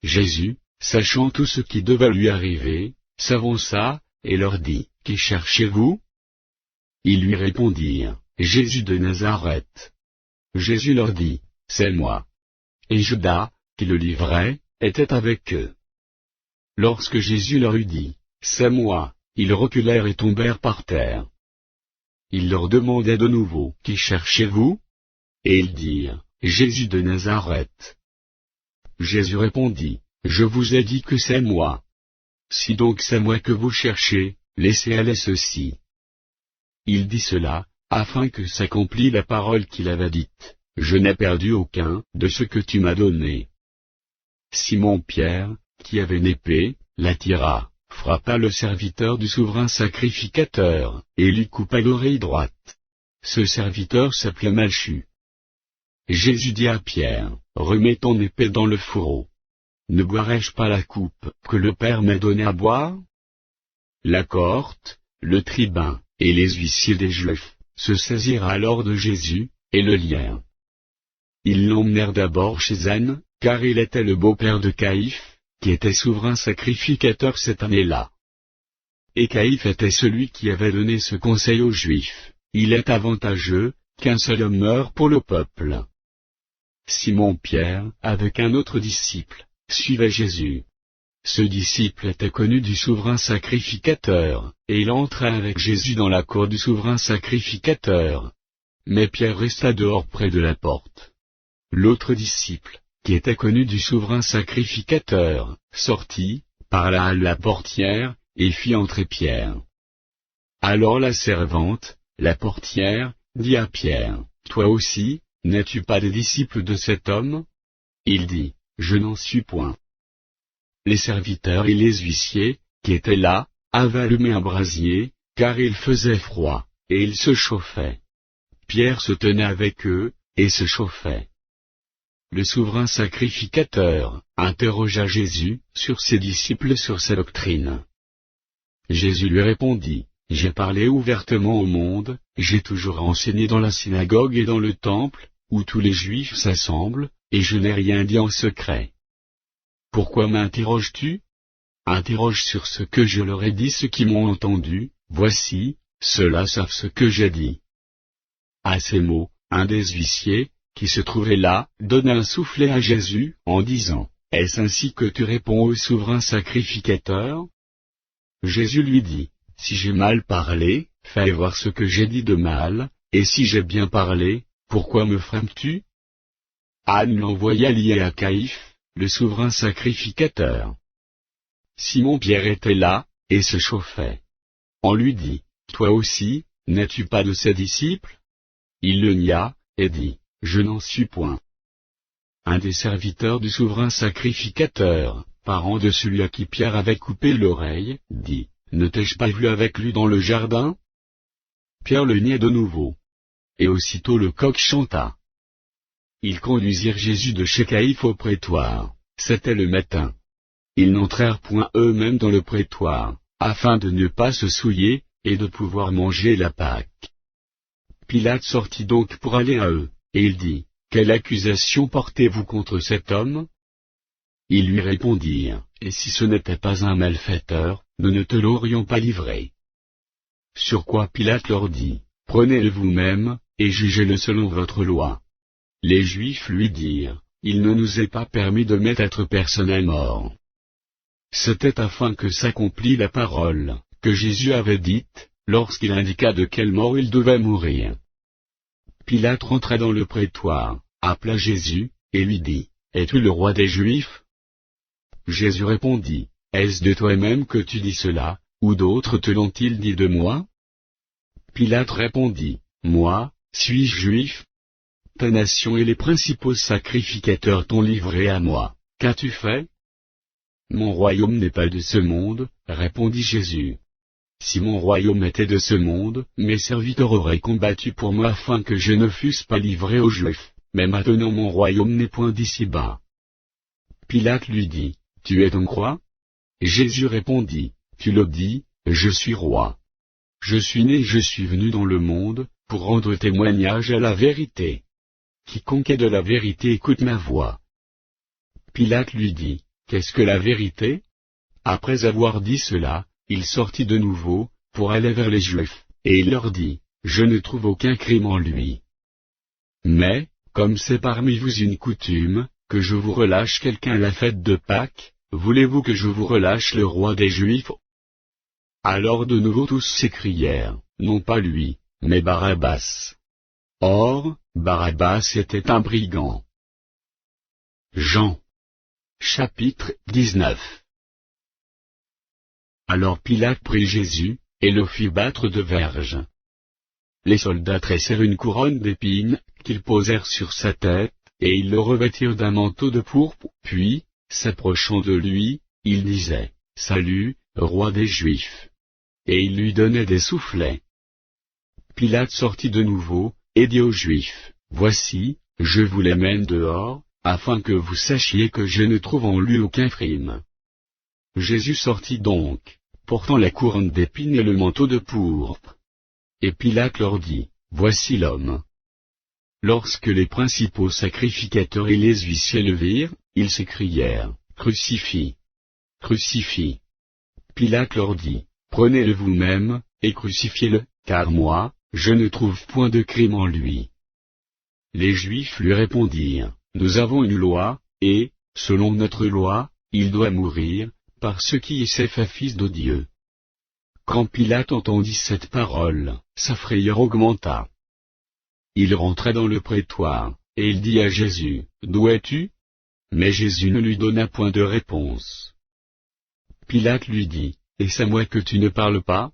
Jésus, sachant tout ce qui devait lui arriver, s'avança, et leur dit, « Qui cherchez-vous » Ils lui répondirent, « Jésus de Nazareth. » Jésus leur dit, « C'est moi. » Et Judas, qui le livrait, était avec eux. Lorsque Jésus leur eut dit, « C'est moi », ils reculèrent et tombèrent par terre. Il leur demandait de nouveau, « Qui cherchez-vous » Et ils dirent, « Jésus de Nazareth. » Jésus répondit, « Je vous ai dit que c'est moi. Si donc c'est moi que vous cherchez, laissez aller ceux-ci. » Il dit cela, afin que s'accomplît la parole qu'il avait dite, « Je n'ai perdu aucun de ce que tu m'as donné. » Simon-Pierre, qui avait une épée, la tira, frappa le serviteur du souverain sacrificateur, et lui coupa l'oreille droite. Ce serviteur s'appelait Malchu. Jésus dit à Pierre, « Remets ton épée dans le fourreau. Ne boirai-je pas la coupe que le Père m'a donnée à boire ?» La cohorte, le tribun, et les huissiers des Juifs, se saisirent alors de Jésus, et le lièrent. Ils l'emmenèrent d'abord chez Anne, car il était le beau-père de Caïphe, qui était souverain sacrificateur cette année-là. Et Caïphe était celui qui avait donné ce conseil aux Juifs, « Il est avantageux qu'un seul homme meure pour le peuple. » Simon-Pierre, avec un autre disciple, suivait Jésus. Ce disciple était connu du souverain sacrificateur, et il entra avec Jésus dans la cour du souverain sacrificateur. Mais Pierre resta dehors près de la porte. L'autre disciple, qui était connu du souverain sacrificateur, sortit, parla à la portière, et fit entrer Pierre. Alors la servante, la portière, dit à Pierre, « Toi aussi, n'es-tu pas des disciples de cet homme » Il dit, « Je n'en suis point. » Les serviteurs et les huissiers, qui étaient là, avaient allumé un brasier, car il faisait froid, et ils se chauffaient. Pierre se tenait avec eux, et se chauffait. Le souverain sacrificateur interrogea Jésus sur ses disciples sur sa doctrine. Jésus lui répondit, « J'ai parlé ouvertement au monde, j'ai toujours enseigné dans la synagogue et dans le temple, où tous les Juifs s'assemblent, et je n'ai rien dit en secret. Pourquoi m'interroges-tu ? Interroge sur ce que je leur ai dit ceux qui m'ont entendu, voici, ceux-là savent ce que j'ai dit. » À ces mots, un des huissiers, qui se trouvait là, donna un soufflet à Jésus, en disant, « Est-ce ainsi que tu réponds au souverain sacrificateur ?» Jésus lui dit, « Si j'ai mal parlé, fais voir ce que j'ai dit de mal, Et si j'ai bien parlé, pourquoi me frapes-tu? Anne l'envoya lié à Caïphe, le souverain sacrificateur. Simon-Pierre était là, et se chauffait. On lui dit, toi aussi, n'es-tu pas de ses disciples? Il le nia, et dit, je n'en suis point. Un des serviteurs du souverain sacrificateur, parent de celui à qui Pierre avait coupé l'oreille, dit, ne t'ai-je pas vu avec lui dans le jardin? Pierre le niait de nouveau. Et aussitôt le coq chanta. Ils conduisirent Jésus de chez Caïphe au prétoire, c'était le matin. Ils n'entrèrent point eux-mêmes dans le prétoire, afin de ne pas se souiller, et de pouvoir manger la Pâque. Pilate sortit donc pour aller à eux, et il dit, quelle accusation portez-vous contre cet homme? Ils lui répondirent, et si ce n'était pas un malfaiteur, nous ne te l'aurions pas livré. Sur quoi Pilate leur dit, prenez-le vous-même, et jugez-le selon votre loi. Les Juifs lui dirent, il ne nous est pas permis de mettre personne à mort. C'était afin que s'accomplît la parole, que Jésus avait dite, lorsqu'il indiqua de quelle mort il devait mourir. Pilate rentra dans le prétoire, appela Jésus, et lui dit, es-tu le roi des Juifs? Jésus répondit, est-ce de toi-même que tu dis cela, ou d'autres te l'ont-ils dit de moi? Pilate répondit, moi, suis-je juif? Ta nation et les principaux sacrificateurs t'ont livré à moi, qu'as-tu fait? Mon royaume n'est pas de ce monde, répondit Jésus. Si mon royaume était de ce monde, mes serviteurs auraient combattu pour moi afin que je ne fusse pas livré aux Juifs, mais maintenant mon royaume n'est point d'ici-bas. Pilate lui dit, tu es donc roi? Jésus répondit, tu le dis, je suis roi. Je suis né et je suis venu dans le monde, pour rendre témoignage à la vérité. Quiconque est de la vérité écoute ma voix. Pilate lui dit, qu'est-ce que la vérité? Après avoir dit cela, il sortit de nouveau, pour aller vers les Juifs, et il leur dit, je ne trouve aucun crime en lui. Mais, comme c'est parmi vous une coutume, que je vous relâche quelqu'un à la fête de Pâques, voulez-vous que je vous relâche le roi des Juifs? Alors de nouveau tous s'écrièrent, non pas lui, mais Barabbas. Or, Barabbas était un brigand. Jean. Chapitre 19. Alors Pilate prit Jésus, et le fit battre de verges. Les soldats tressèrent une couronne d'épines, qu'ils posèrent sur sa tête, et ils le revêtirent d'un manteau de pourpre, puis, s'approchant de lui, ils disaient, salut, roi des Juifs. Et ils lui donnaient des soufflets. Pilate sortit de nouveau, et dit aux Juifs, voici, je vous les mène dehors, afin que vous sachiez que je ne trouve en lui aucun crime. Jésus sortit donc, portant la couronne d'épines et le manteau de pourpre. Et Pilate leur dit, voici l'homme. Lorsque les principaux sacrificateurs et les huissiers le virent, ils s'écrièrent, crucifie! Crucifie! Pilate leur dit, prenez-le vous-même, et crucifiez-le, car moi, je ne trouve point de crime en lui. Les Juifs lui répondirent, nous avons une loi, et, selon notre loi, il doit mourir, parce qu'il s'est fait fils de Dieu. Quand Pilate entendit cette parole, sa frayeur augmenta. Il rentra dans le prétoire, et il dit à Jésus, d'où es-tu? Mais Jésus ne lui donna point de réponse. Pilate lui dit, est-ce à moi que tu ne parles pas?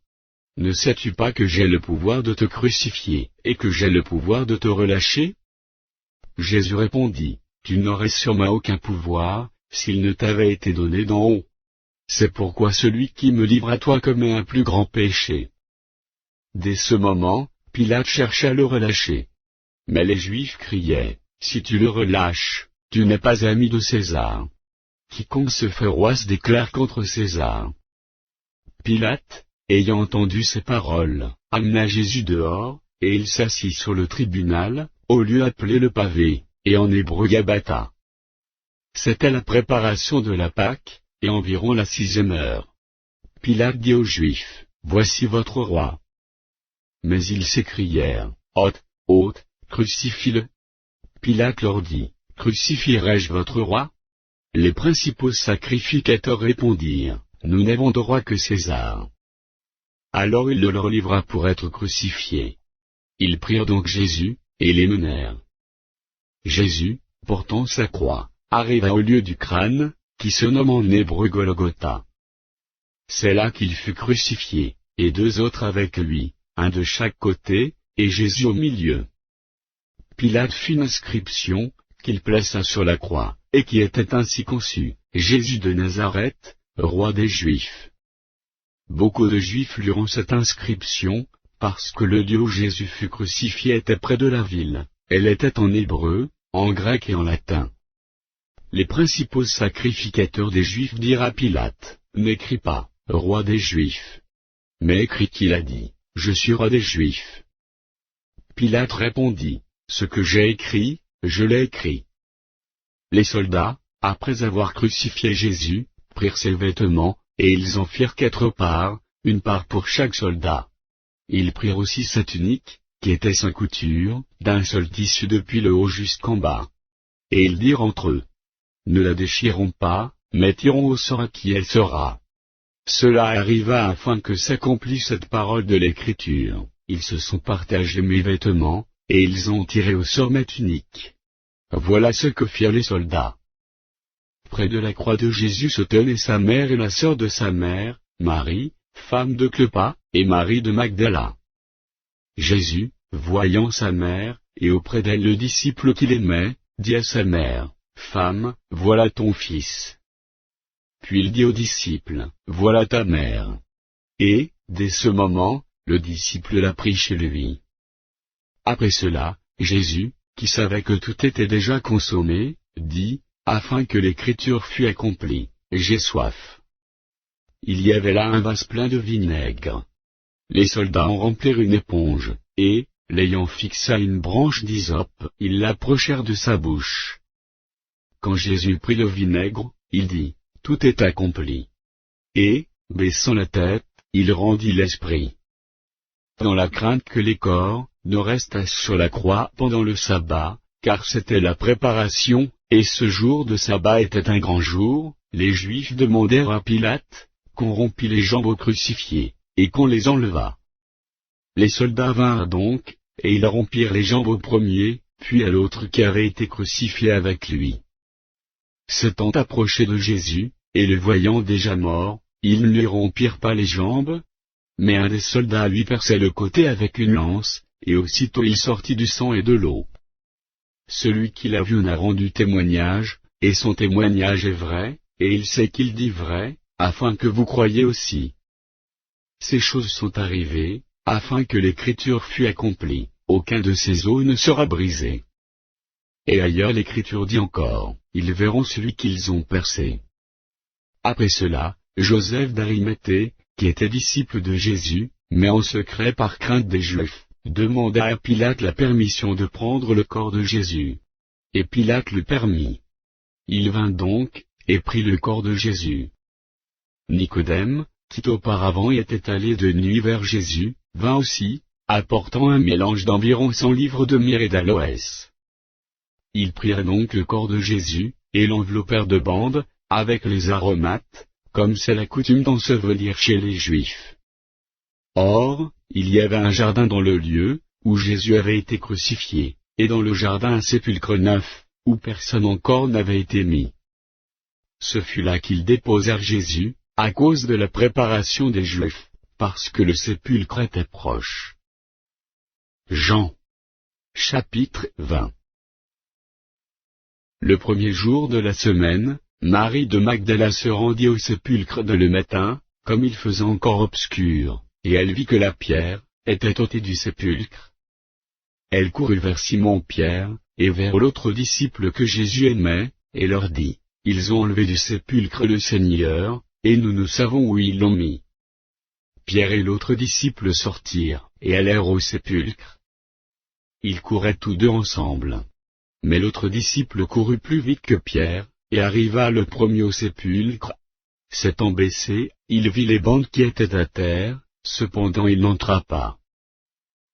Ne sais-tu pas que j'ai le pouvoir de te crucifier, et que j'ai le pouvoir de te relâcher? Jésus répondit, tu n'aurais sur moi aucun pouvoir, s'il ne t'avait été donné d'en haut. C'est pourquoi celui qui me livre à toi commet un plus grand péché. Dès ce moment, Pilate chercha à le relâcher. Mais les Juifs criaient, si tu le relâches, tu n'es pas ami de César. Quiconque se fait roi se déclare contre César. Pilate, ayant entendu ces paroles, amena Jésus dehors, et il s'assit sur le tribunal, au lieu appelé le pavé, et en hébreu Gabata. C'était la préparation de la Pâque, et environ la 6e heure. Pilate dit aux Juifs, voici votre roi. Mais ils s'écrièrent, ôte, ôte, crucifie-le. Pilate leur dit, crucifierai-je votre roi? Les principaux sacrificateurs répondirent, nous n'avons de roi que César. Alors il le leur livra pour être crucifié. Ils prirent donc Jésus, et les menèrent. Jésus, portant sa croix, arriva au lieu du crâne, qui se nomme en hébreu Golgotha. C'est là qu'il fut crucifié, et 2 autres avec lui, un de chaque côté, et Jésus au milieu. Pilate fit une inscription, qu'il plaça sur la croix, et qui était ainsi conçue, Jésus de Nazareth, roi des Juifs. Beaucoup de Juifs lurent cette inscription, parce que le lieu où Jésus fut crucifié était près de la ville. Elle était en hébreu, en grec et en latin. Les principaux sacrificateurs des Juifs dirent à Pilate, « N'écris pas, roi des Juifs. Mais écris qu'il a dit, je suis roi des Juifs. » Pilate répondit, « Ce que j'ai écrit, je l'ai écrit. » Les soldats, après avoir crucifié Jésus, prirent ses vêtements, et ils en firent 4 parts, une part pour chaque soldat. Ils prirent aussi sa tunique, qui était sans couture, d'un seul tissu depuis le haut jusqu'en bas. Et ils dirent entre eux, « Ne la déchirons pas, mais tirons au sort à qui elle sera. » Cela arriva afin que s'accomplisse cette parole de l'Écriture. Ils se sont partagés mes vêtements, et ils ont tiré au sort ma tunique. Voilà ce que firent les soldats. Près de la croix de Jésus se tenaient sa mère et la sœur de sa mère, Marie, femme de Cléopas, et Marie de Magdala. Jésus, voyant sa mère, et auprès d'elle le disciple qu'il aimait, dit à sa mère, « Femme, voilà ton fils. » Puis il dit au disciple, « Voilà ta mère. » Et, dès ce moment, le disciple la prit chez lui. Après cela, Jésus, qui savait que tout était déjà consommé, dit, afin que l'écriture fût accomplie, « J'ai soif. » Il y avait là un vase plein de vinaigre. Les soldats en remplirent une éponge, et, l'ayant fixé à une branche d'hysope, ils l'approchèrent de sa bouche. Quand Jésus prit le vinaigre, il dit, « Tout est accompli. » Et, baissant la tête, il rendit l'esprit. Dans la crainte que les corps ne restassent sur la croix pendant le sabbat, car c'était la préparation, et ce jour de sabbat était un grand jour, les Juifs demandèrent à Pilate qu'on rompît les jambes au crucifié, et qu'on les enlevât. Les soldats vinrent donc, et ils rompirent les jambes au premier, puis à l'autre qui avait été crucifié avec lui. S'étant approchés de Jésus, et le voyant déjà mort, ils ne lui rompirent pas les jambes, mais un des soldats lui perçait le côté avec une lance, et aussitôt il sortit du sang et de l'eau. Celui qui l'a vu en a rendu témoignage, et son témoignage est vrai, et il sait qu'il dit vrai, afin que vous croyiez aussi. Ces choses sont arrivées, afin que l'écriture fût accomplie, aucun de ces os ne sera brisé. Et ailleurs l'écriture dit encore, ils verront celui qu'ils ont percé. Après cela, Joseph d'Arimathée, qui était disciple de Jésus, mais en secret par crainte des Juifs, demanda à Pilate la permission de prendre le corps de Jésus. Et Pilate le permit. Il vint donc, et prit le corps de Jésus. Nicodème, qui auparavant était allé de nuit vers Jésus, vint aussi, apportant un mélange d'environ 100 livres de myrrhe et d'aloès. Ils prirent donc le corps de Jésus, et l'enveloppèrent de bandes, avec les aromates, comme c'est la coutume d'ensevelir chez les Juifs. Or, il y avait un jardin dans le lieu, où Jésus avait été crucifié, et dans le jardin un sépulcre neuf, où personne encore n'avait été mis. Ce fut là qu'ils déposèrent Jésus, à cause de la préparation des Juifs, parce que le sépulcre était proche. Jean. Chapitre 20. Le premier jour de la semaine, Marie de Magdala se rendit au sépulcre dès le matin, comme il faisait encore obscur, et elle vit que la pierre était ôtée du sépulcre. Elle courut vers Simon-Pierre, et vers l'autre disciple que Jésus aimait, et leur dit, « Ils ont enlevé du sépulcre le Seigneur, et nous ne savons où ils l'ont mis. » Pierre et l'autre disciple sortirent, et allèrent au sépulcre. Ils couraient tous deux ensemble. Mais l'autre disciple courut plus vite que Pierre, et arriva le premier au sépulcre. S'étant baissé, il vit les bandes qui étaient à terre, cependant il n'entra pas.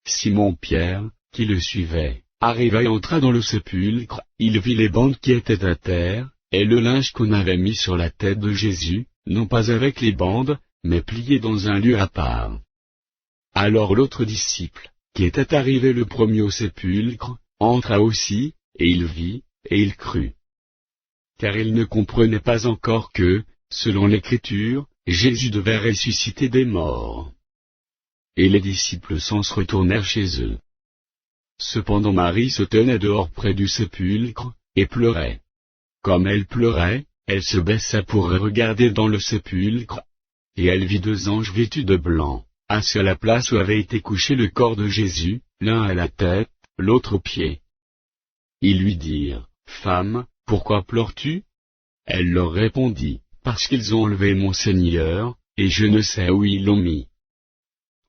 Simon-Pierre, qui le suivait, arriva et entra dans le sépulcre, il vit les bandes qui étaient à terre, et le linge qu'on avait mis sur la tête de Jésus, non pas avec les bandes, mais plié dans un lieu à part. Alors l'autre disciple, qui était arrivé le premier au sépulcre, entra aussi, et il vit, et il crut. Car il ne comprenait pas encore que, selon l'Écriture, Jésus devait ressusciter des morts. Et les disciples s'en retournèrent chez eux. Cependant Marie se tenait dehors près du sépulcre, et pleurait. Comme elle pleurait, elle se baissa pour regarder dans le sépulcre, et elle vit 2 anges vêtus de blanc, assis à la place où avait été couché le corps de Jésus, l'un à la tête, l'autre aux pieds. Ils lui dirent, « Femme, pourquoi pleures-tu » Elle leur répondit, « Parce qu'ils ont enlevé mon Seigneur, et je ne sais où ils l'ont mis. »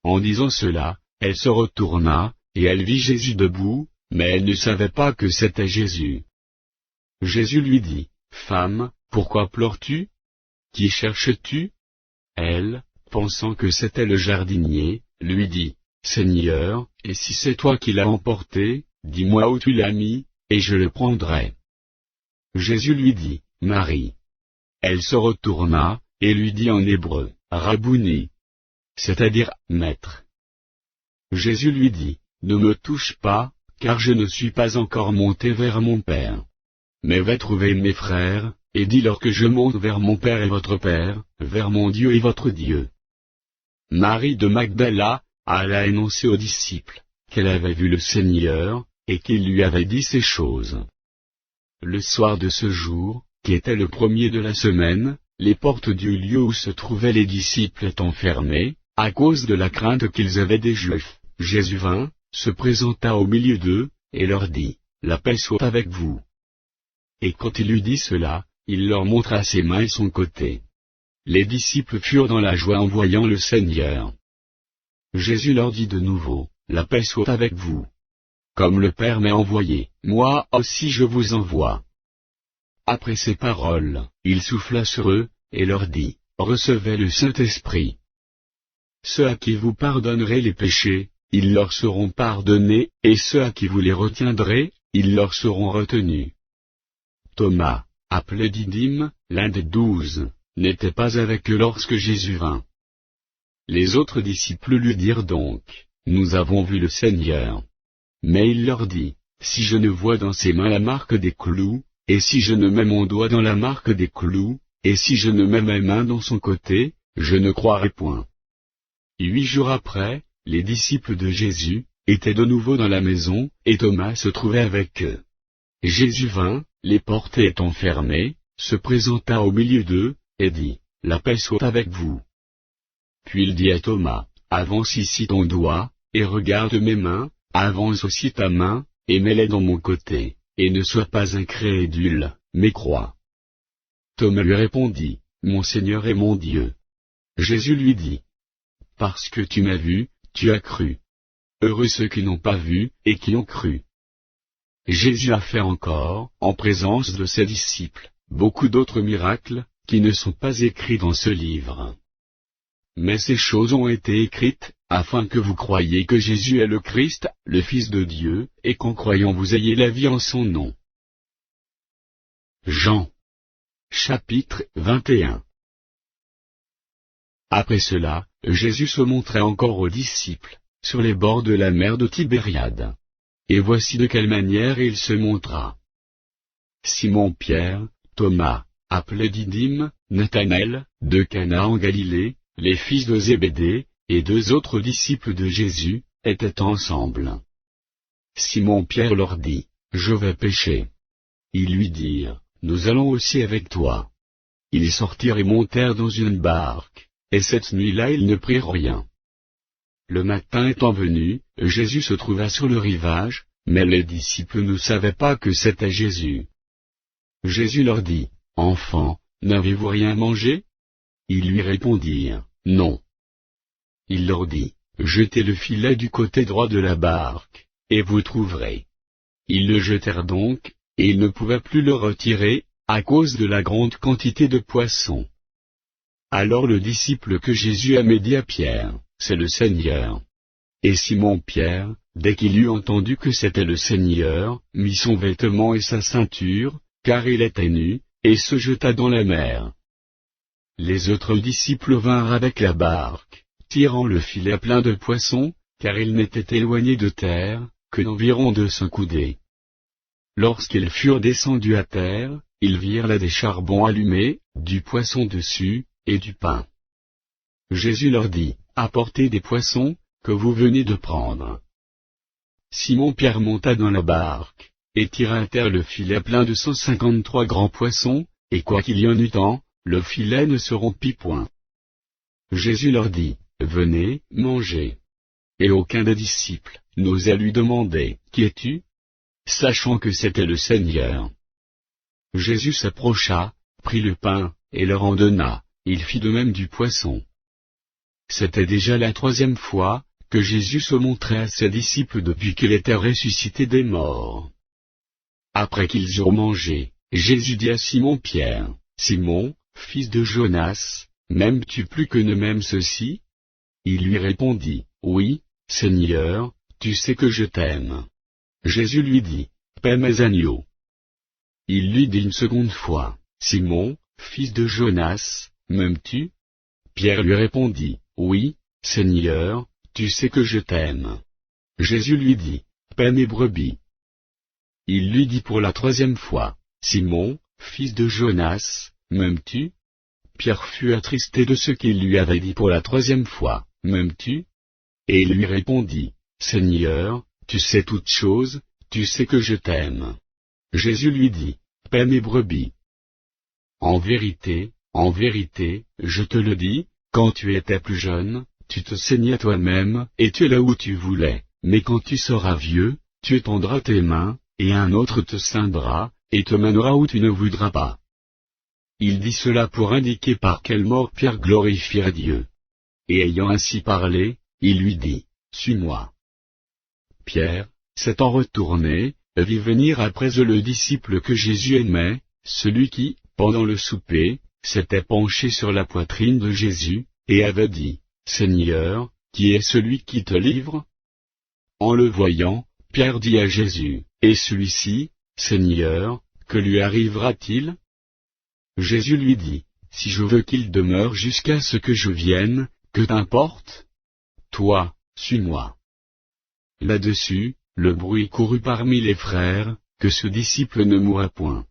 En disant cela, elle se retourna, et elle vit Jésus debout, mais elle ne savait pas que c'était Jésus. Jésus lui dit, « Femme, pourquoi pleures-tu ? Qui cherches-tu » Elle, pensant que c'était le jardinier, lui dit, « Seigneur, et si c'est toi qui l'as emporté, dis-moi où tu l'as mis, et je le prendrai. » Jésus lui dit, « Marie. » Elle se retourna, et lui dit en hébreu, « Rabouni. » C'est-à-dire, « Maître. » Jésus lui dit, « Ne me touche pas, car je ne suis pas encore monté vers mon Père. Mais va trouver mes frères, et dis-leur que je monte vers mon Père et votre Père, vers mon Dieu et votre Dieu. » Marie de Magdala alla annoncer aux disciples qu'elle avait vu le Seigneur, et qu'il lui avait dit ces choses. Le soir de ce jour, qui était le premier de la semaine, les portes du lieu où se trouvaient les disciples étant fermées, à cause de la crainte qu'ils avaient des Juifs, Jésus vint, se présenta au milieu d'eux, et leur dit, « La paix soit avec vous. » Et quand il eut dit cela, il leur montra ses mains et son côté. Les disciples furent dans la joie en voyant le Seigneur. Jésus leur dit de nouveau, « La paix soit avec vous. Comme le Père m'a envoyé, moi aussi je vous envoie. » Après ces paroles, il souffla sur eux, et leur dit, « Recevez le Saint-Esprit. Ceux à qui vous pardonnerez les péchés, ils leur seront pardonnés, et ceux à qui vous les retiendrez, ils leur seront retenus. » Thomas, appelé Didyme, l'un des 12, n'était pas avec eux lorsque Jésus vint. Les autres disciples lui dirent donc, « Nous avons vu le Seigneur. » Mais il leur dit, « Si je ne vois dans ses mains la marque des clous, et si je ne mets mon doigt dans la marque des clous, et si je ne mets mes mains dans son côté, je ne croirai point. » 8 jours après, les disciples de Jésus étaient de nouveau dans la maison, et Thomas se trouvait avec eux. Jésus vint, les portes étant fermées, se présenta au milieu d'eux, et dit, « La paix soit avec vous. » Puis il dit à Thomas, « Avance ici ton doigt, et regarde mes mains, avance aussi ta main, et mets-les dans mon côté, et ne sois pas incrédule, mais crois. » Thomas lui répondit, « Mon Seigneur et mon Dieu. » Jésus lui dit, « Parce que tu m'as vu, tu as cru. Heureux ceux qui n'ont pas vu, et qui ont cru. » Jésus a fait encore, en présence de ses disciples, beaucoup d'autres miracles, qui ne sont pas écrits dans ce livre. Mais ces choses ont été écrites, afin que vous croyiez que Jésus est le Christ, le Fils de Dieu, et qu'en croyant vous ayez la vie en son nom. Jean. Chapitre 21. Après cela, Jésus se montrait encore aux disciples, sur les bords de la mer de Tibériade. Et voici de quelle manière il se montra. Simon-Pierre, Thomas, appelé Didyme, Nathanaël, de Cana en Galilée, les fils de Zébédée, et 2 autres disciples de Jésus, étaient ensemble. Simon-Pierre leur dit, « Je vais pêcher. » Ils lui dirent, « Nous allons aussi avec toi. » Ils sortirent et montèrent dans une barque, et cette nuit-là ils ne prirent rien. Le matin étant venu, Jésus se trouva sur le rivage, mais les disciples ne savaient pas que c'était Jésus. Jésus leur dit, « Enfants, n'avez-vous rien mangé ?» Ils lui répondirent, « Non. » Il leur dit, « Jetez le filet du côté droit de la barque, et vous trouverez. » Ils le jetèrent donc, et ils ne pouvaient plus le retirer, à cause de la grande quantité de poissons. Alors le disciple que Jésus aimait dit à Pierre, « C'est le Seigneur. » Et Simon-Pierre, dès qu'il eut entendu que c'était le Seigneur, mit son vêtement et sa ceinture, car il était nu, et se jeta dans la mer. Les autres disciples vinrent avec la barque, tirant le filet plein de poissons, car ils n'étaient éloignés de terre, que d'environ 200 coudées. Lorsqu'ils furent descendus à terre, ils virent là des charbons allumés, du poisson dessus, et du pain. Jésus leur dit, apportez des poissons, que vous venez de prendre. Simon-Pierre monta dans la barque, et tira à terre le filet plein de 153 grands poissons, et quoiqu'il y en eût tant, le filet ne se rompit point. Jésus leur dit, venez, mangez. Et aucun des disciples n'osa lui demander, qui es-tu? Sachant que c'était le Seigneur. Jésus s'approcha, prit le pain, et leur en donna, il fit de même du poisson. C'était déjà la 3e fois, que Jésus se montrait à ses disciples depuis qu'il était ressuscité des morts. Après qu'ils eurent mangé, Jésus dit à Simon-Pierre, Simon, fils de Jonas, m'aimes-tu plus que ne m'aiment ceux-ci? Il lui répondit, oui, Seigneur, tu sais que je t'aime. Jésus lui dit, paie mes agneaux. Il lui dit une seconde fois, Simon, fils de Jonas, m'aimes-tu? Pierre lui répondit, oui, Seigneur, tu sais que je t'aime. Jésus lui dit, paie mes brebis. Il lui dit pour la 3e fois, Simon, fils de Jonas, m'aimes-tu? Pierre fut attristé de ce qu'il lui avait dit pour la 3e fois, m'aimes-tu? Et il lui répondit, Seigneur, tu sais toutes choses, tu sais que je t'aime. Jésus lui dit, paie mes brebis. En vérité, je te le dis, quand tu étais plus jeune, tu te saignais toi-même, et tu es là où tu voulais, mais quand tu seras vieux, tu étendras tes mains, et un autre te ceindra, et te mènera où tu ne voudras pas. Il dit cela pour indiquer par quelle mort Pierre glorifierait Dieu. Et ayant ainsi parlé, il lui dit, suis-moi. Pierre, s'étant retourné, vit venir après eux le disciple que Jésus aimait, celui qui, pendant le souper, s'était penché sur la poitrine de Jésus, et avait dit, Seigneur, qui est celui qui te livre? En le voyant, Pierre dit à Jésus, et celui-ci, Seigneur, que lui arrivera-t-il? Jésus lui dit, si je veux qu'il demeure jusqu'à ce que je vienne, que t'importe? Toi, suis-moi. Là-dessus, le bruit courut parmi les frères, que ce disciple ne mourra point.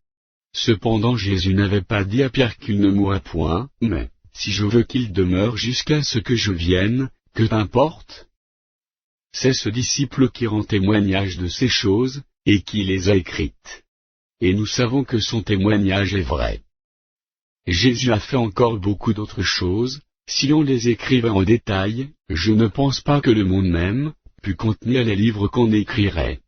Cependant Jésus n'avait pas dit à Pierre qu'il ne mourra point, mais, si je veux qu'il demeure jusqu'à ce que je vienne, que t'importe? C'est ce disciple qui rend témoignage de ces choses, et qui les a écrites. Et nous savons que son témoignage est vrai. Jésus a fait encore beaucoup d'autres choses, si on les écrivait en détail, je ne pense pas que le monde même pût contenir les livres qu'on écrirait.